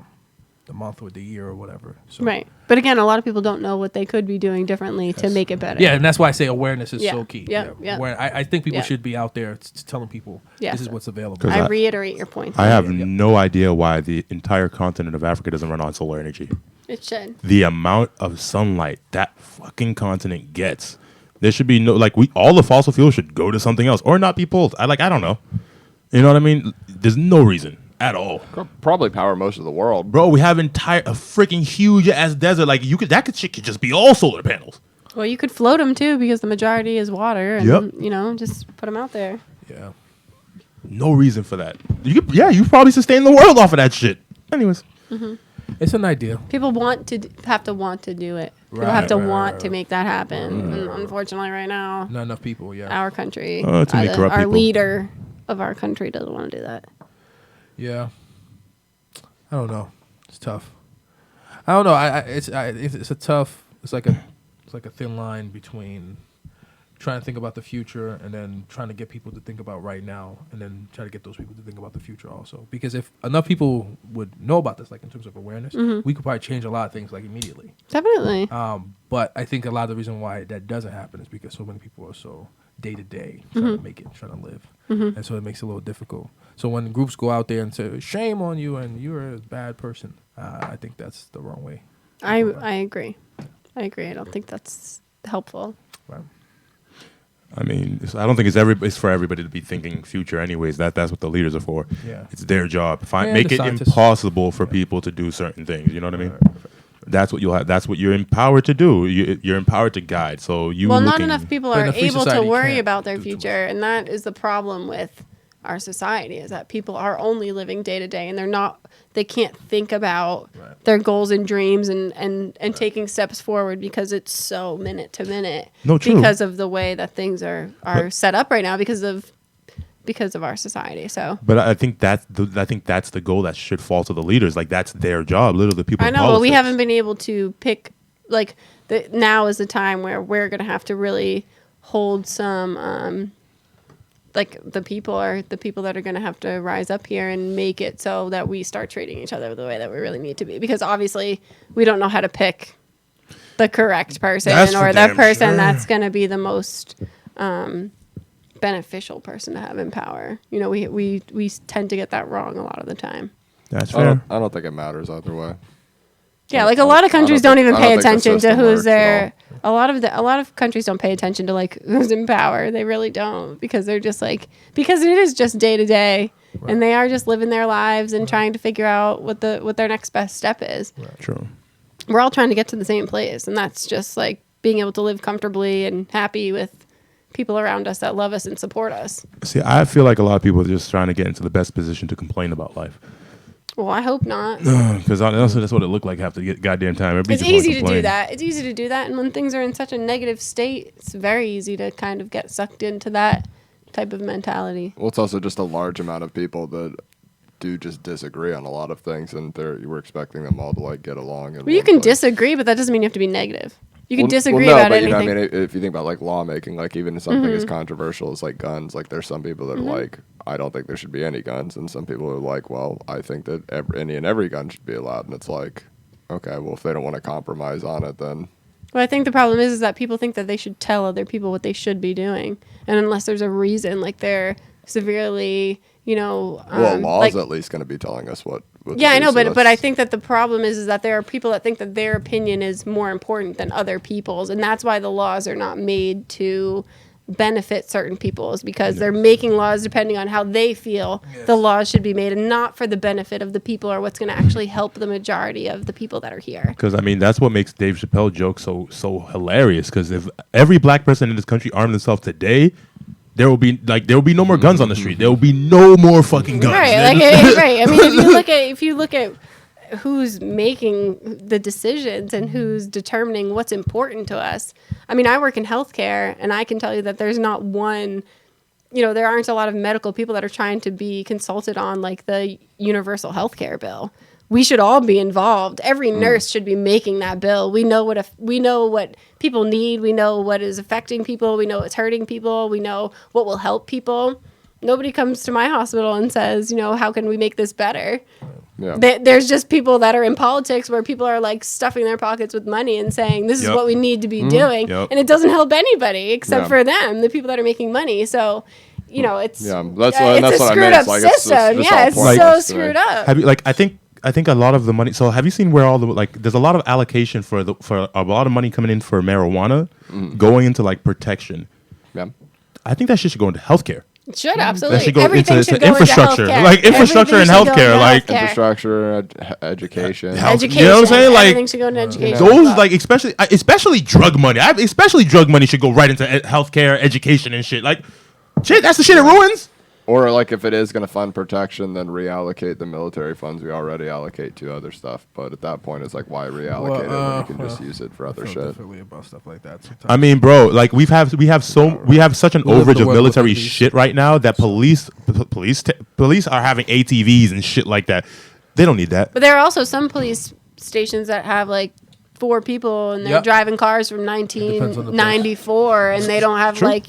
the month or the year or whatever. So, Right. But again, a lot of people don't know what they could be doing differently to make it better. Yeah, and that's why I say awareness is Yeah, so key. yeah. I think people Yeah. should be out there telling people Yeah. this is what's available. 'Cause I reiterate your point. I have Yeah. no idea why the entire continent of Africa doesn't run on solar energy. It should. The amount of sunlight that fucking continent gets, there should be no like all the fossil fuels should go to something else or not be pulled. I don't know. You know what I mean? There's no reason at all. Probably power most of the world. Bro, we have a freaking huge ass desert. Like shit could just be all solar panels. Well, you could float them too because the majority is water, and Yep. just put them out there. Yeah. No reason for that. You probably sustain the world off of that shit. Anyways, It's an idea. People have to want to do it. People Right, have to right, want right, to make that happen. And unfortunately, right now, Not enough people, yeah. our country, too many corrupt our people. leader of our country doesn't want to do that. Yeah. I don't know. It's tough. I don't know. It's a tough. It's like a thin line between trying to think about the future and then trying to get people to think about right now, and then try to get those people to think about the future also. Because if enough people would know about this, like in terms of awareness, we could probably change a lot of things like immediately. Definitely. But I think a lot of the reason why that doesn't happen is because so many people are so day to day trying to make it, trying to live, and so it makes it a little difficult. So when groups go out there and say "shame on you" and you're a bad person, I think that's the wrong way. I agree. I don't think that's helpful. Right. I mean, I don't think it's for everybody to be thinking future. Anyways, that's what the leaders are for. Yeah. It's their job. And Make the it scientists. impossible for people to do certain things. You know what I mean? That's what you'll have. That's what you're empowered to do. You're empowered to guide. So Well, not enough people But in are a free able to society, you worry can't about their do too much. future, and that is the problem with our society, is that people are only living day to day, and they can't think about Right. their goals and dreams and taking steps forward because it's so minute to minute. No, true. Because of the way that things are set up right now because of our society. So But I think that's the goal that should fall to the leaders. Like that's their job. Literally, the people. I in know, but we politics. haven't been able to pick, like, now is the time where we're going to have to really hold some, like, the people that are going to have to rise up here and make it so that we start treating each other the way that we really need to be. Because obviously we don't know how to pick the correct person That's for or the damn person sure. that's going to be the most beneficial person to have in power. You know, we tend to get that wrong a lot of the time. That's I fair. don't think it matters either way. Yeah, like a lot of countries don't even I pay don't think the attention to system who's works there. A lot of countries don't pay attention to like who's in power. They really don't, because they're just like, because it is just day to day, and they are just living their lives and trying to figure out what their next best step is. True. We're all trying to get to the same place, and that's just like being able to live comfortably and happy with people around us that love us and support us. See, I feel like a lot of people are just trying to get into the best position to complain about life. Well, I hope not. Because honestly, that's what it looked like half the goddamn time. Everybody It's just wanna easy to do complain. that. It's easy to do that. And when things are in such a negative state, it's very easy to kind of get sucked into that type of mentality. Well, it's also just a large amount of people that do just disagree on a lot of things, and you were expecting them all to like get along. Well, you can disagree, but that doesn't mean you have to be negative. You can disagree no, about but, anything. You know, I mean, if you think about like lawmaking, like even something as controversial as like guns, like there's some people that are like, I don't think there should be any guns, and some people are like, well, I think that every gun should be allowed, and it's like, okay, well, if they don't want to compromise on it, then. Well, I think the problem is that people think that they should tell other people what they should be doing, and unless there's a reason, like they're severely, Well, law's at least going to be telling us what. Yeah, I know, but I think that the problem is that there are people that think that their opinion is more important than other people's, and that's why the laws are not made to benefit certain people, is because they're making laws depending on how they feel the laws should be made, and not for the benefit of the people or what's going to actually help the majority of the people that are here. Because I mean, that's what makes Dave Chappelle jokes so hilarious. Because if every black person in this country armed themselves today, there will be no more guns on the street. There will be no more fucking guns. Right, right. I mean, if you look at who's making the decisions and who's determining what's important to us. I mean, I work in healthcare, and I can tell you that there's not one, there aren't a lot of medical people that are trying to be consulted on like the universal healthcare bill. We should all be involved. Every nurse should be making that bill. We know what people need. We know what is affecting people. We know what's hurting people. We know what will help people. Nobody comes to my hospital and says, how can we make this better? Yeah. There's just people that are in politics where people are like stuffing their pockets with money and saying, this is what we need to be doing. And it doesn't help anybody except for them, the people that are making money. So, it's that's it's what a I screwed mean. up It's system. It's so screwed up. Have you I think a lot of the money. So have you seen where all the there's a lot of allocation for a lot of money coming in for marijuana going into like protection. Yeah, I think that shit should go into healthcare. It should, absolutely. That should go Everything into should go infrastructure, into healthcare. like infrastructure and healthcare, like infrastructure, education. Education. You know what I'm saying? Like everything should go into education. Those like especially drug money. Especially drug money should go right into healthcare, education, and shit. Like shit, that's the shit it ruins. Or like if it is going to fund protection, then reallocate the military funds we already allocate to other stuff. But at that point, it's like, why reallocate it when you can just use it for other shit? Differently about stuff like that. Sometimes. I mean, bro, like we have such an overage of military shit right now that police are having ATVs and shit like that. They don't need that. But there are also some police stations that have like 4 people and they're driving cars from 1994 and they don't have I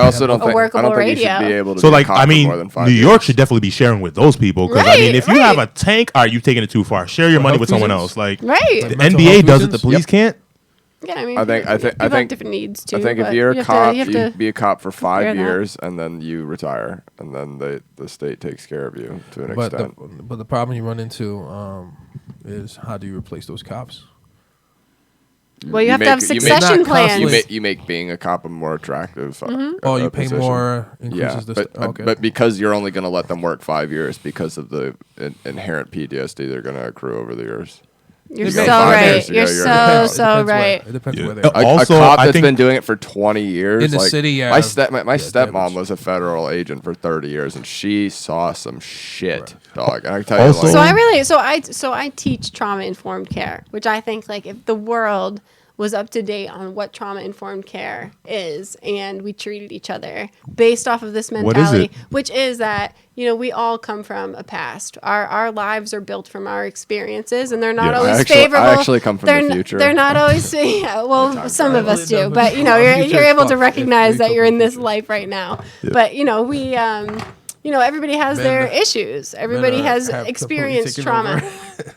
also don't a workable radio. You should be able to so like I mean, more than 5 New York years. should definitely be sharing with those people because I mean, if you have a tank, all right, you've taken it too far. Share your money with someone else. Like the NBA does it, the police can't. Yeah, I mean, I think have different needs too. I think if you're a cop, you be a cop for 5 years and then you retire, and then the state takes care of you to an extent. But the problem you run into is how do you replace those cops? Well, you have to have succession plans. You make being a cop more attractive. Oh, you pay position. more. Yeah, but because you're only going to let them work 5 years because of the inherent PTSD they're going to accrue over the years. You're so right. You're so right. It depends where they're a cop that's been doing it for 20 years. In the city, my stepmom was a federal agent for 30 years, and she saw some shit, dog. And I can tell you, so I teach trauma-informed care, which I think like if the world was up to date on what trauma-informed care is, and we treated each other based off of this mentality, which is that, we all come from a past. Our lives are built from our experiences, and they're not always favorable. I actually come from the future. They're not always, some of us do, but, you're able to recognize that you're in this life right now. Yeah. But, we... everybody has their issues. Everybody has experienced trauma.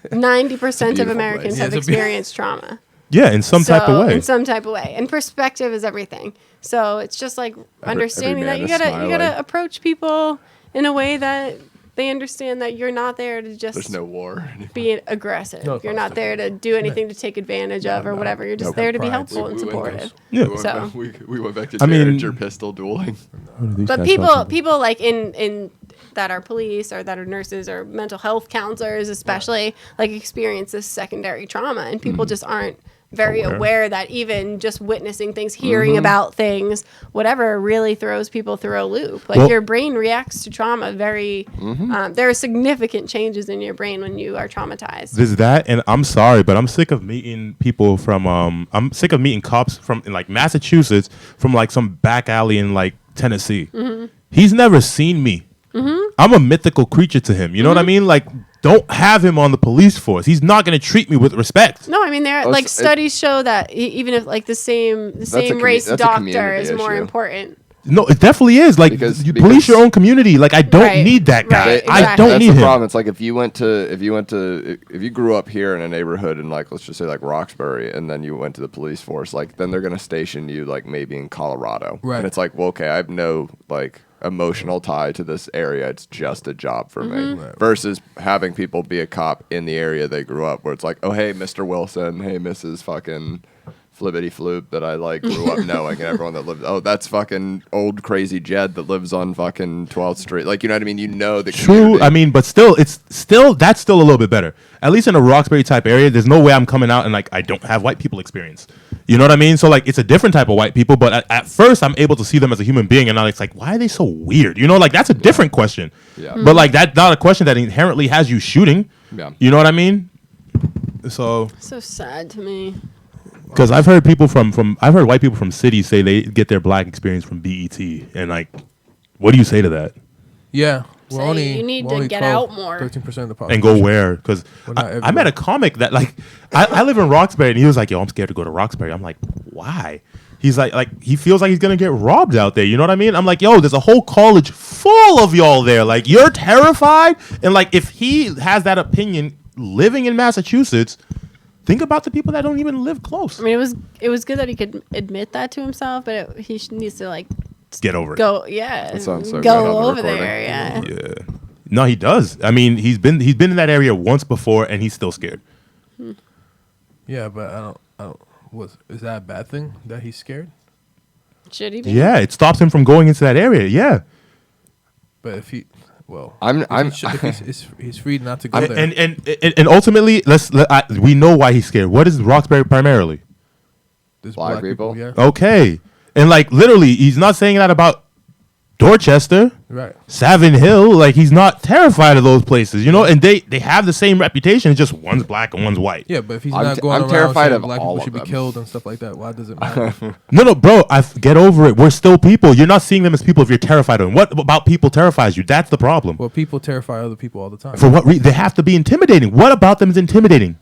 90% of Americans have experienced trauma. Yeah, in some type of way. In some type of way. And perspective is everything. So it's just like understanding that you gotta approach people in a way that they understand that you're not there to just there's no war. Be aggressive. You're not there to do anything to take advantage of or whatever. You're just there to be helpful and supportive. We went back to Derringer pistol dueling. But people like in that are police or that are nurses or mental health counselors especially like experience this secondary trauma, and people just aren't very aware that even just witnessing things, hearing about things, whatever, really throws people through a loop. Like your brain reacts to trauma very, there are significant changes in your brain when you are traumatized. There's that, and I'm sorry, but I'm sick of meeting people from, I'm sick of meeting cops from in like Massachusetts, from like some back alley in like Tennessee. He's never seen me. I'm a mythical creature to him. You know what I mean? Like don't have him on the police force. He's not going to treat me with respect. No, I mean, there like studies show that even if like the same race doctor is more important. No, it definitely is. Like, because police your own community. Like, I don't need that guy. Right, exactly. I don't need That's him. the problem. It's like if you grew up here in a neighborhood in like, let's just say like Roxbury, and then you went to the police force, like then they're gonna station you like maybe in Colorado, right? And it's like, well, okay, I have no like emotional tie to this area. It's just a job for me. Right. Versus having people be a cop in the area they grew up, where it's like, oh hey, Mr. Wilson, hey Mrs. fucking Flibbity Floop that I like grew up knowing, and everyone that lived, oh, that's fucking old crazy Jed that lives on fucking 12th Street. Like, you know what I mean? You know the community. True. I mean, but that's still a little bit better. At least in a Roxbury type area, there's no way I'm coming out and like I don't have white people experience. You know what I mean? So like it's a different type of white people, but at first I'm able to see them as a human being, and now it's like, why are they so weird? You know, like that's a different question. Yeah. But like that's not a question that inherently has you shooting. Yeah. You know what I mean? So sad to me. Because I've heard people I've heard white people from cities say they get their black experience from BET, and like, what do you say to that? Yeah, you need to get out more. 13% of the population. And go where? Because I met a comic that like I live in Roxbury, and he was like, "Yo, I'm scared to go to Roxbury." I'm like, "Why?" He's like he feels like he's gonna get robbed out there. You know what I mean? I'm like, "Yo, there's a whole college full of y'all there. Like, you're terrified." And like, if he has that opinion living in Massachusetts. Think about the people that don't even live close. I mean, it was good that he could admit that to himself, but he needs to like get over it. That sounds so go over there. Yeah. No, he does. I mean, he's been in that area once before, and he's still scared. Yeah, but I don't. Is that a bad thing that he's scared? Should he be? Yeah, it stops him from going into that area. Yeah. But if he. Well, he's free not to go there. And ultimately, we know why he's scared. What is Roxbury primarily? There's black people. Yeah. Okay, and like literally, he's not saying that about Dorchester, right? Savin Hill. Like he's not terrified of those places, you know. And they have the same reputation. It's just one's black and one's white. Yeah, but if he's not going around terrified saying black people should be killed and stuff like that, why does it matter? No, bro. Get over it. We're still people. You're not seeing them as people if you're terrified of them. What about people terrifies you? That's the problem. Well, people terrify other people all the time. For what reason? They have to be intimidating. What about them is intimidating?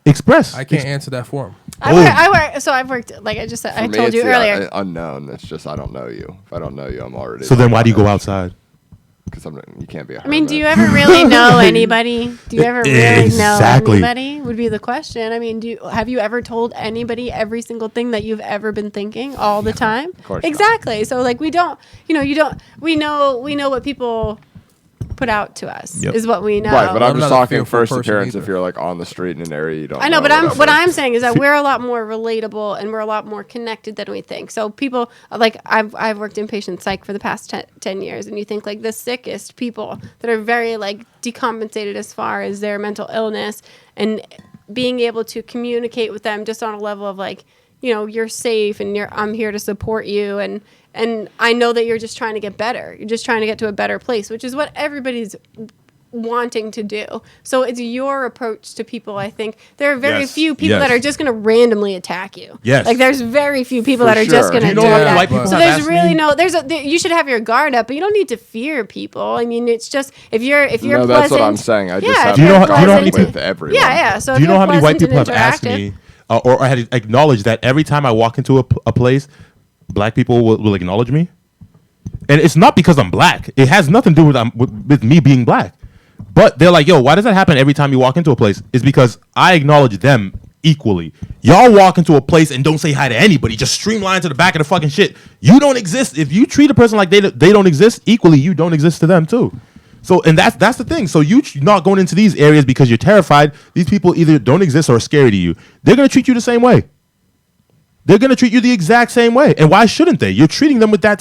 Express. I can't answer that for him. I've worked, like I just said, I told you earlier. Unknown. It's just I don't know you. If I don't know you, I'm already. So then why do you go outside? Because you can't be a hermit. I mean, do you ever really know anybody? Do you ever really know anybody? Would be the question. I mean, have you ever told anybody every single thing that you've ever been thinking all the time? Of course. Exactly. Not. So like we know what people put out to us is what we know. Right, but I'm just talking first appearance either. If you're like on the street in an area you don't know. I know, but what I'm saying is that we're a lot more relatable and we're a lot more connected than we think. So people, like I've worked in patient psych for the past 10 years, and you think like the sickest people that are very like decompensated as far as their mental illness, and being able to communicate with them just on a level of like, you know, you're safe and I'm here to support you, and I know that you're just trying to get better. You're just trying to get to a better place, which is what everybody's wanting to do. So it's your approach to people. I think there are very few people that are just going to randomly attack you. Yes. Like there's very few people that are just going to do that. White people so there's really you should have your guard up, but you don't need to fear people. I mean, it's just if you're pleasant. That's what I'm saying. I just have do you know with everyone. Yeah. So do you know how many white people have asked me or I had acknowledged that every time I walk into a place, black people will acknowledge me? And it's not because I'm black. It has nothing to do with me being black. But they're like, yo, why does that happen every time you walk into a place? It's because I acknowledge them equally. Y'all walk into a place and don't say hi to anybody. Just streamline to the back of the fucking shit. You don't exist. If you treat a person like they don't exist, equally, you don't exist to them too. So, and that's the thing. So you not going into these areas because you're terrified. These people either don't exist or are scary to you. They're going to treat you the same way. They're going to treat you the exact same way. And why shouldn't they? You're treating them with that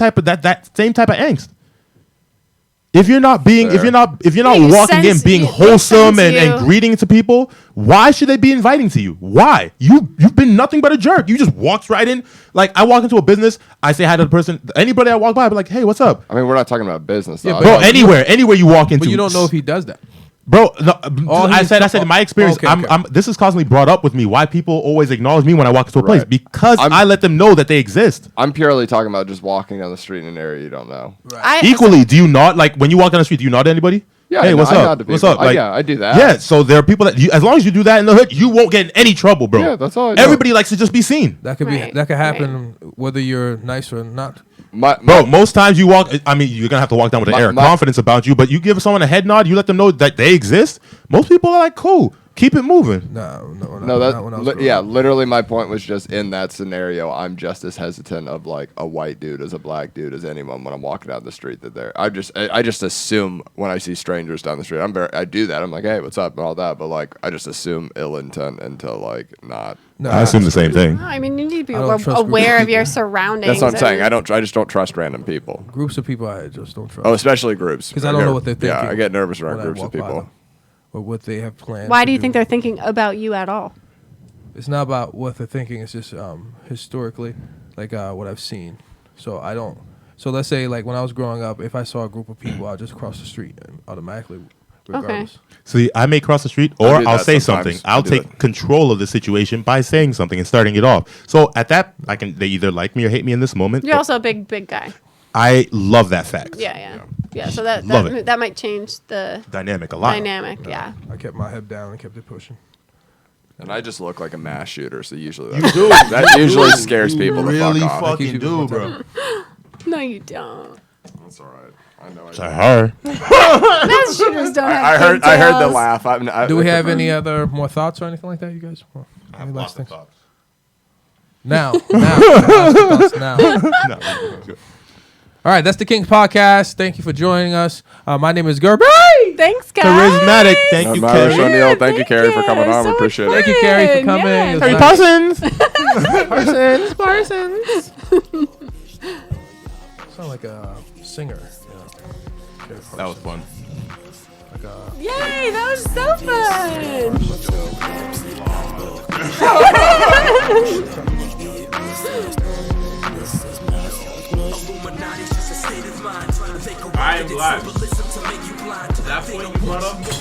same type of angst. If you're not walking in being wholesome and greeting to people, why should they be inviting to you? Why? You've been nothing but a jerk. You just walked right in. Like I walk into a business, I say hi to the person. Anybody I walk by, I be like, hey, what's up? I mean, we're not talking about business, though. Yeah, bro. Anywhere you walk into, but you don't know if he does that. Bro, no, I said in my experience, okay. This is constantly brought up with me why people always acknowledge me when I walk into a place because I let them know that they exist. I'm purely talking about just walking down the street in an area you don't know. Right. Equally, do you not, like when you walk down the street, do you nod to anybody? Yeah, hey, what's I up? nod to What's people. up? Like, I do that. Yeah, so there are people that as long as you do that in the hood, you won't get in any trouble, bro. Yeah, that's all I do. Everybody likes to just be seen. That could Right, that could happen whether you're nice or not. Bro, most times you walk, I mean, you're gonna have to walk down with an air of confidence about you, but you give someone a head nod, you let them know that they exist. Most people are like, cool, keep it moving. No, literally my point was just in that scenario, I'm just as hesitant of like a white dude as a black dude as anyone when I'm walking down the street that they're. I just assume when I see strangers down the street, I do that. I'm like, hey, what's up and all that, but like I just assume ill intent until like not. No, I assume the same thing. No, I mean, you need to be I don't trust aware groups of of your people. surroundings. That's what I'm saying. and- I just don't trust random people. Groups of people I just don't trust. Oh, especially groups. Because I don't know what they're thinking. Yeah, I get nervous around when I groups of walk by people. them, or what they have planned. Why to do you think they're thinking about you at all? It's not about what they're thinking. It's just historically, like what I've seen. So I don't. So let's say like when I was growing up, if I saw a group of people, I'd just cross the street and automatically, regardless. See, I may cross the street, I or do I'll that say sometimes. something. I'll I do take that. control of the situation by saying something and starting it off. So at that, they either like me or hate me in this moment. You're also a big guy. I love that fact. Yeah. So that Love it. that might change the Dynamic a lot. dynamic. Yeah. I kept my head down and kept it pushing. And I just look like a mass shooter, so usually that usually scares people the really fuck off. fucking do, bro. No, you don't. That's all right. I know. Sorry, her. Mass shooters don't have I heard the pigtails. laugh. Do we have any other more thoughts or anything like that, you guys? Well, any last things? Now. All right, that's the Kingz podcast. Thank you for joining us. My name is Guerby. Thanks, guys. Charismatic. Thank you, Marish Kerry. O'Neal, thank you, Carrie, for coming on. We So appreciate it. Thank you, Carrie, for coming. Yeah. It was Kerry nice. Parsons. Sound like a singer. Kerry That was Parsons. fun. Like a, Yay, that was so I am glad. That point you brought up, that was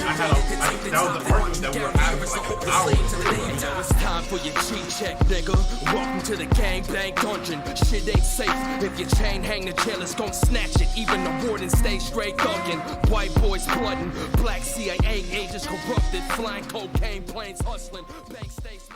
the argument that we were having for like an hour. It's time for your cheat check, nigga. Welcome to the gangbang dungeon. Shit ain't safe. If your chain hang, the jailers gon' snatch it. Even the warden stay straight thuggin'. White boys bloodin'. Black CIA agents corrupted. Flying cocaine planes hustling. Bank stays.